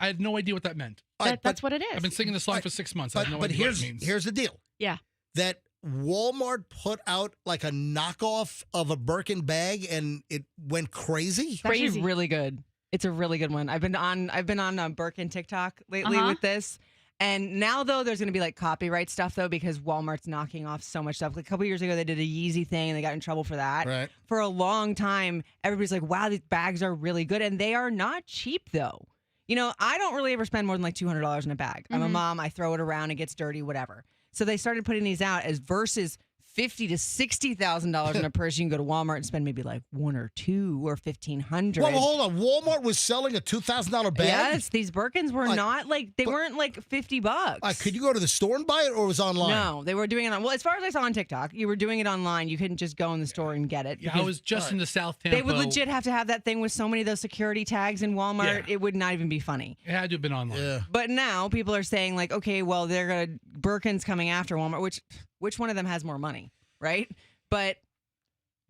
had no idea what that meant. That's what it is. I've been singing this song for 6 months. I have no But idea what it means. here's the deal. Yeah. That Walmart put out like a knockoff of a Birkin bag and it went crazy. It's actually really good. It's a really good one. I've been on Birkin TikTok lately with this. And now, though, there's going to be like copyright stuff, though, because Walmart's knocking off so much stuff. Like a couple years ago, they did a Yeezy thing and they got in trouble for that. Right. For a long time, everybody's like, wow, these bags are really good. And they are not cheap, though. You know, I don't really ever spend more than like $200 in a bag. I'm a mom. I throw it around. It gets dirty, whatever. So they started putting these out as versus $50,000 to $60,000 in a purse. You can go to Walmart and spend maybe like one or two or $1,500. Well, hold on. Walmart was selling a $2,000 bag? Yes, these Birkins were not like, they weren't like $50. Could you go to the store and buy it or was it online? No, they were doing it on, well, as far as I saw on TikTok, you were doing it online. You couldn't just go in the store and get it. Yeah, I because was just in the South Tampa. They would legit have to have that thing with so many of those security tags in Walmart. Yeah. It would not even be funny. It had to have been online. Yeah. But now people are saying like, okay, well, they're going to, Birkin's coming after Walmart, which one of them has more money, right? But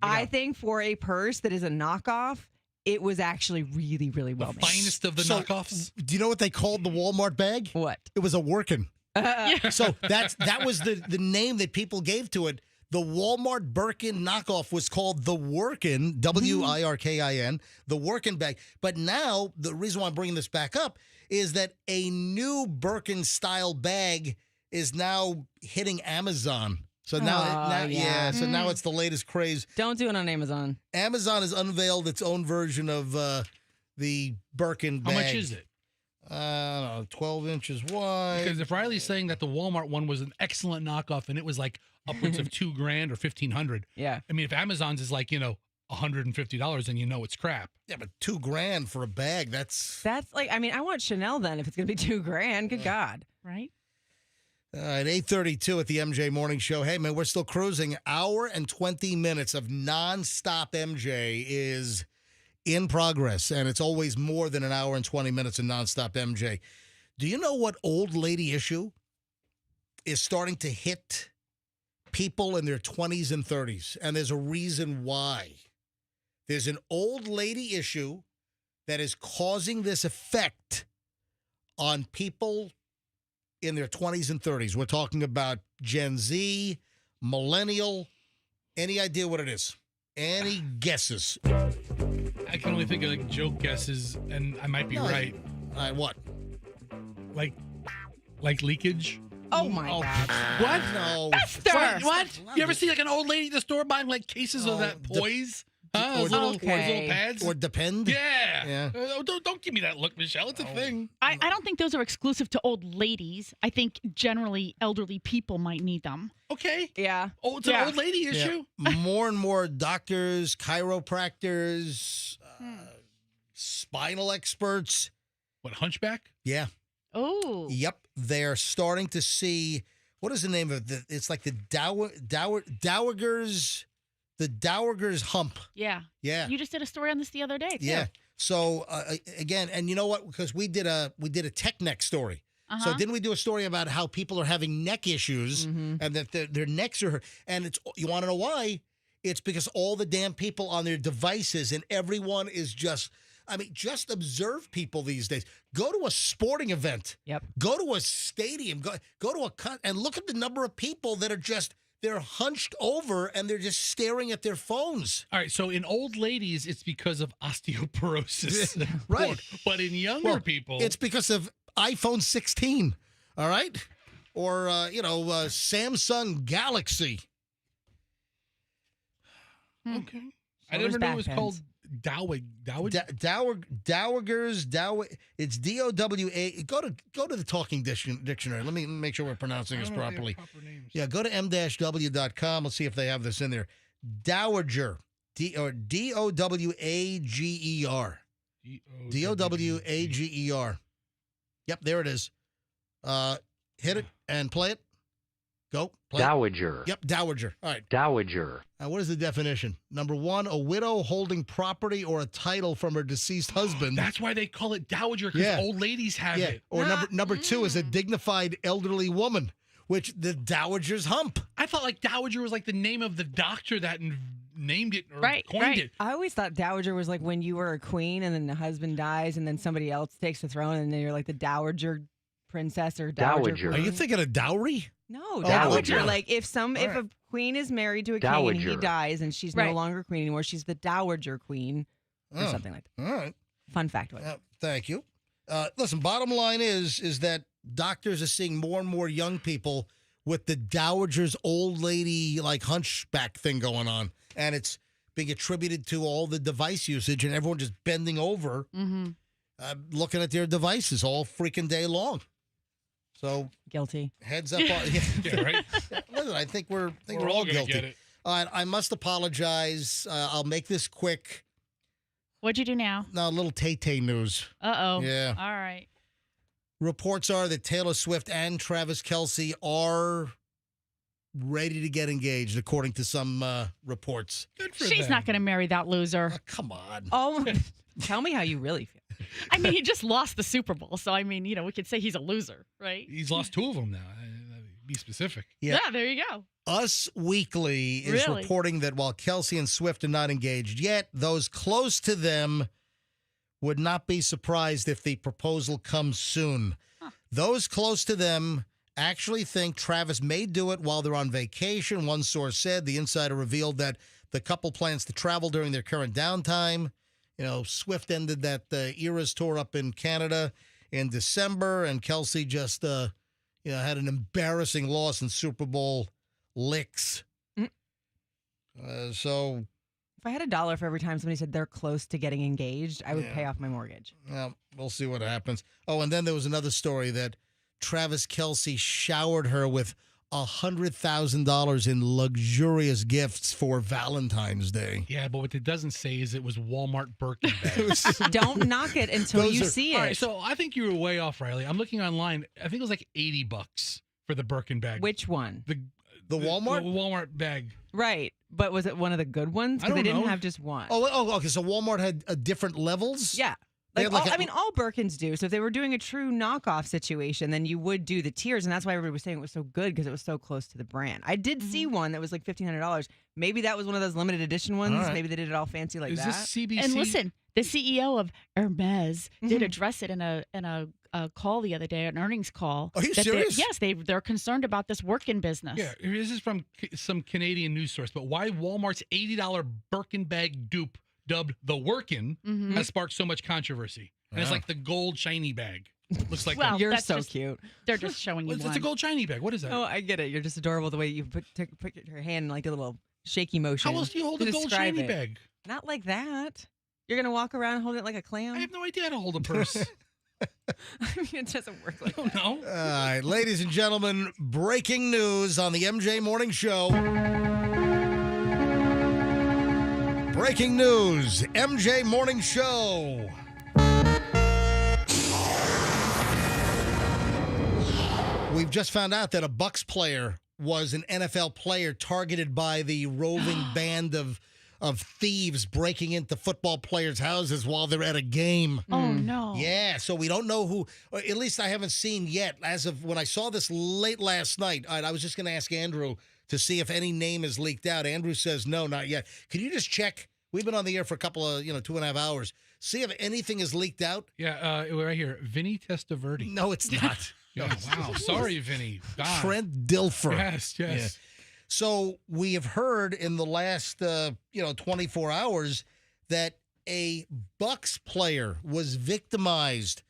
I think for a purse that is a knockoff, it was actually really, really well made. Finest of the knockoffs. Do you know what they called the Walmart bag? What? It was a workin'. So that was the name that people gave to it. The Walmart Birkin knockoff was called the Workin, W-I-R-K-I-N, the Workin bag. But now, the reason why I'm bringing this back up is that a new Birkin style bag is now hitting Amazon. So now, so now it's the latest craze. Don't do it on Amazon. Amazon has unveiled its own version of the Birkin bag. How much is it? I don't know, 12 inches wide. Because if Riley's saying that the Walmart one was an excellent knockoff and it was like upwards of $2,000 or $1,500. Yeah. I mean, if Amazon's is like, $150, then you know it's crap. Yeah, but $2,000 for a bag, that's like, I mean, I want Chanel then if it's going to be $2,000. Good God. Right? At 8:32 at the MJ Morning Show. Hey, man, we're still cruising. Hour and 20 minutes of nonstop MJ is in progress, and it's always more than an hour and 20 minutes of nonstop MJ. Do you know what old lady issue is starting to hit people in their 20s and 30s? And there's a reason why. There's an old lady issue that is causing this effect on people in their 20s and 30s. We're talking about Gen Z, millennial. Any idea what it is? Any guesses? I can only think of like joke guesses, and I might be right. What? Like leakage? Oh my God. What? No. What? You ever see like an old lady at the store buying like cases of that poise? Those little pads? Or Depend? Yeah. Don't give me that look, Michelle. It's a thing. I don't think those are exclusive to old ladies. I think generally elderly people might need them. Okay. Yeah. Oh, it's an old lady issue. More and more doctors, chiropractors, spinal experts. What, hunchback? Yeah. Oh. Yep. They're starting to see, what is the name of it? It's like the Dowager's hump. Yeah. Yeah. You just did a story on this the other day, too. Yeah. So again, and you know what? Because we did a tech neck story. So didn't we do a story about how people are having neck issues and that their necks are hurt? And you want to know why? It's because all the damn people on their devices and everyone is just observe people these days. Go to a sporting event. Yep. Go to a stadium. Go to and look at the number of people that are they're hunched over and they're just staring at their phones. All right, so in old ladies, it's because of osteoporosis. Right. But in younger people... It's because of iPhone 16, all right? Or, Samsung Galaxy. Okay. I never knew it was called Dowagers. It's D-O-W-A. Go to the Talking Dictionary. Let me make sure we're pronouncing this properly. Yeah, go to m-w.com. Let's see if they have this in there. Dowager. D-O-W-A-G-E-R. D-O-W-A-G-E-R. Yep, there it is. Hit it and play it. Go. Play Dowager. It. Yep, dowager. All right. Dowager. What is the definition? Number one, a widow holding property or a title from her deceased husband. That's why they call it dowager, because old ladies have it. Or number two is a dignified elderly woman, which the dowager's hump. I thought like dowager was like the name of the doctor that named it or coined it. I always thought dowager was like when you were a queen and then the husband dies and then somebody else takes the throne and then you're like the dowager princess or dowager. Are you thinking of dowry? No, dowager. Like if a queen is married to a king and he Dowager. dies and she's no longer queen anymore, she's the dowager queen or something like that. All right. Fun fact. Thank you. Listen, bottom line is that doctors are seeing more and more young people with the dowager's old lady like hunchback thing going on. And it's being attributed to all the device usage and everyone just bending over, looking at their devices all freaking day long. So guilty. Heads up. Yeah, right. Listen, I think we're all guilty. Get it. All right, I must apologize. I'll make this quick. What'd you do now? Now, a little Tay-Tay news. Uh-oh. Yeah. All right. Reports are that Taylor Swift and Travis Kelce are ready to get engaged, according to some reports. Good for She's them. not going to marry that loser. Come on. Oh, tell me how you really feel. I mean, he just lost the Super Bowl, so I mean, we could say he's a loser, right? He's lost two of them now. Be specific. Yeah, there you go. Us Weekly is reporting that while Kelce and Swift are not engaged yet, those close to them would not be surprised if the proposal comes soon. Those close to them actually think Travis may do it while they're on vacation. One source said the insider revealed that the couple plans to travel during their current downtime. Swift ended that Eras tour up in Canada in December, and Kelce just, had an embarrassing loss in Super Bowl licks. So, if I had $1 for every time somebody said they're close to getting engaged, I would pay off my mortgage. Well, we'll see what happens. Oh, and then there was another story that Travis Kelce showered her with $100,000 in luxurious gifts for Valentine's Day. Yeah, but what it doesn't say is it was Walmart Birkin bags. Don't knock it until you see it. All right, so I think you were way off, Riley. I'm looking online. I think it was like $80 for the Birkin bag. Which one? The Walmart? The Walmart bag. Right. But was it one of the good ones? Because they didn't have just one. Oh, okay. So Walmart had different levels? Yeah. All Birkins do. So if they were doing a true knockoff situation, then you would do the tiers, and that's why everybody was saying it was so good because it was so close to the brand. I did see one that was like $1,500. Maybe that was one of those limited edition ones. Right. Maybe they did it all fancy like that. Is this CBC? And listen, the CEO of Hermes did address it in a a call the other day, an earnings call. Are you that serious? Yes, they're concerned about this work-in business. Yeah, this is from some Canadian news source, but why Walmart's $80 Birkin bag dupe dubbed the Workin' has sparked so much controversy. And it's like the gold shiny bag. Looks like Well, You're that's so just- cute. They're just showing you it's one. a gold shiny bag. What is that? Oh, I get it. You're just adorable the way you put your hand in like a little shaky motion. How else do you hold to a gold describe shiny it. bag? Not like that. You're gonna walk around holding it like a clam. I have no idea how to hold a purse. I mean, it doesn't work like that. All right, ladies and gentlemen, breaking news on the MJ Morning Show. Breaking news, MJ Morning Show. We've just found out that a Bucks player was an NFL player targeted by the roving band of thieves breaking into football players' houses while they're at a game. Oh, no. Yeah, so we don't know who, or at least I haven't seen yet. As of when I saw this late last night, I was just going to ask Andrew to see if any name is leaked out. Andrew says no, not yet. Can you just check? We've been on the air for a couple of, 2.5 hours. See if anything is leaked out. Yeah, right here. Vinny Testaverde. No, it's not. Yeah, wow. Sorry, Vinny. God. Trent Dilfer. Yes. Yeah. So we have heard in the last, 24 hours that a Bucks player was victimized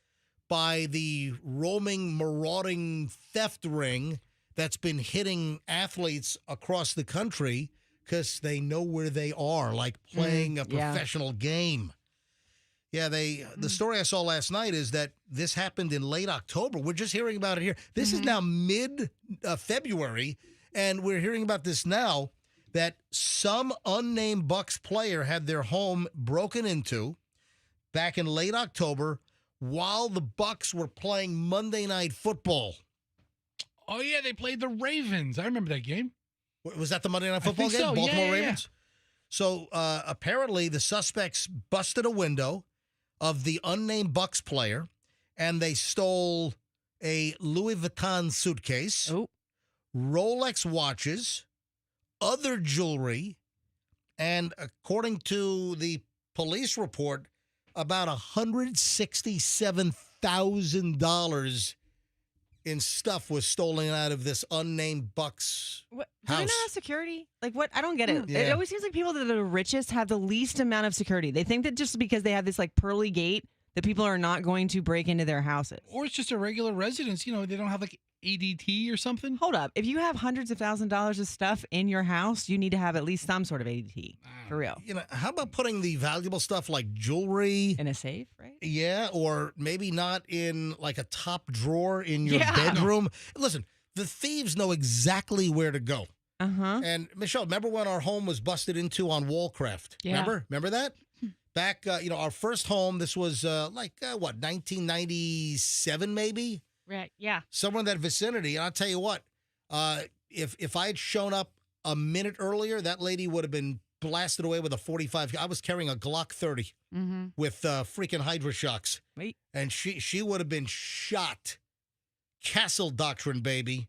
by the roaming, marauding theft ring that's been hitting athletes across the country because they know where they are, like playing a professional game. Yeah, the story I saw last night is that this happened in late October. We're just hearing about it here. This is now mid-February, and we're hearing about this now, that some unnamed Bucks player had their home broken into back in late October while the Bucks were playing Monday Night Football. Oh, yeah, they played the Ravens. I remember that game. Was that the Monday Night Football game? So. Baltimore Yeah. Ravens? So apparently the suspects busted a window of the unnamed Bucks player, and they stole a Louis Vuitton suitcase, Rolex watches, other jewelry, and according to the police report, about $167,000 in stuff was stolen out of this unnamed Bucks What, do they house. not have security? Like what? I don't get it. Yeah. It always seems like people that are the richest have the least amount of security. They think that just because they have this like pearly gate, that people are not going to break into their houses. Or it's just a regular residence. They don't have like ADT or something. Hold up. If you have hundreds of $1,000s of stuff in your house, you need to have at least some sort of ADT. For real. How about putting the valuable stuff like jewelry in a safe, right? Yeah, or maybe not in like a top drawer in your Yeah. bedroom. Listen, the thieves know exactly where to go. Uh-huh. And Michelle, remember when our home was busted into on Wallcraft? Yeah. Remember that? Back, our first home, this was 1997 maybe? Right, yeah. Somewhere in that vicinity. And I'll tell you what, if I had shown up a minute earlier, that lady would have been blasted away with a 45. I was carrying a Glock 30 with freaking Hydra shocks. Wait. And she would have been shot. Castle Doctrine, baby.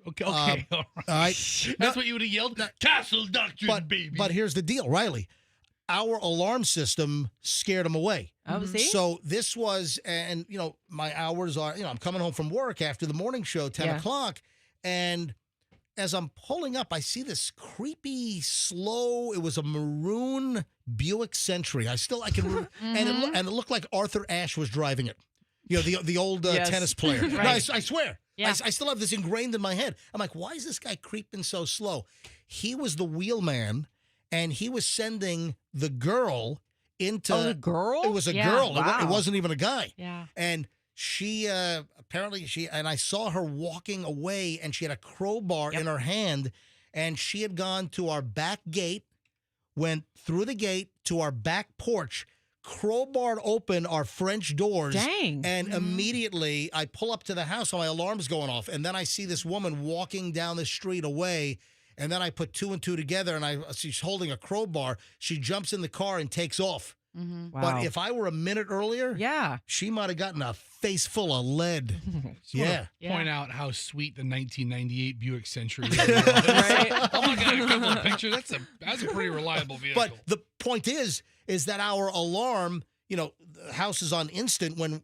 Okay. All right. All right. That's what you would have yelled? Castle Doctrine, baby. But here's the deal, Riley. Our alarm system scared them away. Oh, see? So this was, and my hours are, I'm coming home from work after the morning show, 10 o'clock, and as I'm pulling up, I see this creepy, slow, it was a maroon Buick Century. I can, and it looked like Arthur Ashe was driving it. The old tennis player. Right. No, I swear. Yeah. I still have this ingrained in my head. I'm like, why is this guy creeping so slow? He was the wheelman, and he was sending the girl into... Oh, the girl? It was a Yeah. girl. Wow. It wasn't even a guy. Yeah. And she, apparently, and I saw her walking away, and she had a crowbar in her hand, and she had gone to our back gate, went through the gate to our back porch, crowbarred open our French doors. Dang. And immediately I pull up to the house and my alarm's going off. And then I see this woman walking down the street away. And then I put two and two together, and she's holding a crowbar. She jumps in the car and takes off. Wow. But if I were a minute earlier, she might have gotten a face full of lead. Yeah. Point out how sweet the 1998 Buick Century is. Right? I'm looking at a couple of pictures. That's a pretty reliable vehicle. But the point is that our alarm, the house is on instant when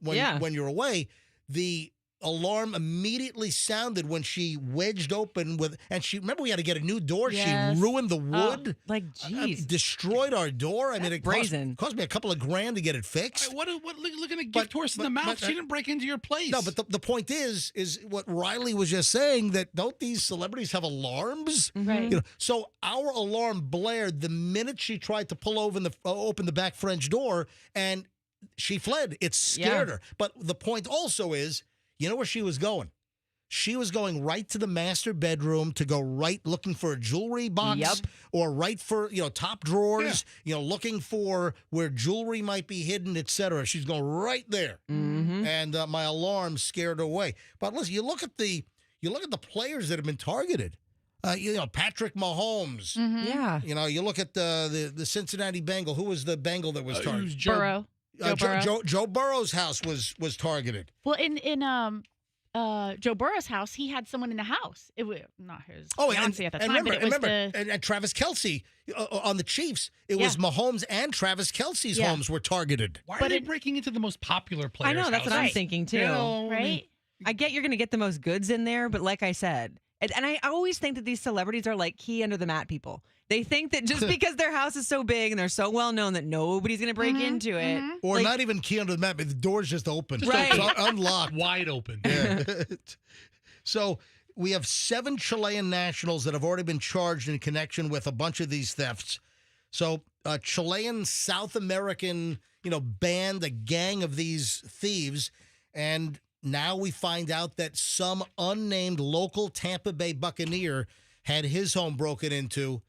you're away. the alarm immediately sounded when she wedged open and remember we had to get a new door. Yes. She ruined the wood. Jeez. Destroyed our door. I mean, it cost me a couple of grand to get it fixed. What looking at gift horse in the mouth? She didn't break into your place. No, but the point is what Riley was just saying, that don't these celebrities have alarms? Right. You know, so our alarm blared the minute she tried to pull open the back French door, and she fled. It scared her. But the point also is, you know where she was going? She was going right to the master bedroom to go right looking for a jewelry box or right for, top drawers, looking for where jewelry might be hidden, etc. She's going right there. Mm-hmm. And my alarm scared her away. But listen, you look at the players that have been targeted. Patrick Mahomes. Mm-hmm. Yeah. You look at the Cincinnati Bengal. Who was the Bengal that was targeted? Burrow. Joe Burrow's house was targeted. Well, in Joe Burrow's house, he had someone in the house. It was not his fiancé at the time, but it was and Travis Kelce on the Chiefs. It was Mahomes and Travis Kelce's homes were targeted. Why are they breaking into the most popular players' I know, that's what I'm houses? thinking too. right? I get you're going to get the most goods in there, but like I said, and I always think that these celebrities are like key under the mat people. They think that just because their house is so big and they're so well known that nobody's going to break into it. Or not even key under the map, but the door's just open. Right. It's unlocked. Wide open. Yeah. So we have 7 Chilean nationals that have already been charged in connection with a bunch of these thefts. So a Chilean South American, band, a gang of these thieves. And now we find out that some unnamed local Tampa Bay Buccaneer had his home broken into.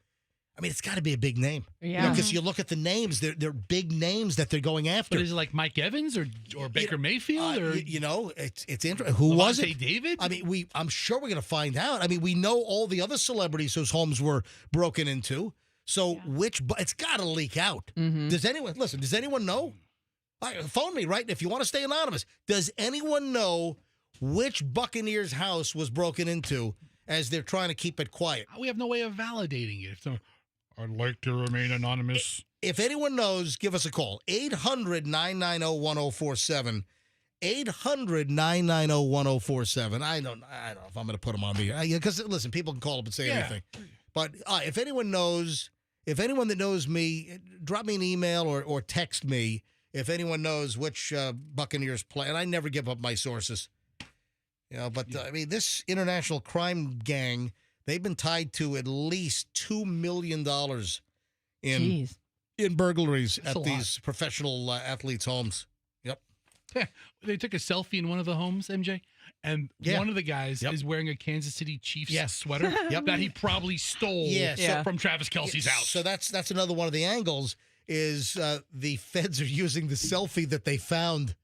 I mean, it's got to be a big name. Yeah. Because you look at the names, they're big names that they're going after. But is it like Mike Evans or Baker Mayfield? Or it's interesting. Who was it? David? I mean, I'm sure we're going to find out. I mean, we know all the other celebrities whose homes were broken into. So it's got to leak out. Mm-hmm. Does anyone know? Phone me, right? If you want to stay anonymous. Does anyone know which Buccaneer's house was broken into as they're trying to keep it quiet? We have no way of validating it. So, I'd like to remain anonymous. If anyone knows, give us a call. 800-990-1047. 800-990-1047. I don't know if I'm going to put them on the air. Because, listen, people can call up and say anything. But if anyone that knows me, drop me an email or text me if anyone knows which Buccaneers play. And I never give up my sources. I mean, this international crime gang, they've been tied to at least $2 million in burglaries at these professional athletes' homes. Yep. They took a selfie in one of the homes, MJ, and one of the guys is wearing a Kansas City Chiefs sweater that he probably stole from Travis Kelce's house. So that's another one of the angles is the feds are using the selfie that they found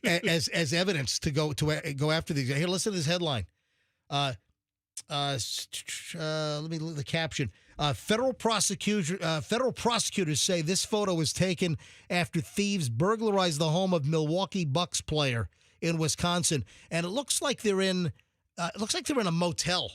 as evidence to go after these. Here, listen to this headline. Let me look at the caption. Federal prosecutors say this photo was taken after thieves burglarized the home of Milwaukee Bucks player in Wisconsin, and it looks like they're in a motel.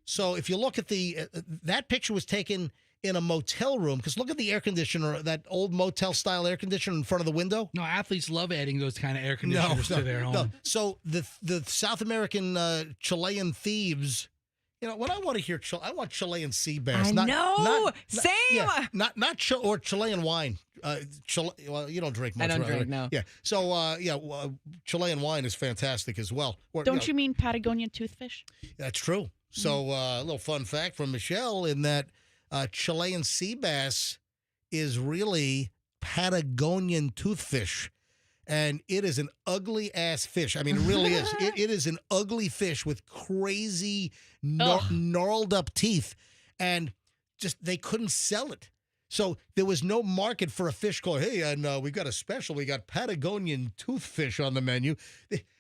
So if you look at that picture was taken in a motel room, because look at the air conditioner, that old motel style air conditioner in front of the window. No, athletes love adding those kind of air conditioners to their home. No. So the South American Chilean thieves, what I want to hear, I want Chilean sea bass. Same. Or Chilean wine. Well, you don't drink much. I don't right? drink, no. Yeah. So Chilean wine is fantastic as well. Or, Don't you mean Patagonian toothfish? That's true. So a little fun fact from Michelle in that Chilean sea bass is really Patagonian toothfish. And it is an ugly ass fish. I mean, it really is. It is an ugly fish with crazy, gnarled up teeth. And just they couldn't sell it. So there was no market for a fish called, hey, and we got a special. We got Patagonian toothfish on the menu.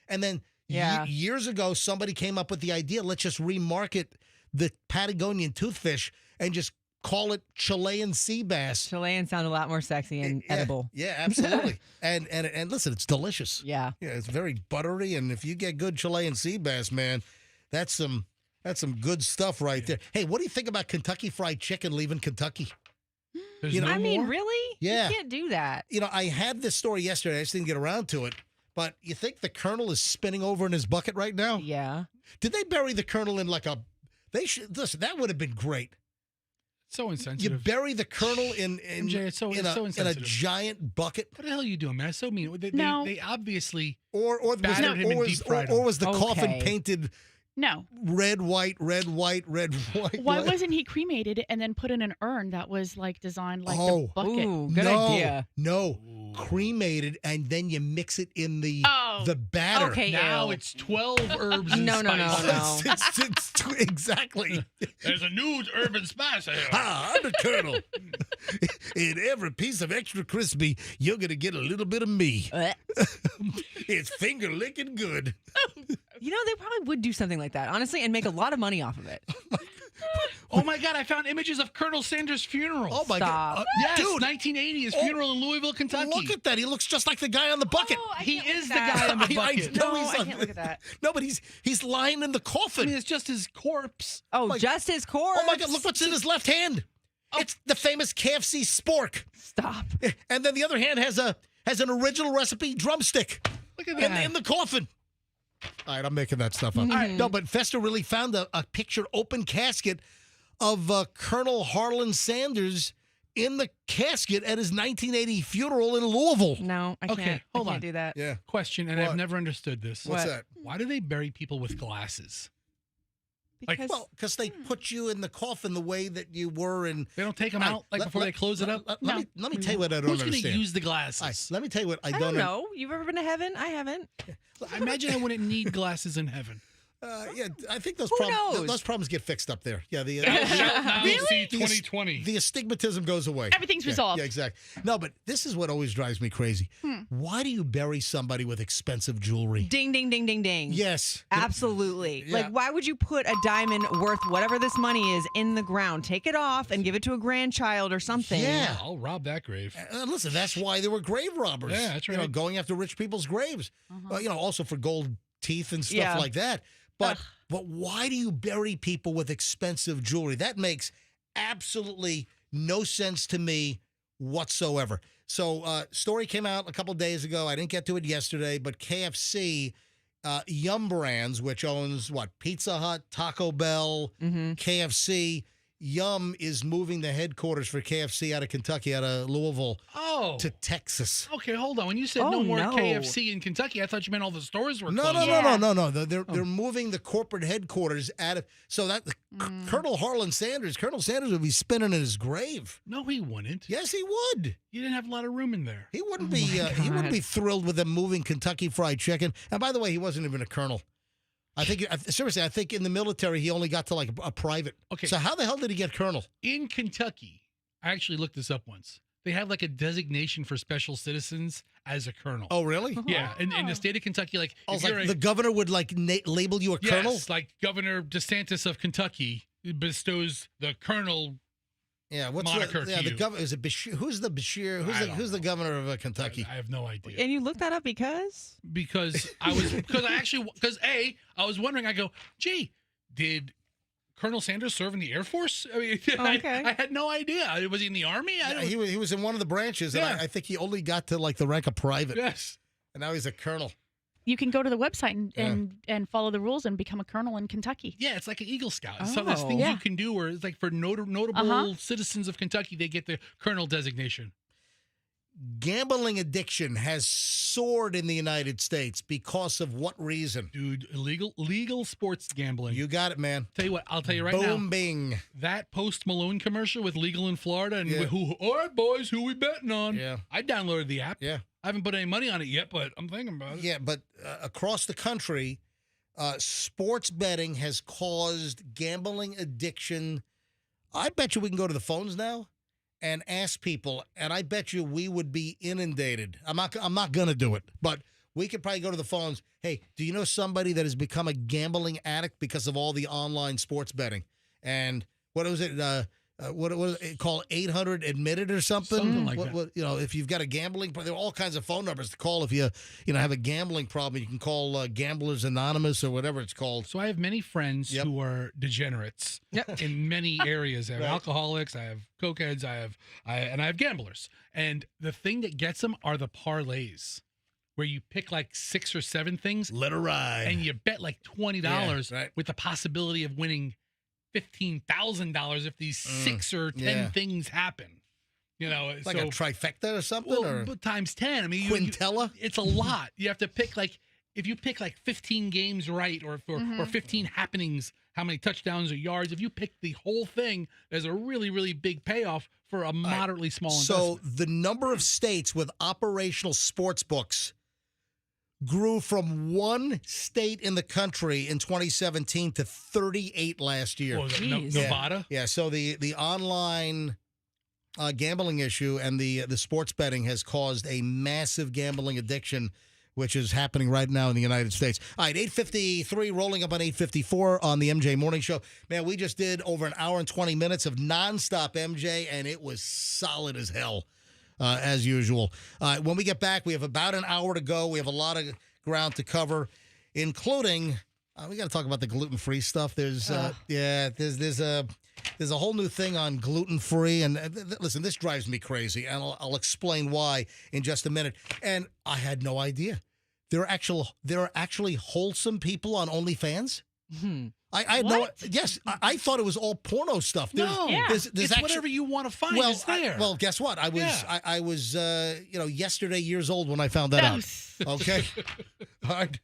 And then years ago, somebody came up with the idea, let's just remarket the Patagonian toothfish and just call it Chilean sea bass. Chilean sound a lot more sexy and edible. Yeah, absolutely. and listen, it's delicious. Yeah. Yeah, it's very buttery, and if you get good Chilean sea bass, man, that's some good stuff right there. Hey, what do you think about Kentucky Fried Chicken leaving Kentucky? Really? Yeah. You can't do that. I had this story yesterday. I just didn't get around to it. But you think the Colonel is spinning over in his bucket right now? Yeah. Did they bury the Colonel in like a? They should listen. That would have been great. So You insensitive. bury the Colonel in MJ, it's so in a insensitive. giant bucket. What the hell are you doing, man? It's so mean. No. They obviously Or battered him and deep fried him. or was the coffin Okay. painted No. red, white, red, white, red, white? Why white? wasn't he cremated and then put in an urn that was like designed like Oh. the bucket? Ooh, good no, idea. No, cremated, and then you mix it in the Oh. batter. Okay. Now ew. it's 12 herbs and No, no, no, spices. no. Exactly. There's a new herb spice here. Hi, I'm the Colonel. In every piece of extra crispy, you're gonna get a little bit of me. It's finger licking good. You know, they probably would do something like that, honestly, and make a lot of money off of it. Oh my God! I found images of Colonel Sanders' funeral. Oh my Stop. God, yes, dude! 1980, his funeral in Louisville, Kentucky. Look at that. He looks just like the guy on the bucket. Oh, I He can't look is at the that. guy on the bucket. know No, he's I not- can't look at that. No, but he's lying in the I coffin. mean, it's just his corpse. Oh, my- just his corpse. Oh my God! Look what's in his left hand. It's the famous KFC spork, Stop. and then the other hand has an original recipe drumstick Look at that. in the coffin. All right, I'm making that stuff up. No, but Fester really found a picture open casket of Colonel Harlan Sanders in the casket at his 1980 funeral in Louisville. No, I can't. Okay, hold I can't on. do that. Yeah. Question, and What? I've never understood this. What's What? that? Why do they bury people with glasses? Because Well, because they put you in the coffin the way that you were in. They don't take them out like before they close it up. Let me tell you what I don't Who's going to understand. use the All right, glasses? let me tell you what I I don't don't know. You've ever been to heaven? I haven't. I imagine I wouldn't need glasses in heaven. Yeah, I think those Who knows? those problems get fixed up there. Yeah, the Now the- see the- 2020. the astigmatism goes away. Everything's resolved. Yeah, exactly. No, but this is what always drives me crazy. Why do you bury somebody with expensive jewelry? Ding, ding, ding, ding, ding. Yes. Absolutely. Yeah. Like, why would you put a diamond worth whatever this money is in the ground? Take it off and give it to a grandchild or something. Yeah. I'll rob that grave. Listen, that's why there were grave robbers. Yeah, that's You know, right. going after rich people's graves. Also for gold teeth and stuff Yeah. like that. But why do you bury people with expensive jewelry? That makes absolutely no sense to me whatsoever. So, story came out a couple days ago. I didn't get to it yesterday, but KFC, Yum Brands, which owns Pizza Hut, Taco Bell, KFC. Yum is moving the headquarters for KFC out of Kentucky, out of Louisville, to Texas. Okay, hold on. When you said Oh, no more no. KFC in Kentucky, I thought you meant all the stores were No. closed. They're moving the corporate headquarters out of. So that Colonel Harlan Sanders, Colonel Sanders would be spinning in his grave. No, he wouldn't. Yes, he would. You didn't have a lot of room in there. He wouldn't be. He wouldn't God. be thrilled with them moving Kentucky Fried Chicken. And by the way, he wasn't even a colonel. I think seriously. I think in the military he only got to like a private. Okay. So how the hell did he get colonel? In Kentucky, I actually looked this up once. They have like a designation for special citizens as a colonel. Oh, really? Yeah, in the state of Kentucky, like I if was you're like, a- the governor would like label you a colonel. Yes, like Governor DeSantis of Kentucky bestows the colonel. Yeah, what's moniker the to the you. governor? Is it Bashir? Who's the Bashir? Who's the governor of Kentucky? I have no idea. And you looked that up because? Because I was wondering. I go, gee, did Colonel Sanders serve in the Air Force? I mean, Okay. I had no idea. Was he in the Army? I Yeah, don't, he was in one of the branches, and Yeah. I think he only got to like the rank of private. yes. And now he's a colonel. You can go to the website and follow the rules and become a colonel in Kentucky. Yeah, it's like an Eagle Scout. So there's Oh. things Yeah. you can do where it's like for notable citizens of Kentucky, they get the colonel designation. Gambling addiction has soared in the United States because of what reason? Dude, legal sports gambling. You got it, man. Tell you what, I'll tell you right Boom, now. bing. That Post Malone commercial with legal in Florida and Yeah. all right, boys, who we betting on? Yeah. I downloaded the app. Yeah. I haven't put any money on it yet, but I'm thinking about it. Yeah, but across the country, sports betting has caused gambling addiction. I bet you we can go to the phones now and ask people, and I bet you we would be inundated. I'm not going to do it, but we could probably go to the phones. Hey, do you know somebody that has become a gambling addict because of all the online sports betting? And what was it? What was it called? 800 admitted or something? Something like that. If you've got a gambling, there are all kinds of phone numbers to call if you have a gambling problem. You can call Gamblers Anonymous or whatever it's called. So I have many friends who are degenerates in many areas. I have alcoholics, I have cokeheads, I have gamblers. And the thing that gets them are the parlays. where you pick like 6 or 7 things. Let her ride. And you bet like $20 Yeah, right. with the possibility of winning $15,000 if these 6 or 10 things happen. You know, It's like a trifecta or something? Well, or but times 10. I mean, Quintella? It's a lot. You have to pick like, if you pick like 15 games right or 15 happenings, how many touchdowns or yards, if you pick the whole thing, there's a really, really big payoff for a moderately small investment. So the number of states with operational sports books grew from 1 state in the country in 2017 to 38 last year. What was it, Nevada? Yeah, so the online gambling issue and the sports betting has caused a massive gambling addiction, which is happening right now in the United States. All right, 8:53, rolling up on 8:54 on the MJ Morning Show. Man, we just did over an hour and 20 minutes of nonstop MJ, and it was solid as hell, as usual. When we get back, we have about an hour to go. We have a lot of ground to cover, including we got to talk about the gluten-free stuff. There's there's a whole new thing on gluten-free, and listen, this drives me crazy, and I'll explain why in just a minute. And I had no idea there are actually wholesome people on OnlyFans. I had I thought it was all porno stuff. There's it's actually, whatever you want to find is there. well, guess what? I was yesterday years old when I found that out. Okay, all right.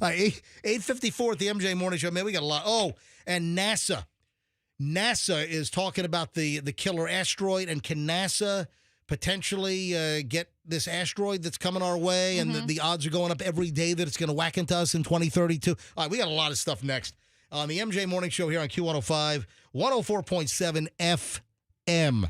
8:54 at the MJ Morning Show. Man, we got a lot. Oh, and NASA is talking about the killer asteroid, and can NASA potentially get this asteroid that's coming our way, and the odds are going up every day that it's going to whack into us in 2032. All right, we got a lot of stuff next on the MJ Morning Show here on Q105, 104.7 FM.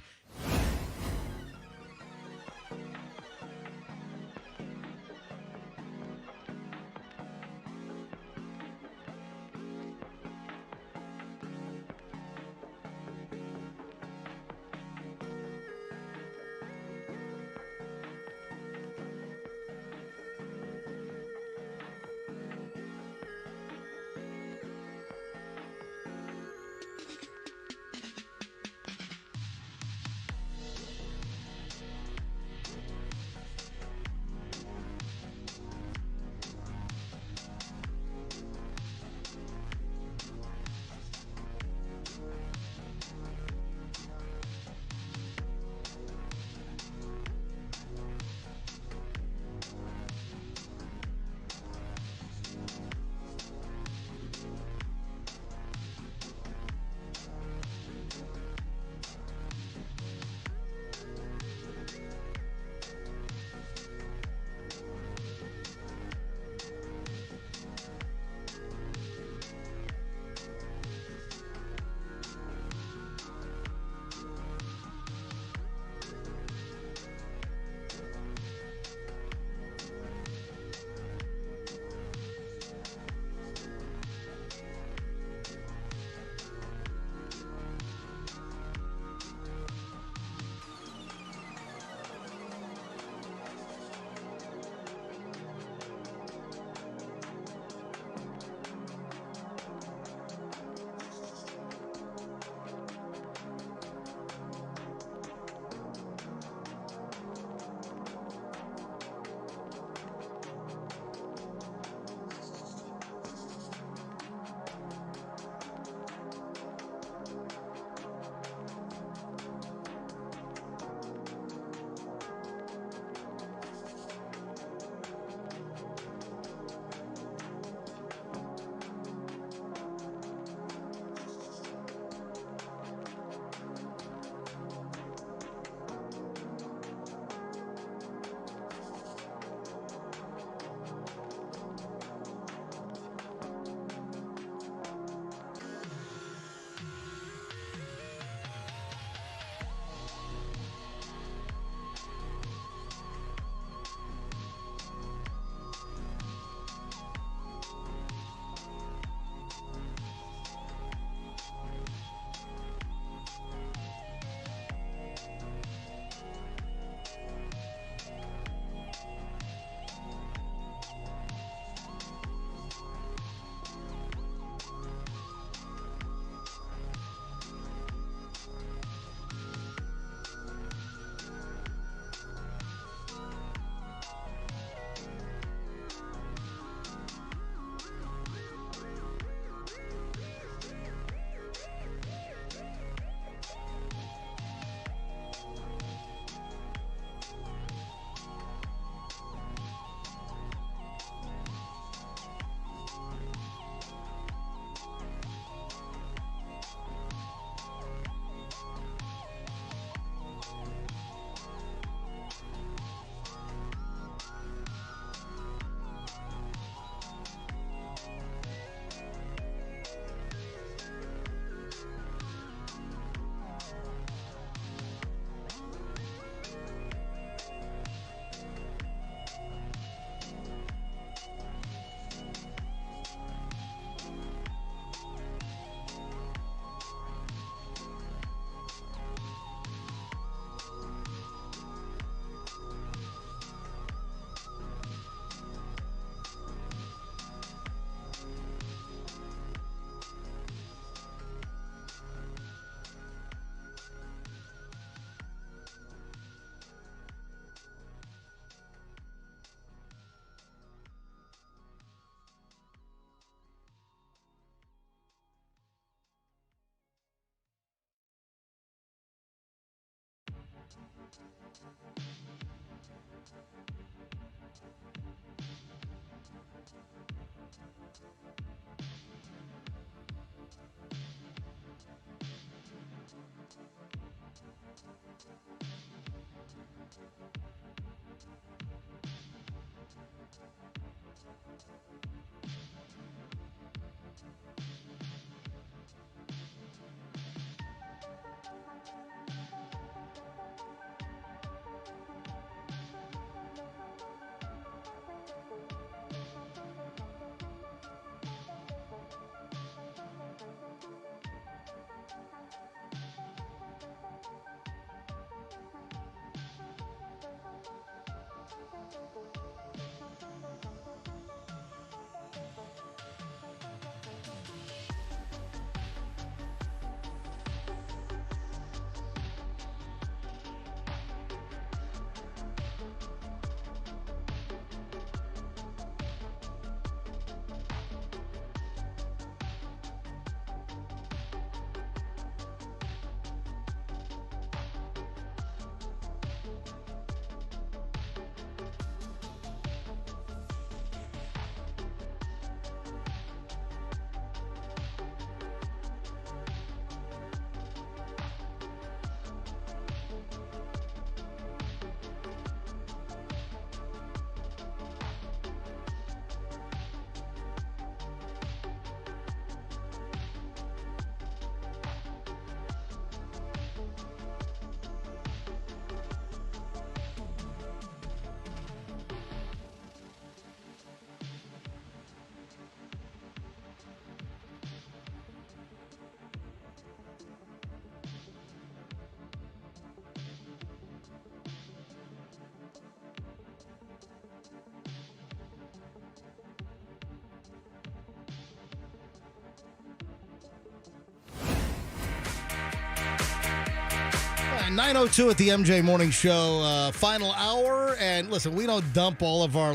9:02 at the MJ Morning Show, final hour. And listen, we don't dump all of our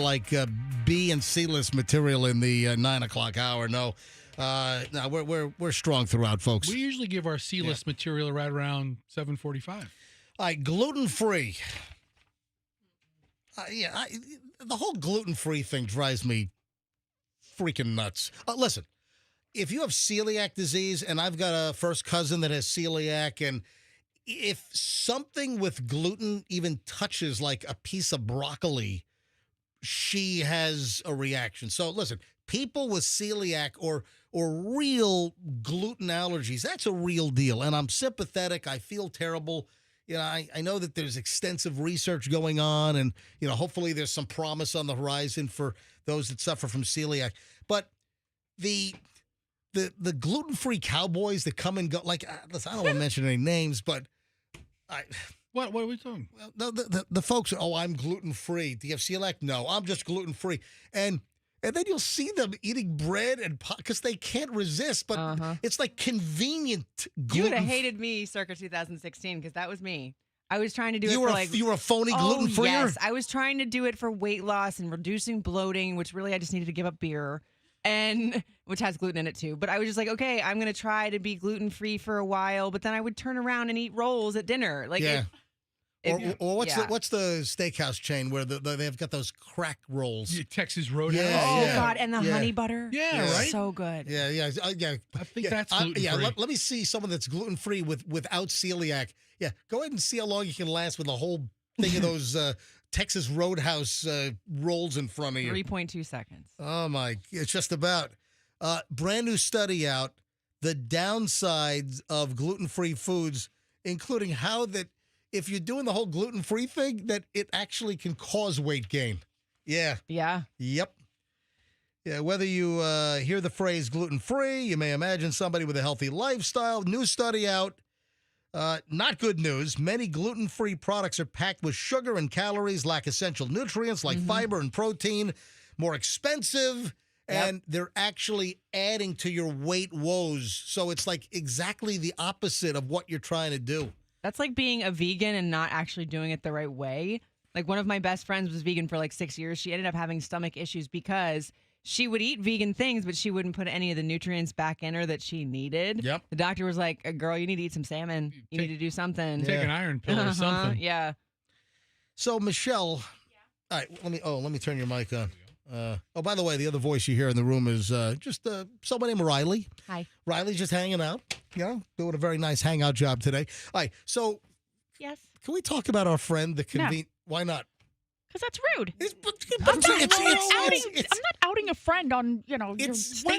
B and C list material in the 9 o'clock hour. No, we're strong throughout, folks. We usually give our C list material right around 7:45. All right, gluten-free. The whole gluten-free thing drives me freaking nuts. Listen, if you have celiac disease, and I've got a first cousin that has celiac, and if something with gluten even touches like a piece of broccoli, she has a reaction. So listen, people with celiac or real gluten allergies, that's a real deal. And I'm sympathetic. I feel terrible. I know that there's extensive research going on, and hopefully there's some promise on the horizon for those that suffer from celiac. But the gluten-free cowboys that come and go, listen, I don't want to mention any names, but What are we talking? Well, the folks, I'm gluten-free. Do you have celiac? No, I'm just gluten-free. And then you'll see them eating bread and because they can't resist, but it's like convenient gluten. You would have hated me circa 2016 because that was me. I was trying to do it for you were a phony gluten-free? Yes, I was trying to do it for weight loss and reducing bloating, which really I just needed to give up beer, and which has gluten in it too. But I was just like, okay, I'm going to try to be gluten-free for a while, but then I would turn around and eat rolls at dinner. Or what's the steakhouse chain where they've got those crack rolls? Texas Roadhouse. God, and the honey butter. Yeah, right. So good. Yeah. I think that's gluten-free. Let me see someone that's gluten-free without celiac. Yeah, go ahead and see how long you can last with a whole thing of those Texas Roadhouse rolls in front of you. 3.2 seconds. Oh my! It's just about brand new study out the downsides of gluten-free foods, including how that. If you're doing the whole gluten-free thing, that it actually can cause weight gain. Yeah. Yeah. Yep. Yeah, whether you hear the phrase gluten-free, you may imagine somebody with a healthy lifestyle. New study out. Not good news. Many gluten-free products are packed with sugar and calories, lack essential nutrients like fiber and protein, more expensive, and they're actually adding to your weight woes. So it's like exactly the opposite of what you're trying to do. That's like being a vegan and not actually doing it the right way. Like one of my best friends was vegan for 6 years. She ended up having stomach issues because she would eat vegan things, but she wouldn't put any of the nutrients back in her that she needed. Yep. The doctor was like, girl, you need to eat some salmon. You need to do something. Take an iron pill or something. Yeah. So Michelle, all right. Let me turn your mic on. By the way, the other voice you hear in the room is just someone named Riley. Hi. Riley's just hanging out. Doing a very nice hangout job today. All right. So Yes. can we talk about our friend, the convenient? Why not? Because that's rude. I'm not outing a friend on, your When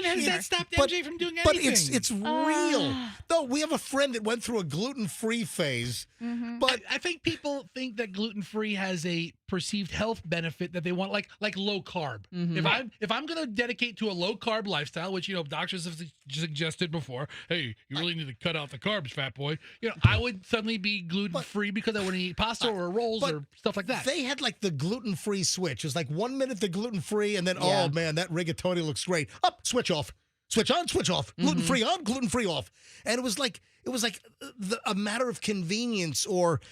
has that stopped but- MJ from doing anything? But it's real. No, we have a friend that went through a gluten-free phase. But I think people think that gluten-free has a perceived health benefit that they want, like low carb. If I'm going to dedicate to a low carb lifestyle, which doctors have suggested before, hey, you really need to cut out the carbs, fat boy. I would suddenly be gluten-free because I want to eat pasta or rolls or stuff like that. They had like the gluten-free switch. It's like 1 minute the gluten-free, and then oh man, that rigatoni looks great. Up, switch off, switch on, switch off, gluten-free on, gluten-free off, and it was like a matter of convenience, or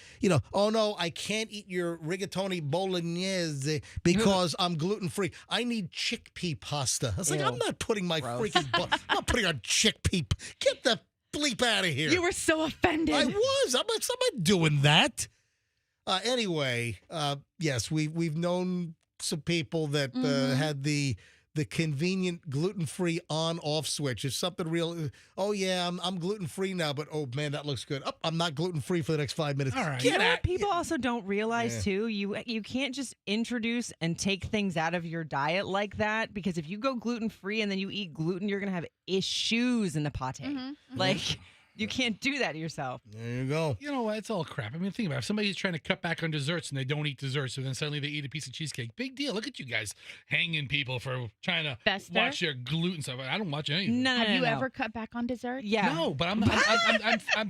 oh no, I can't eat your rigatoni bolognese because I'm gluten-free. I need chickpea pasta. I was like, I'm not putting my freaking I'm not putting on chickpea. Get the bleep out of here. You were so offended. I was. I'm not doing that. Anyway, yes, we've known some people that had the convenient gluten-free on-off switch. If something real, oh yeah, I'm gluten-free now, but oh man, that looks good. Oh, I'm not gluten-free for the next 5 minutes. All right. You know what people also don't realize too? You can't just introduce and take things out of your diet like that, because if you go gluten-free and then you eat gluten, you're gonna have issues in the pate. Like you can't do that to yourself. There you go. You know what? It's all crap. I mean, think about it. If somebody's trying to cut back on desserts and they don't eat desserts, so then suddenly they eat a piece of cheesecake. Big deal. Look at you guys hanging people for trying to watch their gluten stuff. I don't watch anything. Have you ever cut back on dessert? Yeah. No, but I'm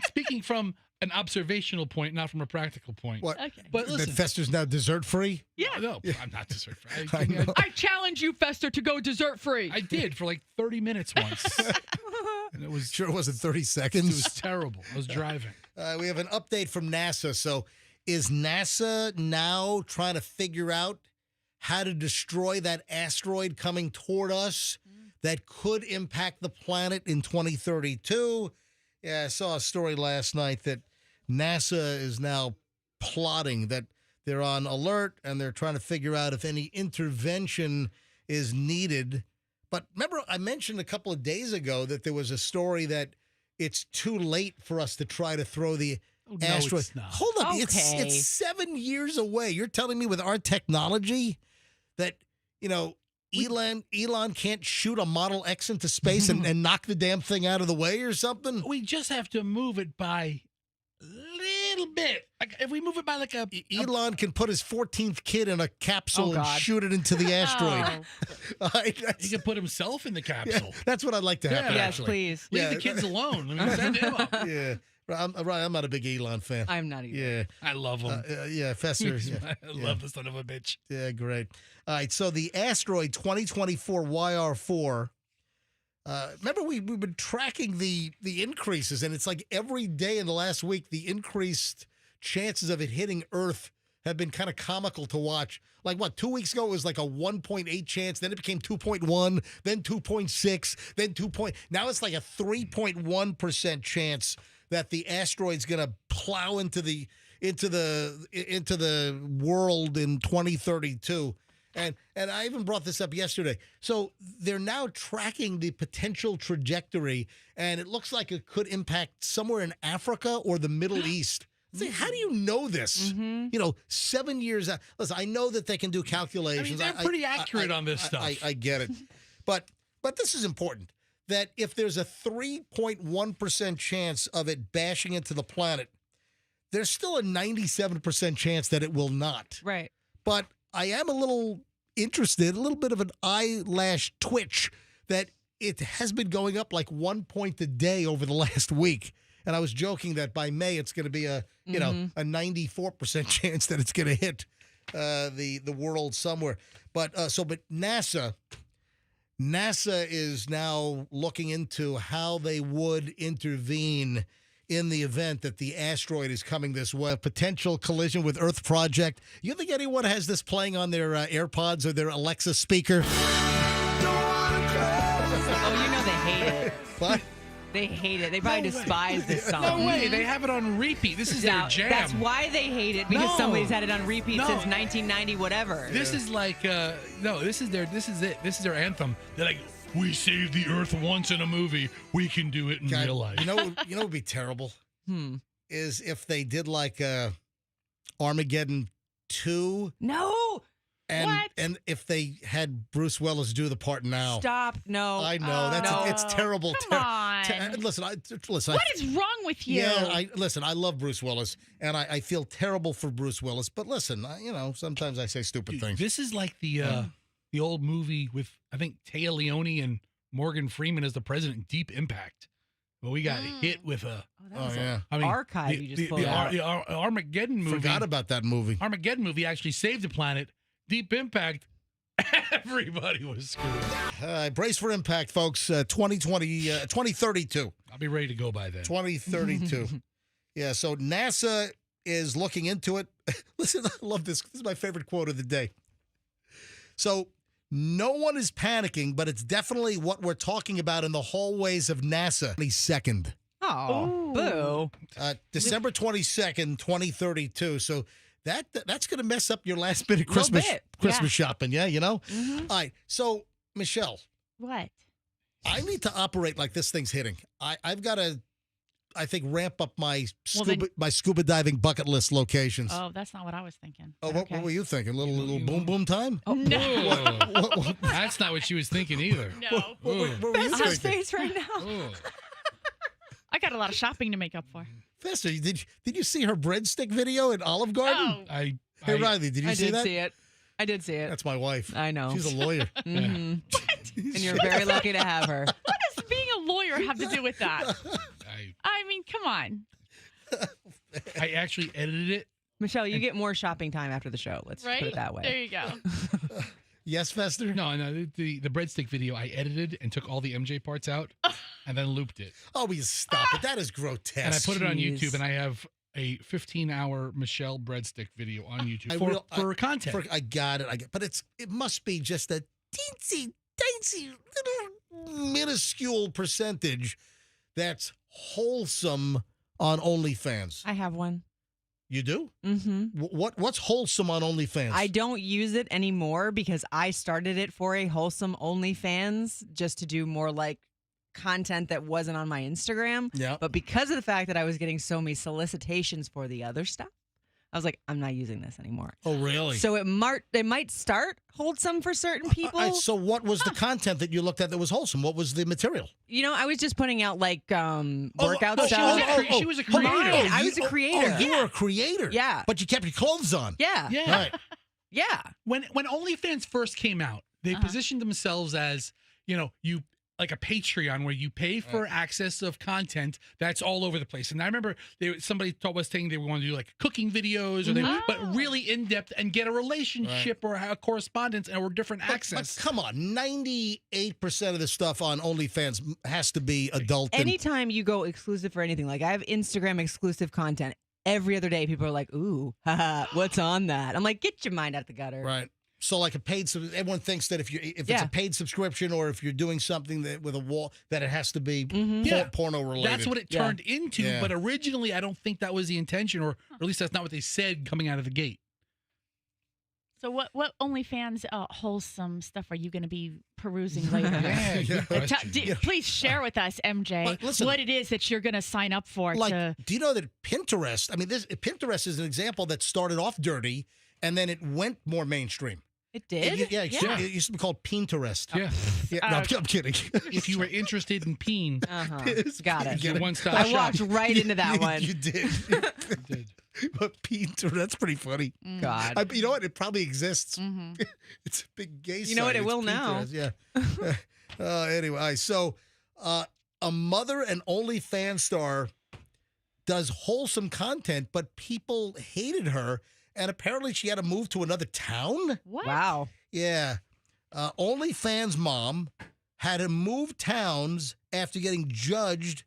speaking from an observational point, not from a practical point. What? Okay. But That listen, Fester's now dessert-free? yeah, no, I'm not dessert free. I know. I challenge you, Fester, to go dessert free. I did for like 30 minutes once. And it was Sure it wasn't 30 It seconds. was terrible. I was driving. We have an update from NASA. So is NASA now trying to figure out how to destroy that asteroid coming toward us that could impact the planet in 2032? Yeah, I saw a story last night that NASA is now plotting, that they're on alert and they're trying to figure out if any intervention is needed. But remember, I mentioned a couple of days ago that there was a story that it's too late for us to try to throw the asteroid. It's not. Hold on, Okay. it's 7 years away. You're telling me with our technology that, Elon can't shoot a Model X into space and knock the damn thing out of the way or something? We just have to move it by a little bit. Like if we move it by like a Elon can put his 14th kid in a capsule and shoot it into the asteroid. he can put himself in the capsule. That's what I'd like to happen, Yeah. Yes, actually. please. Leave the kids alone. I mean, send him up. Yeah. I'm not a big Elon fan. I'm not either. Yeah. I love him. Yeah, Fester. I love the son of a bitch. Yeah, great. All right, so the asteroid 2024 YR4. Remember, we've been tracking the increases, and it's like every day in the last week, the increased chances of it hitting Earth have been kind of comical to watch. Like, 2 weeks ago, it was like a 1.8 chance. Then it became 2.1, then 2.6, then 2. Now it's like a 3.1% chance that the asteroid's going to plow into the world in 2032. And I even brought this up yesterday. So they're now tracking the potential trajectory, and it looks like it could impact somewhere in Africa or the Middle East. See, how do you know this? 7 years out. Listen, I know that they can do calculations. they're pretty accurate on this stuff. I get it. But this is important, that if there's a 3.1% chance of it bashing into the planet, there's still a 97% chance that it will not. Right. But I am a little interested, a little bit of an eyelash twitch, that it has been going up like 1 point a day over the last week. And I was joking that by May it's going to be a 94% chance that it's going to hit the world somewhere. But NASA is now looking into how they would intervene in the event that the asteroid is coming this way. A potential collision with Earth project. You think anyone has this playing on their AirPods or their Alexa speaker? Oh, they hate it. What? They hate it. They probably despise this song. No way. They have it on repeat. This is their jam. That's why they hate it, because No. somebody's had it on repeat No. since 1990, whatever. This is like no. This is it. This is their anthem. They're like, we saved the Earth once in a movie. We can do it in God, real life. You know what would be terrible? Is if they did like Armageddon 2. No. And if they had Bruce Willis do the part now. Stop. No. I know. It's terrible. Come on. Listen. What is wrong with you? Yeah, I love Bruce Willis, and I feel terrible for Bruce Willis. But listen, sometimes I say stupid things. This is like the old movie with, I think, Taya Leone and Morgan Freeman as the president, Deep Impact. Well, we got hit with a. Archive you just pulled out. The Armageddon movie. Forgot about that movie. Armageddon movie actually saved the planet. Deep Impact, everybody was screwed. Brace for impact, folks. 2032. I'll be ready to go by then. 2032. Yeah, so NASA is looking into it. Listen, I love this. This is my favorite quote of the day. So, no one is panicking, but it's definitely what we're talking about in the hallways of NASA. 22nd. Oh, boo. December 22nd, 2032. So, that's going to mess up your last minute Christmas shopping. Yeah, All right. So, Michelle. What? I need to operate like this thing's hitting. I've got to, I think, ramp up my scuba diving bucket list locations. Oh, that's not what I was thinking. Oh, what were you thinking? Little boom boom time? Oh, no. That's not what she was thinking either. No. What were you Best thinking? face right now. I got a lot of shopping to make up for. Fester, did you see her breadstick video at Olive Garden? Oh. Hey, Riley, did you see that? I did see it. That's my wife. I know. She's a lawyer. And you're very lucky to have her. What does being a lawyer have to do with that? I mean, come on. I actually edited it. Michelle, you get more shopping time after the show. Let's put it that way. There you go. Yes, Fester? No, the breadstick video I edited and took all the MJ parts out and then looped it. Oh, you stop it. That is grotesque. And I put it on YouTube, and I have a 15-hour Michelle breadstick video on YouTube for content. I got it. But it must be just a teensy, little minuscule percentage that's wholesome on OnlyFans. I have one. You do? Mm-hmm. What's wholesome on OnlyFans? I don't use it anymore because I started it for a wholesome OnlyFans just to do more like content that wasn't on my Instagram. Yeah. But because of the fact that I was getting so many solicitations for the other stuff, I was like, I'm not using this anymore. Oh, really? So it might start wholesome for certain people. So what was the content that you looked at that was wholesome? What was the material? I was just putting out like workout stuff. She was a creator. I was a creator. You were a creator. Yeah. But you kept your clothes on. Yeah. Yeah. Right. Yeah. When OnlyFans first came out, they positioned themselves as, you like a Patreon where you pay for access of content that's all over the place. And I remember somebody was saying they wanted to do like cooking videos, but really in depth and get a relationship or a correspondence or different access. But come on, 98% of the stuff on OnlyFans has to be adult. Anytime you go exclusive for anything, like I have Instagram exclusive content. Every other day, people are like, "Ooh, haha, what's on that?" I'm like, "Get your mind out the gutter." Right. So, like a paid, everyone thinks that if it's a paid subscription or if you're doing something that with a wall that it has to be porno related. That's what it turned into. Yeah. But originally, I don't think that was the intention, or at least that's not what they said coming out of the gate. So what OnlyFans wholesome stuff are you going to be perusing later? Please share with us, MJ, listen, what it is that you're going to sign up for. Do you know that Pinterest? I mean, Pinterest is an example that started off dirty and then it went more mainstream. It did? It used to be called Pinterest. Yeah. No, I'm kidding. If you were interested in peen, got it. Your one-stop I shop. walked right into that one. You did. But Pinterest, that's pretty funny. God. You know what? It probably exists. It's a big gay site. You know what? It It's will now. Pinterest, Yeah. Anyway, so a mother and OnlyFans star does wholesome content, but people hated her. And apparently she had to move to another town? What? Wow. Yeah. OnlyFans mom had to move towns after getting judged.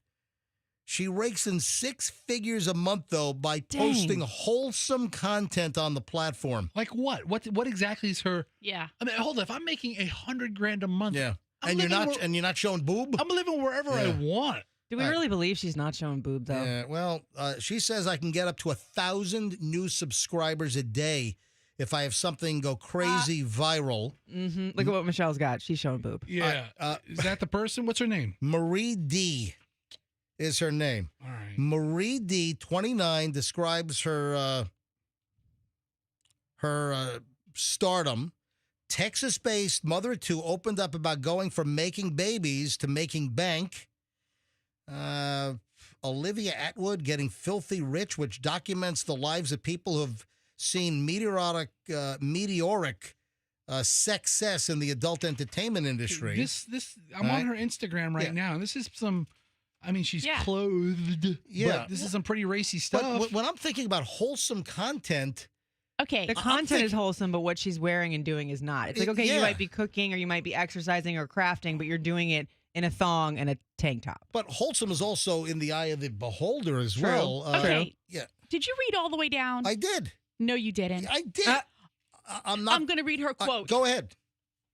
She rakes in 6 figures a month, though, by posting wholesome content on the platform. Like what? What exactly is her? Yeah. I mean, hold on. If I'm making $100,000 a month, yeah, and you're not showing boob. I'm living wherever I want. Do we really believe she's not showing boob though? Yeah, well, she says I can get up to 1,000 new subscribers a day if I have something go crazy viral. Look at what Michelle's got. She's showing boob. Yeah. Is that the person? What's her name? Marie D is her name. All right. Marie D, 29, describes her stardom. Texas-based mother of two opened up about going from making babies to making bank. Olivia Atwood getting filthy rich, which documents the lives of people who have seen meteoric success in the adult entertainment industry. I'm on her Instagram right now, and this is some. I mean, she's clothed. Yeah. But this is some pretty racy stuff. But when I'm thinking about wholesome content. Okay. The content is wholesome, but what she's wearing and doing is not. It's like, okay, you might be cooking or you might be exercising or crafting, but you're doing it in a thong and a tank top. But wholesome is also in the eye of the beholder as True. well. Okay. Yeah. Did you read all the way down? I did. No, you didn't. I did. I'm not. I'm going to read her quote. Go ahead.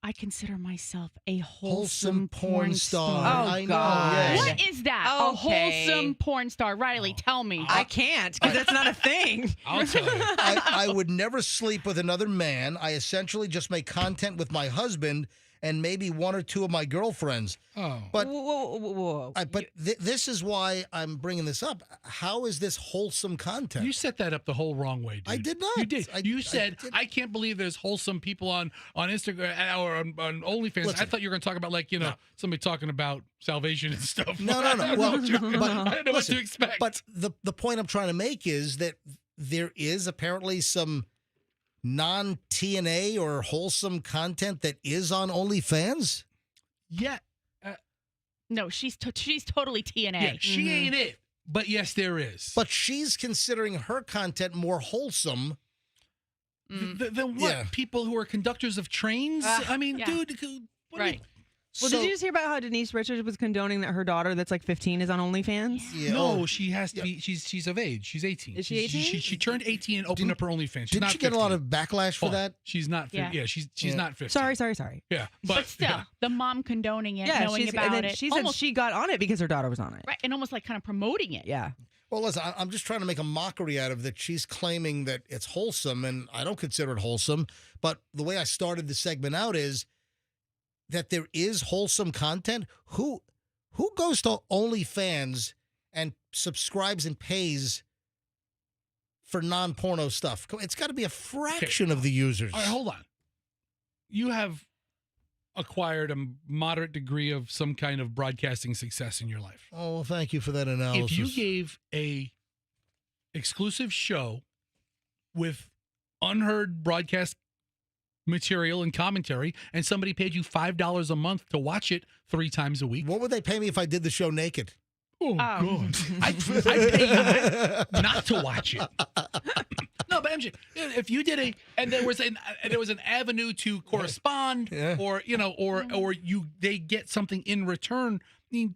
I consider myself a Wholesome porn star. Oh, I know, God. yes. What is that? Okay. A wholesome porn star. Riley, tell me. I can't because that's not a thing. I'll tell you. I would never sleep with another man. I essentially just make content with my husband and maybe one or two of my girlfriends. Oh. But whoa. This is why I'm bringing this up. How is this wholesome content? You set that up the whole wrong way, dude. I did not. You did. You said, did. I can't believe there's wholesome people on Instagram or on OnlyFans. Listen. I thought you were going to talk about, like, somebody talking about salvation and stuff. No. I didn't know Well, what you were- but I didn't know listen, what to expect. But the point I'm trying to make is that there is apparently some non-TNA or wholesome content that is on OnlyFans. Yeah. No, she's totally TNA. Yeah, she ain't it. But yes, there is. But she's considering her content more wholesome. Then what? Yeah. People who are conductors of trains? I mean, yeah. dude. What Right. Well, did you just hear about how Denise Richards was condoning that her daughter that's like 15 is on OnlyFans? Yeah. No, she has to be. She's of age. She's 18. Is she 18? She turned 18 and opened up her OnlyFans. She's Didn't not she get a lot 15. of backlash for Oh, that? She's not. Yeah. Yeah, she's Yeah. not 15. Sorry. Yeah, But still, the mom condoning it, Yeah, knowing and about then it. she said she got on it because her daughter was on it. Right, and almost like kind of promoting it. Yeah. Well, listen, I'm just trying to make a mockery out of that. She's claiming that it's wholesome, and I don't consider it wholesome. But the way I started the segment out is that there is wholesome content. Who goes to OnlyFans and subscribes and pays for non-porno stuff? It's got to be a fraction of the users. All right, hold on. You have acquired a moderate degree of some kind of broadcasting success in your life. Oh, well, thank you for that analysis. If you gave a exclusive show with unheard broadcast material and commentary, and somebody paid you $5 a month to watch it 3 times a week, what would they pay me if I did the show naked? Oh, God. I'd pay you not to watch it. No, but MJ, if you did and there was an avenue to correspond, or they get something in return. I mean,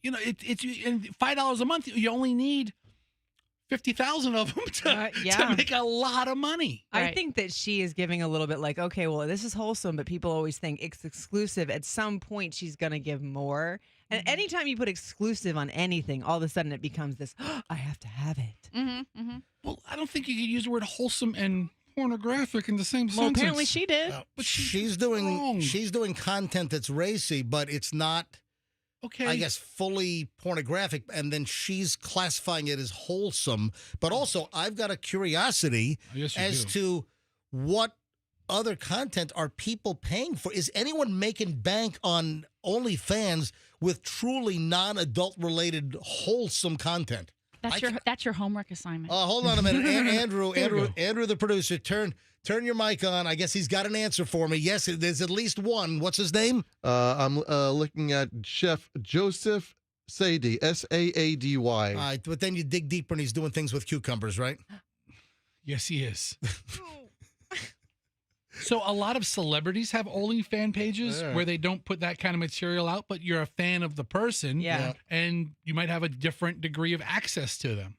it's $5 a month. You only need 50,000 of them to make a lot of money. I think that she is giving a little bit like, okay, well, this is wholesome, but people always think it's exclusive. At some point, she's going to give more. And anytime you put exclusive on anything, all of a sudden it becomes this, I have to have it. Well, I don't think you could use the word wholesome and pornographic in the same sentence. Well, apparently she did. But she's doing content that's racy, but it's not. Okay. I guess fully pornographic, and then she's classifying it as wholesome. But also, I've got a curiosity as to what other content are people paying for. Is anyone making bank on OnlyFans with truly non-adult related wholesome content? That's your homework assignment. Hold on a minute, Andrew, the producer, turn your mic on. I guess he's got an answer for me. Yes, there's at least one. What's his name? I'm looking at Chef Joseph Saady, Saady. All right, but then you dig deeper and he's doing things with cucumbers, right? Yes, he is. So a lot of celebrities have OnlyFans pages where they don't put that kind of material out, but you're a fan of the person, and you might have a different degree of access to them.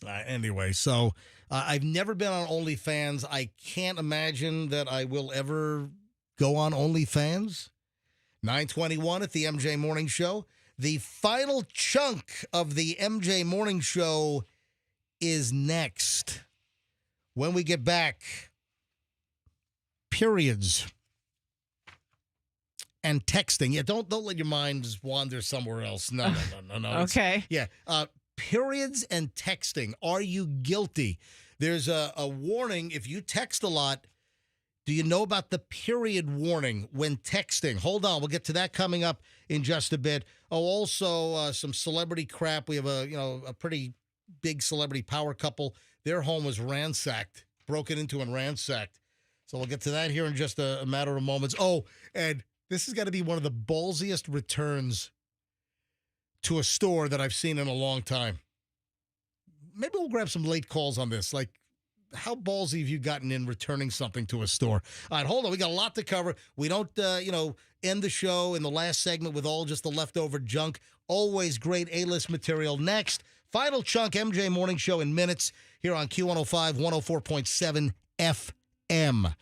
Anyway, so I've never been on OnlyFans. I can't imagine that I will ever go on OnlyFans. 9:21 at the MJ Morning Show. The final chunk of the MJ Morning Show is next. When we get back, periods and texting. Yeah, don't let your mind just wander somewhere else. No. Okay. Yeah. Periods and texting. Are you guilty? There's a warning if you text a lot. Do you know about the period warning when texting? Hold on. We'll get to that coming up in just a bit. Oh, also some celebrity crap. We have a pretty big celebrity power couple. Their home was ransacked, broken into and ransacked. So we'll get to that here in just a matter of moments. Oh, and this has got to be one of the ballsiest returns to a store that I've seen in a long time. Maybe we'll grab some late calls on this. Like, how ballsy have you gotten in returning something to a store? All right, hold on. We got a lot to cover. We don't, end the show in the last segment with all just the leftover junk. Always great A-list material. Next, final chunk, MJ Morning Show in minutes here on Q105, 104.7 FM.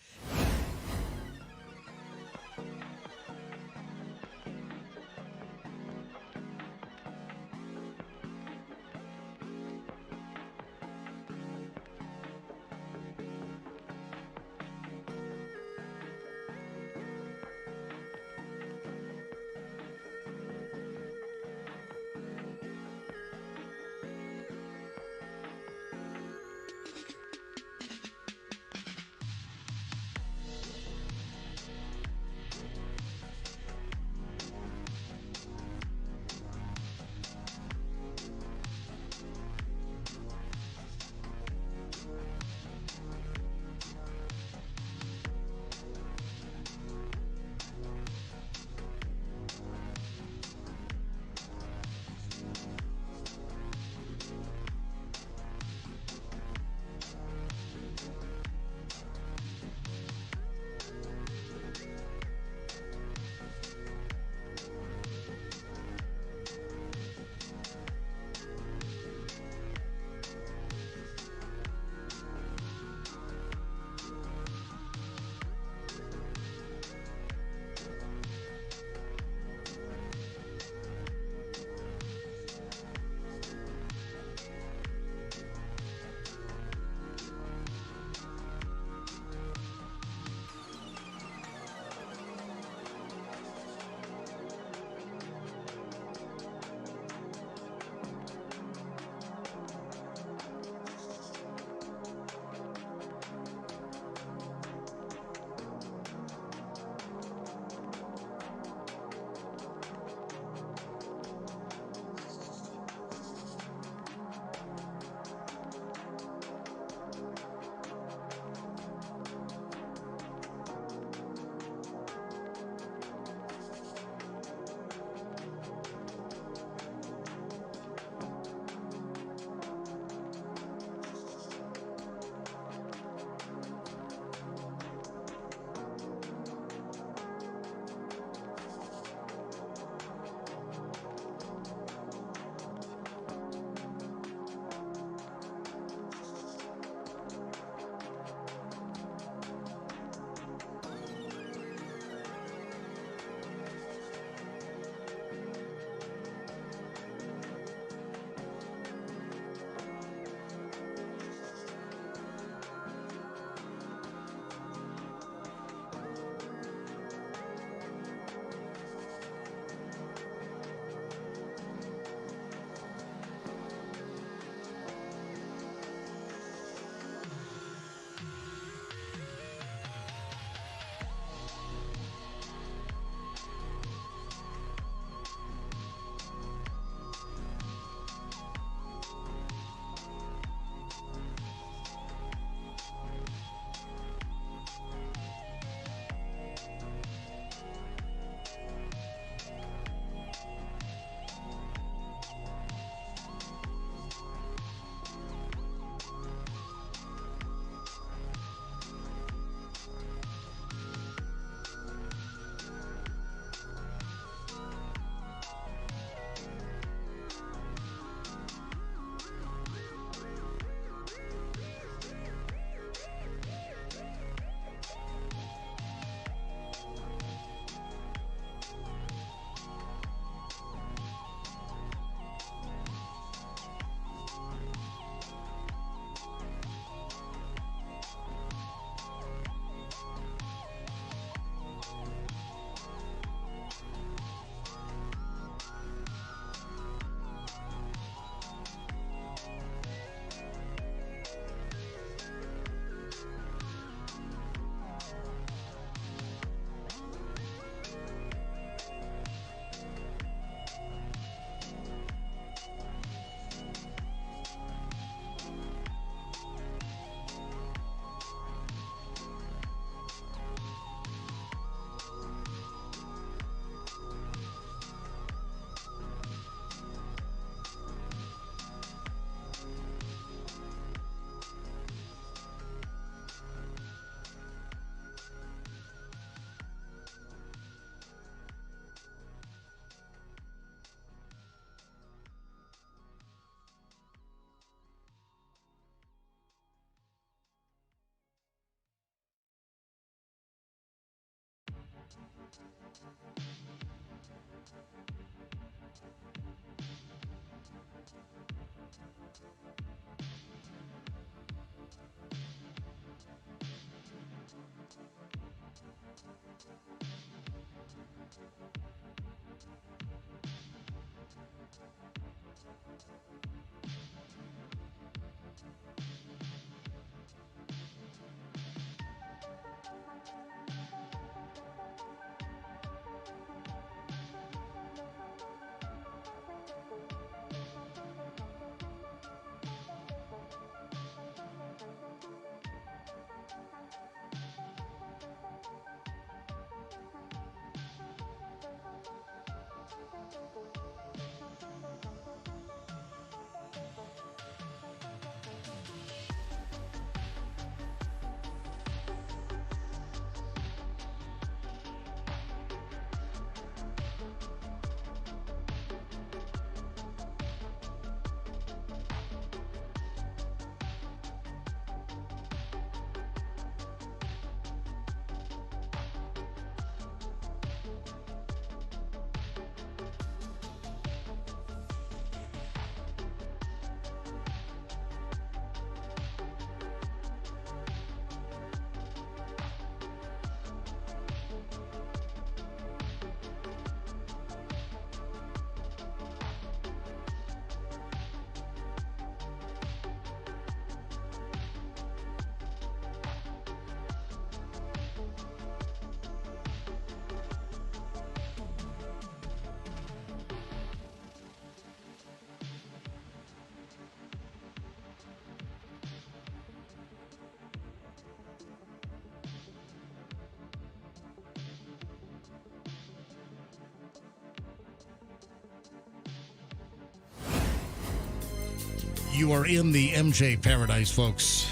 You are in the MJ paradise, folks.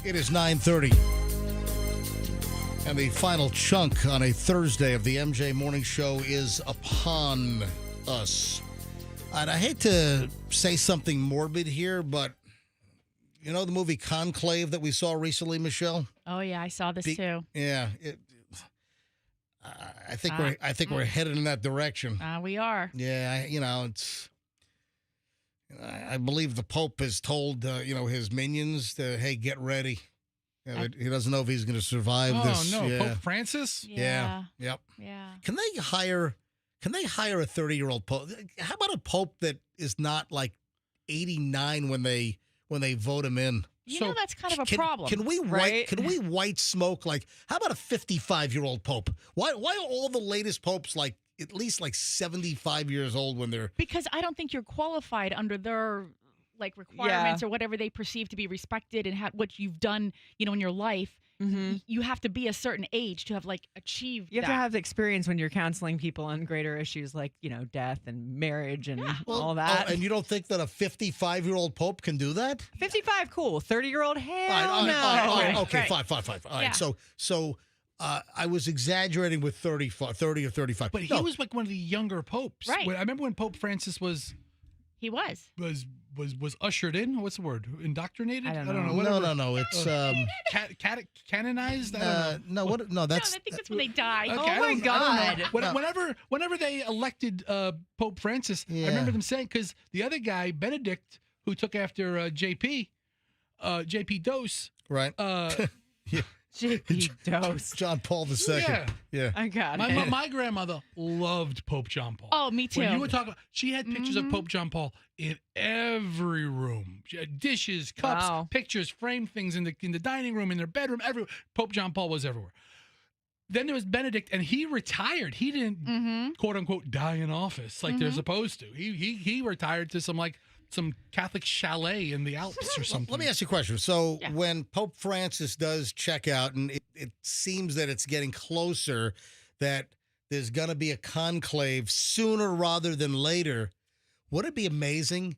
It is 9:30. And the final chunk on a Thursday of the MJ Morning Show is upon us. And I hate to say something morbid here, but you know the movie Conclave that we saw recently, Michelle? Oh yeah, I saw this too. Yeah. I think we're headed in that direction. We are. Yeah, it's. I believe the Pope has told his minions to, hey, get ready. He doesn't know if he's going to survive this. Oh no, Yeah. Pope Francis? Yeah. Yep. Yeah. Can they hire a 30-year-old pope? How about a pope that is not like 89 when they vote him in? You know that's kind of a problem. Can we white smoke like how about a 55-year-old pope? Why are all the latest popes like at least like 75 years old when they're Because I don't think you're qualified under their like requirements or whatever they perceive to be respected and what you've done, in your life. Mm-hmm. You have to be a certain age to have like achieved You have that. to have experience when you're counseling people on greater issues like, death and marriage and all that. and you don't think that a 55-year-old pope can do that? 55, cool. 30-year-old, hell All no. right, okay, Right. fine. All right, Yeah. so I was exaggerating with 30 or 35. But he was like one of the younger popes. Right. I remember when Pope Francis was ushered in. What's the word? Indoctrinated? I don't know. Whatever. No. It's canonized. I don't know. no. No, I think that's when they die. Okay, Oh I my don't- God. I don't know. Whenever they elected Pope Francis, I remember them saying because the other guy Benedict, who took after JP Dose, right. Yeah. JP Dose. John Paul II. Yeah. I got it. My grandmother loved Pope John Paul. Oh, me too. When you were talking, she had pictures of Pope John Paul in every room. She had dishes, cups, pictures, framed things in the dining room, in their bedroom, everywhere. Pope John Paul was everywhere. Then there was Benedict, and he retired. He didn't quote unquote die in office like they're supposed to. He retired to some Catholic chalet in the Alps or something. Let me ask you a question. So when Pope Francis does check out, and it seems that it's getting closer, that there's going to be a conclave sooner rather than later, would it be amazing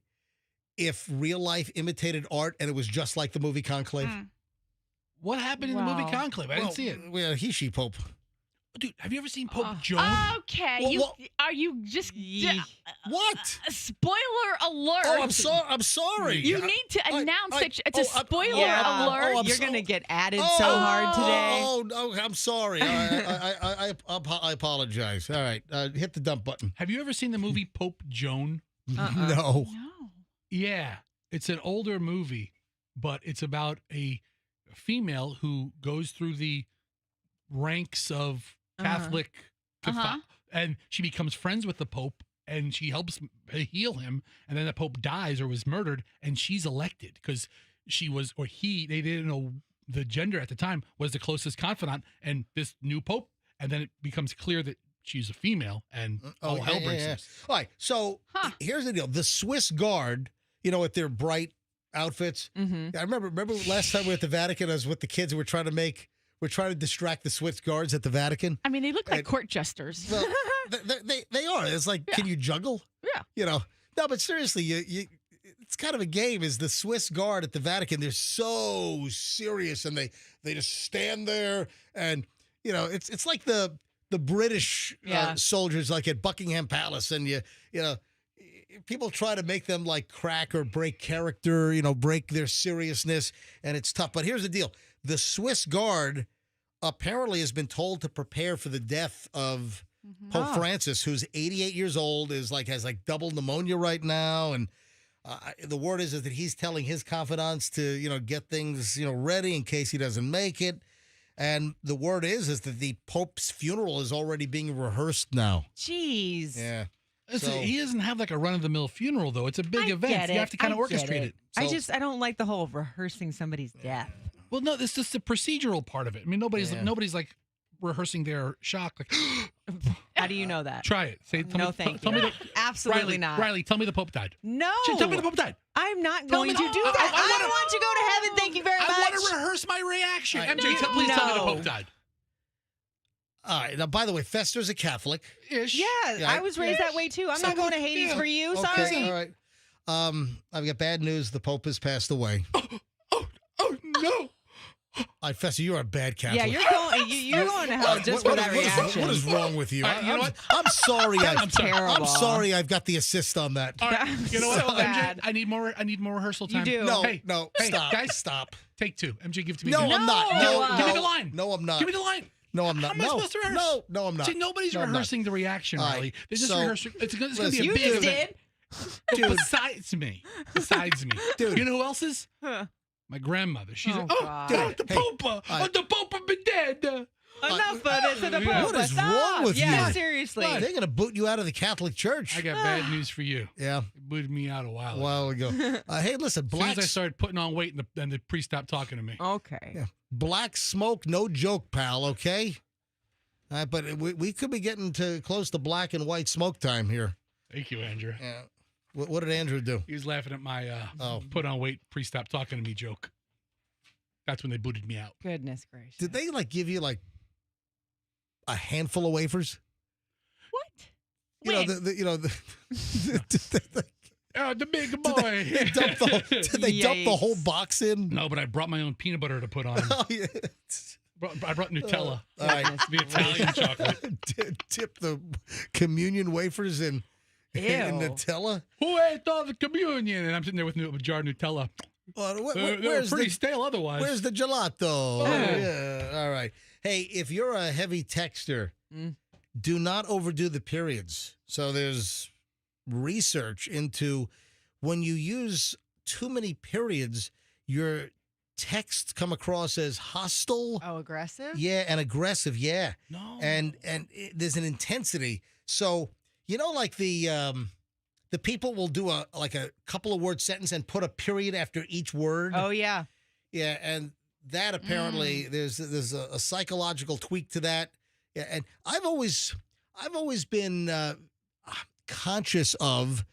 if real life imitated art and it was just like the movie Conclave? What happened in the movie Conclave? I didn't see it. Well, he Pope. Dude, have you ever seen Pope Joan? Okay, are you just what? Spoiler alert! Oh, I'm sorry. You need to announce that it's a spoiler Yeah. alert. You're going to get added so hard today. Oh, I'm sorry. I apologize. All right, hit the dump button. Have you ever seen the movie Pope Joan? No. Yeah, it's an older movie, but it's about a female who goes through the ranks of Catholic and she becomes friends with the Pope, and she helps heal him, and then the Pope dies or was murdered, and she's elected because she was, or he, they didn't know the gender at the time, was the closest confidant, and this new Pope, and then it becomes clear that she's a female, and all hell breaks loose. All right, so here's the deal. The Swiss Guard, with their bright outfits. I remember last time we were at the Vatican, I was with the kids, and we're trying to distract the Swiss Guards at the Vatican. I mean, they look like court jesters. Well, they are. It's like, can you juggle? Yeah. No, but seriously, it's kind of a game. Is the Swiss Guard at the Vatican? They're so serious, and they just stand there, and it's like the British soldiers, like at Buckingham Palace, and people try to make them like crack or break character, break their seriousness, and it's tough. But here's the deal: the Swiss Guard apparently has been told to prepare for the death of Pope Francis, who's 88 years old, has double pneumonia right now, and the word is that he's telling his confidants to get things ready in case he doesn't make it. And the word is that the Pope's funeral is already being rehearsed now. Jeez. Yeah. So, he doesn't have like a run-of-the-mill funeral, though. It's a big event. You have to kind of orchestrate it. I don't like the whole rehearsing somebody's death. Well, no, this is the procedural part of it. I mean, nobody's like rehearsing their shock. Like, how do you know that? Try it. Say, thank you. Absolutely not. Riley, tell me the Pope died. No. Tell me the Pope died. I'm not going to do that. I don't want to go to heaven. Thank you very much. I want to rehearse my reaction. Right. MJ, please tell me the Pope died. All right. Now, by the way, Fester's a Catholic. Yeah, I was raised that way too. I'm not going to Hades for you. Okay, Sorry. all right. I've got bad news. The Pope has passed away. Oh no. All right, Fester, you're a bad Catholic. Yeah, you're going to hell just for that reaction. What is wrong with you? You know what? I'm sorry. I'm terrible. I'm sorry. I've got the assist on that. All right. You know what? So bad. MJ, I need more rehearsal time. You do. No, Hey, stop, guys, stop. Take two. MJ, give it to me. No, I'm not. No, give me the line. No, I'm not. Give me the line. No, I'm not. How am I supposed to rehearse? No, I'm not. See, nobody's rehearsing the reaction, All Riley. right, They're just so- rehearsing. It's going to be a You big just event. did. Dude. Besides me. Dude. You know who else is? Huh. My grandmother. She's Oh, like, God. the Pope. The Pope have been dead. Enough of this to the Pope. What is Stop. wrong with Yeah, you? seriously. They're going to boot you out of the Catholic Church. I got bad news for you. Yeah, It booted me out a while a while ago. Hey, listen, As soon as I started putting on weight and the priest stopped talking to me. Okay. black smoke, no joke, pal, okay? But we could be getting close to black and white smoke time here. Thank you, Andrew. Yeah. What did Andrew do? He was laughing at my put on weight, priest stopped talking to me joke. That's when they booted me out. Goodness gracious. Did they give you a handful of wafers? When? The big boy. Did they dump the whole box in? No, but I brought my own peanut butter to put on. Oh, yeah. I brought Nutella. All right. The Italian chocolate. Dip the communion wafers in Nutella? Who ate all the communion? And I'm sitting there with a jar of Nutella. They're pretty stale otherwise. Where's the gelato? Oh, yeah. All right. Hey, if you're a heavy texter, do not overdo the periods. So there's research into when you use too many periods, your texts come across as hostile. Oh, aggressive? Yeah, and aggressive, yeah. No. And there's an intensity. So, the people will do a couple of word sentence and put a period after each word. Oh, yeah. Yeah, and that apparently there's a psychological tweak to that. Yeah, and I've always been conscious of,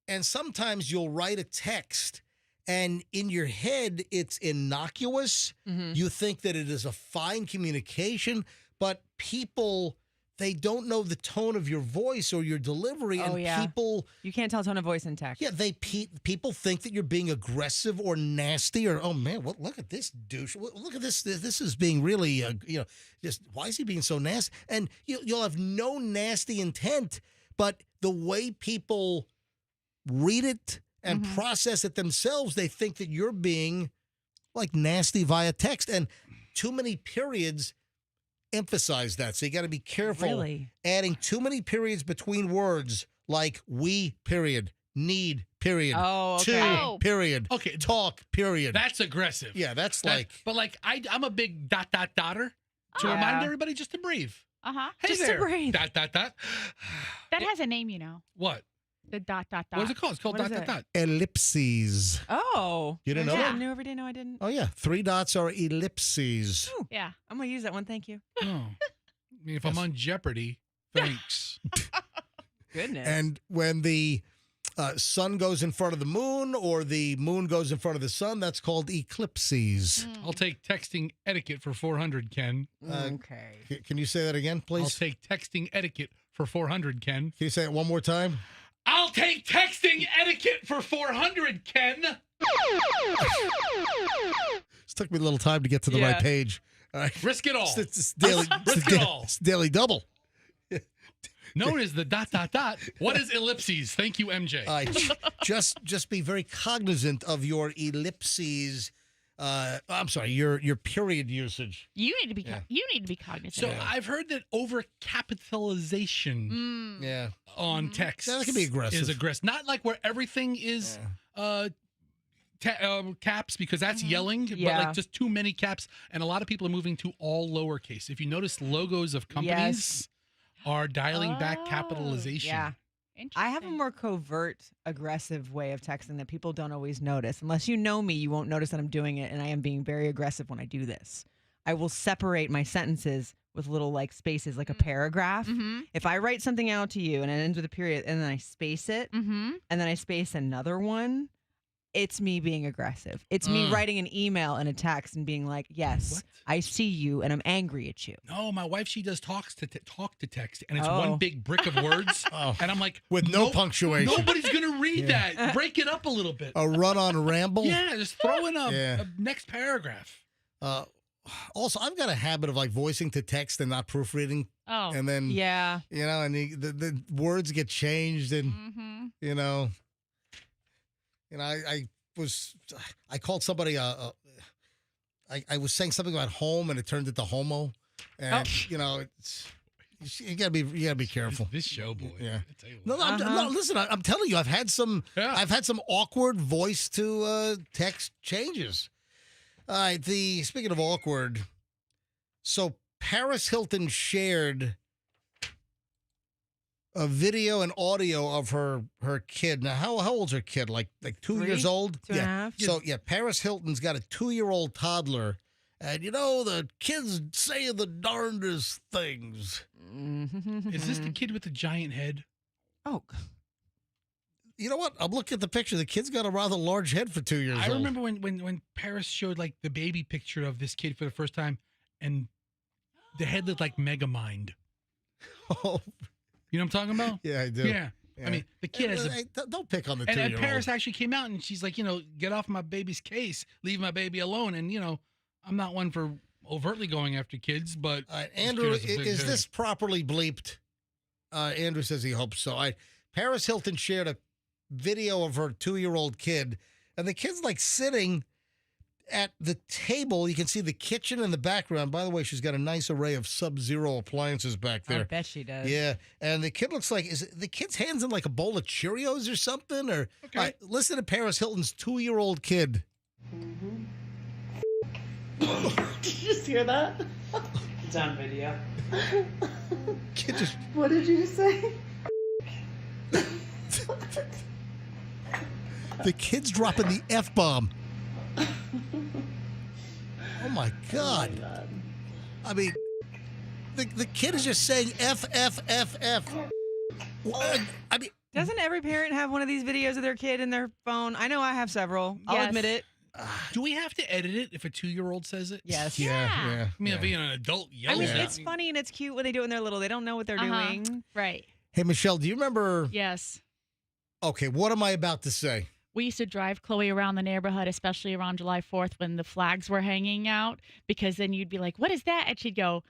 and sometimes you'll write a text and in your head it's innocuous. Mm-hmm. You think that it is a fine communication, but people, they don't know the tone of your voice or your delivery, and people, you can't tell tone of voice in text. yeah, people think that you're being aggressive or nasty, or oh man, look at this douche. Look at this. This is being really, just why is he being so nasty? And you'll have no nasty intent, but the way people read it and process it themselves, they think that you're being nasty via text, and too many periods emphasize that. So you got to be careful adding too many periods between words, like we period, need period, to period, talk period. That's aggressive. Yeah, that's But I'm a big dotter to remind everybody just to breathe. Hey Just there. to breathe. Dot, dot, dot. That has a name, you know. What? The dot, dot, dot. What is it called? It's called What dot, is dot, it? dot. Ellipses. Oh. You didn't know I that? knew every day. No, I didn't. Oh, yeah. 3 dots are ellipses. Ooh, Yeah. I'm going to use that one. Thank you. Oh. I mean, if I'm on Jeopardy, thanks. Goodness. And when the sun goes in front of the moon or the moon goes in front of the sun, that's called eclipses. I'll take texting etiquette for 400, Ken. Okay. Can you say that again, please? I'll take texting etiquette for 400, Ken. Can you say it one more time? I'll take texting etiquette for 400, Ken. It took me a little time to get to the right page. All right. Risk it all. It's daily, Risk it all. It's daily double. Known as the dot, dot, dot. What is ellipses? Thank you, MJ. Just be very cognizant of your ellipses. I'm sorry, your period usage. You need to be. You need to be cognizant. So of it. I've heard that overcapitalization Yeah. on text Yeah, that can be aggressive. is aggressive. Not like where everything is caps, because that's yelling, but Yeah. like just too many caps. And a lot of people are moving to all lowercase. If you notice, logos of companies are dialing back capitalization. Yeah. I have a more covert, aggressive way of texting that people don't always notice. Unless you know me, you won't notice that I'm doing it, and I am being very aggressive when I do this. I will separate my sentences with little like spaces, like a paragraph. If I write something out to you and it ends with a period, and then I space it, and then I space another one, it's me being aggressive. It's me writing an email and a text and being like, yes, I see you, and I'm angry at you. No, my wife, she does talk to text, and it's one big brick of words. And I'm like, With no punctuation. Nobody's going to read that. Break it up a little bit. A run-on ramble? Yeah, just throw in a next paragraph. Also, I've got a habit of like voicing to text and not proofreading. Oh. And then, yeah, you know, and the words get changed, and you know, I called somebody. I was saying something about home, and it turned into homo, and you know, you gotta be careful. This show, boy. Yeah. I tell you No, what. no, listen. I'm telling you, I've had some awkward voice to text changes. All right. Speaking of awkward, so Paris Hilton shared a video and audio of her kid. Now, how old's her kid? Like 2 years old? 2.5? So Paris Hilton's got a 2-year-old toddler, and you know the kids say the darndest things. Is this the kid with the giant head? Oh. You know what? I'm looking at the picture. The kid's got a rather large head for 2 years old. I remember when Paris showed like the baby picture of this kid for the first time, and the head looked like Megamind. Oh. You know what I'm talking about? Yeah, I do. Yeah. I mean, the kid has Hey, don't pick on the and 2-year-old. Paris actually came out and she's like, you know, get off my baby's case, leave my baby alone. And you know, I'm not one for overtly going after kids, but Andrew, this kid has a big is head. this properly bleeped? Andrew says he hopes so. Paris Hilton shared a video of her 2-year-old kid, and the kid's like sitting at the table. You can see the kitchen in the background. By the way, she's got a nice array of Sub-Zero appliances back there. I bet she does. Yeah, and the kid looks like, is the kid's hands in like a bowl of Cheerios or something? Or listen to Paris Hilton's 2-year-old kid. Did you just hear that? It's on video. Kid just... What did you say? The kid's dropping the F-bomb. Oh my God. I mean, the kid is just saying F, F, F, F. I mean, doesn't every parent have one of these videos of their kid in their phone? I know I have several. I'll admit it. Do we have to edit it if a 2-year-old says it? Yes. Yeah. I mean, if being an adult I yells mean, at it's me. funny and it's cute when they do it when they're little. They don't know what they're doing. Right. Hey, Michelle, do you remember? Yes. Okay, what am I about to say? We used to drive Chloe around the neighborhood, especially around July 4th when the flags were hanging out, because then you'd be like, what is that? And she'd go,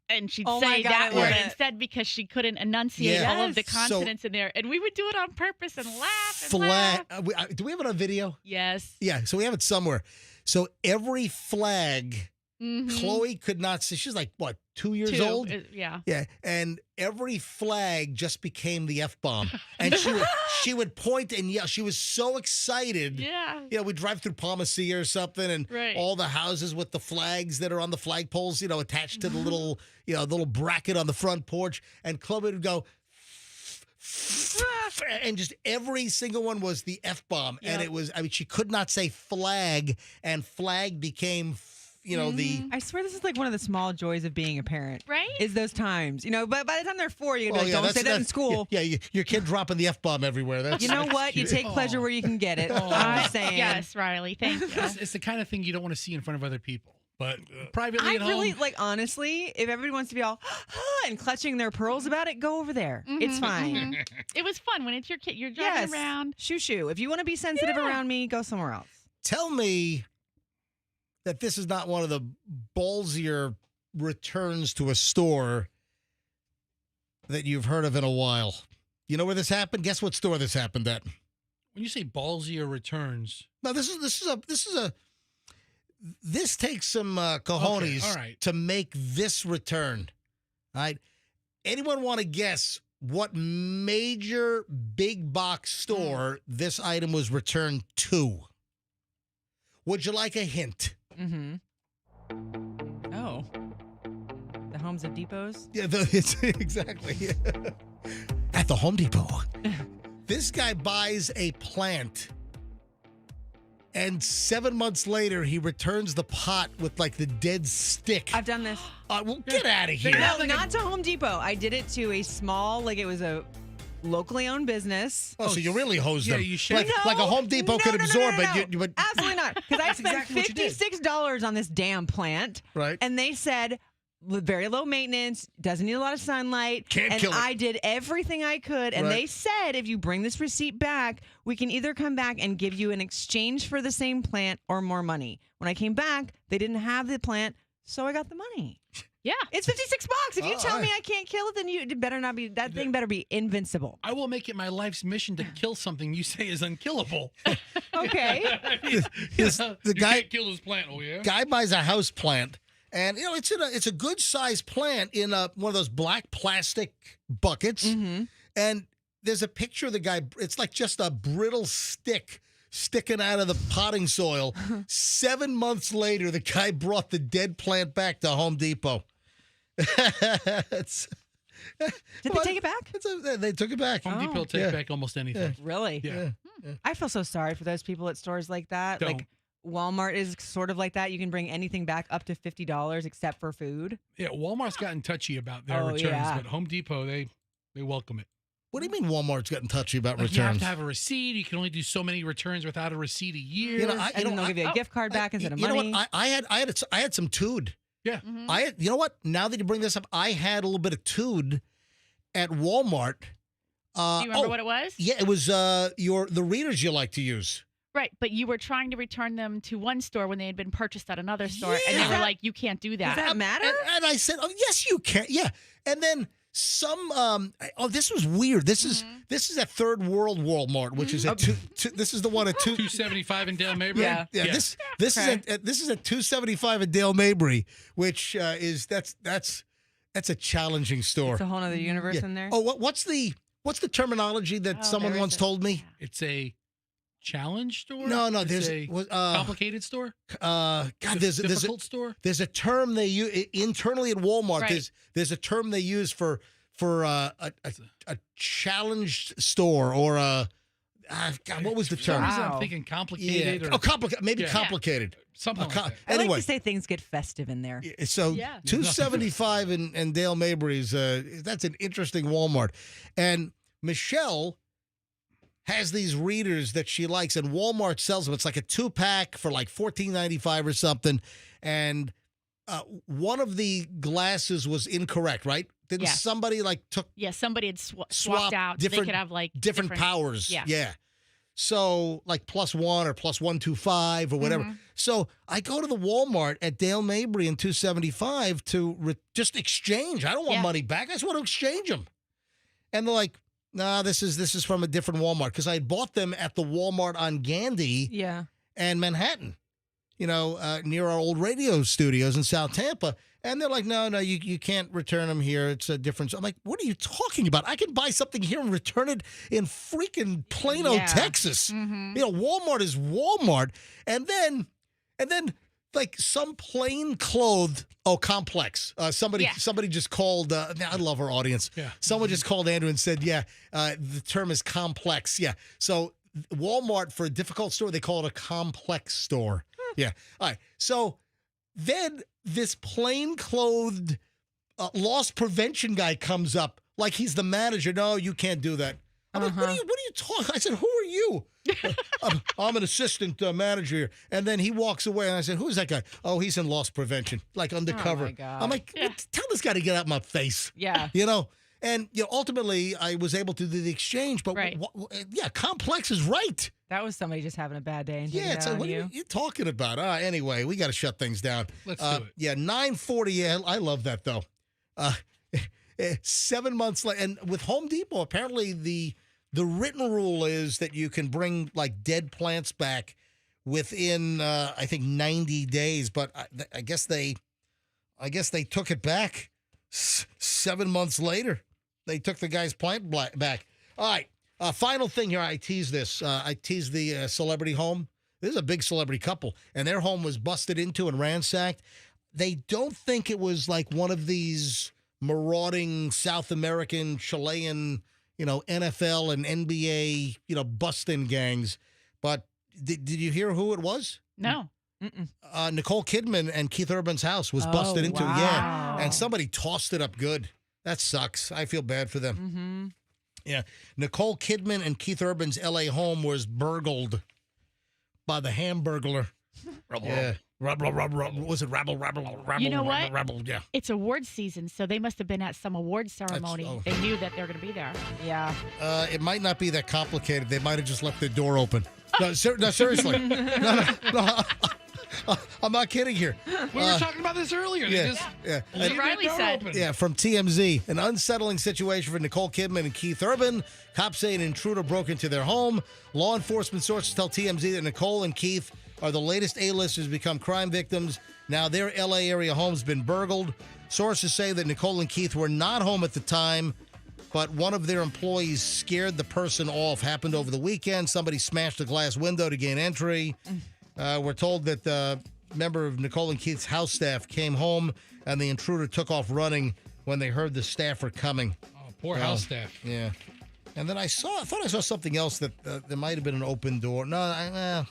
and she'd Oh my say God, that I word love it. instead because she couldn't enunciate Yeah. all of the Yes. consonants in there. And we would do it on purpose and laugh and Flag. laugh. Do we have it on video? Yes. Yeah, so we have it somewhere. So every flag Chloe could not see. She's like, what, 2 years 2, old? yeah. Yeah. And every flag just became the F-bomb. And she would point and yell. She was so excited. Yeah. You know, we'd drive through Palmacia or something, and all the houses with the flags that are on the flagpoles, you know, attached to the little, you know, the little bracket on the front porch. And Chloe would go, and just every single one was the F-bomb. Yep. And it was, I mean, she could not say flag, and flag became, you know, the... I swear this is like one of the small joys of being a parent. Right? Is those times. You know, but by the time they're 4, you're Well, like, don't say that in school. Yeah, your kid dropping the F-bomb everywhere. That's, You know that's what? You cute. take pleasure where you can get it. I'm just saying. Yes, Riley. Thank you. It's the kind of thing you don't want to see in front of other people. But privately I at really, home. like, honestly, if everybody wants to be all and clutching their pearls about it, go over there. It's fine. It was fun when it's your kid. You're driving around. Shoo. If you want to be sensitive around me, go somewhere else. Tell me that this is not one of the ballsier returns to a store that you've heard of in a while. You know where this happened? Guess what store this happened at? When you say ballsier returns, No, this takes some cojones Okay, all right. to make this return. All right. Anyone want to guess what major big box store this item was returned to? Would you like a hint? Mm-hmm. Oh. The Homes of Depots? Yeah, exactly. At the Home Depot. This guy buys a plant, and 7 months later, he returns the pot with like the dead stick. I've done this. Well, get out of here. No, not to Home Depot. I did it to a small, like it was a locally owned business. Oh, so you really hosed them. you should. Like a Home Depot could absorb it. But Absolutely not. Because I That's spent exactly what you did. $56 on this damn plant. Right. And they said, with very low maintenance, doesn't need a lot of sunlight. Can't and kill it. I did everything I could. And Right. they said, if you bring this receipt back, we can either come back and give you an exchange for the same plant or more money. When I came back, they didn't have the plant, so I got the money. Yeah. It's $56. If you Oh, tell all me right. I can't kill it, then it better not be, that thing better be invincible. I will make it my life's mission to kill something you say is unkillable. Okay. I mean, the you guy- can't kill this plant, oh yeah? guy buys a house plant, and you know it's a good sized plant in one of those black plastic buckets, and there's a picture of the guy. It's like just a brittle stick sticking out of the potting soil. 7 months later, the guy brought the dead plant back to Home Depot. It's- Did they take it back? they took it back. Home Depot take Yeah. back almost anything. Really? Yeah. I feel so sorry for those people at stores like that. Don't. Like Walmart is sort of like that. You can bring anything back up to $50 except for food. Yeah, Walmart's gotten touchy about their Oh, returns, yeah. but Home Depot, they welcome it. What do you mean Walmart's gotten touchy about Like, you have returns? to have a receipt. You can only do so many returns without a receipt a year. You know, And then they'll give you a gift card back instead of you money. know what? I had some Tude. Yeah. You know what? Now that you bring this up, I had a little bit of Tude at Walmart. Do you remember what it was? Yeah, it was the readers you like to use. Right, but you were trying to return them to one store when they had been purchased at another store, and they were like, "You can't do that." Does that matter? And I said, "Oh, yes, you can." Yeah, and then some. This was weird. This is at Third World Walmart, which is at two. This is the one at two. 275 in Dale Mabry. Yeah. Yeah, this is Okay. this is at 275 at Dale Mabry, which is that's a challenging store. It's a whole other universe Yeah. in there. Oh, what's the terminology that someone there once is told me? It's a challenge store? No, It's there's a uh, complicated store? God, there's a difficult store? there's a term they use internally at Walmart. Right. There's a term they use for a challenged store or a God, what was the For some term? reason, Wow. I'm thinking complicated. Or, complicated. Maybe Yeah. complicated. something like that. I Anyway, like to say things get festive in there. so Yeah. 275 in Dale Mabry's. That's an interesting Walmart. And Michelle has these readers that she likes, and Walmart sells them. It's like a 2-pack for like $14.95 or something. And one of the glasses was incorrect, right? Didn't Yes. somebody like took Yeah, somebody had swap swapped out. So they different could have like different powers? Yeah. So like +1 or +125 or whatever. Mhm. So I go to the Walmart at Dale Mabry in 275 to just exchange. I don't want Yeah. money back. I just want to exchange them. And they're like, "Nah, this is from a different Walmart," because I had bought them at the Walmart on Gandy Yeah. and Manhattan. near our old radio studios in South Tampa. And they're like, no, you can't return them here. It's a difference. I'm like, what are you talking about? I can buy something here and return it in freaking Plano, Texas. Walmart is Walmart. And then like some plain clothed complex. Somebody just called. I love our audience. Yeah. Someone just called Andrew and said, the term is complex. Yeah. So Walmart, for a difficult store, they call it a complex store. Yeah. All right. So then this plain-clothed loss prevention guy comes up like he's the manager. No, you can't do that. I'm like, what are you talking? I said, who are you? I'm an assistant manager here. And then he walks away, and I said, who's that guy? Oh, he's in loss prevention, like undercover. Oh, my God. I'm like, tell this guy to get out of my face. Yeah. And ultimately, I was able to do the exchange. But complex is right. That was somebody just having a bad day. And It's like, what are you talking about? Anyway, we got to shut things down. Let's do it. Yeah, 9:40. Yeah, I love that though. 7 months later, and with Home Depot, apparently the written rule is that you can bring like dead plants back within I think 90 days. But I guess they took it back 7 months later. They took the guy's plant back. All right. Final thing here. I teased this. I teased the celebrity home. This is a big celebrity couple, and their home was busted into and ransacked. They don't think it was like one of these marauding South American, Chilean, NFL and NBA, bust-in gangs. But did you hear who it was? No. Nicole Kidman and Keith Urban's house was busted into. Wow. Yeah, and somebody tossed it up good. That sucks. I feel bad for them. Mm-hmm. Yeah, Nicole Kidman and Keith Urban's L.A. home was burgled by the Hamburglar. Yeah, was it rabble? You know what? Rabble, yeah. It's award season, so they must have been at some award ceremony. They knew that they're going to be there. Yeah. It might not be that complicated. They might have just left their door open. No, seriously. No. I'm not kidding here. We were talking about this earlier. They just leave Riley their door said. open. Yeah, from TMZ. An unsettling situation for Nicole Kidman and Keith Urban. Cops say an intruder broke into their home. Law enforcement sources tell TMZ that Nicole and Keith are the latest A-listers to become crime victims. Now their L.A. area home's been burgled. Sources say that Nicole and Keith were not home at the time, but one of their employees scared the person off. Happened over the weekend. Somebody smashed a glass window to gain entry. We're told that a member of Nicole and Keith's house staff came home, and the intruder took off running when they heard the staff were coming. Oh, poor house staff. Yeah. And then I thought I saw something else that there might have been an open door. No,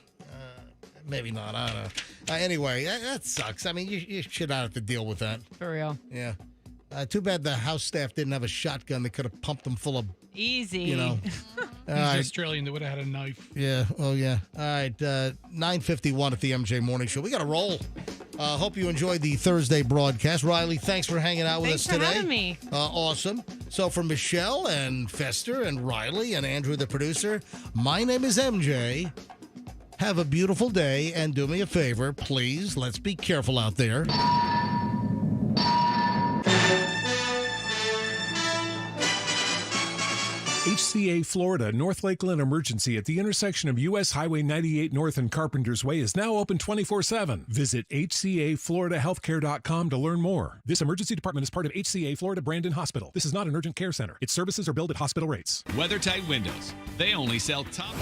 maybe not. I don't know. Anyway, that sucks. I mean, you should not have to deal with that. For real. Yeah. Too bad the house staff didn't have a shotgun. They could have pumped them full of, Easy. He's Australian. They would have had a knife. Yeah. Oh, yeah. All right. 9:51 at the MJ Morning Show. We got to roll. Hope you enjoyed the Thursday broadcast. Riley, thanks for hanging out with us today. Thanks for having me. Awesome. So for Michelle and Fester and Riley and Andrew, the producer, my name is MJ. Have a beautiful day, and do me a favor, please. Let's be careful out there. HCA Florida North Lakeland Emergency at the intersection of U.S. Highway 98 North and Carpenter's Way is now open 24/7. Visit HCAFloridaHealthcare.com to learn more. This emergency department is part of HCA Florida Brandon Hospital. This is not an urgent care center. Its services are billed at hospital rates. WeatherTight Windows. They only sell top.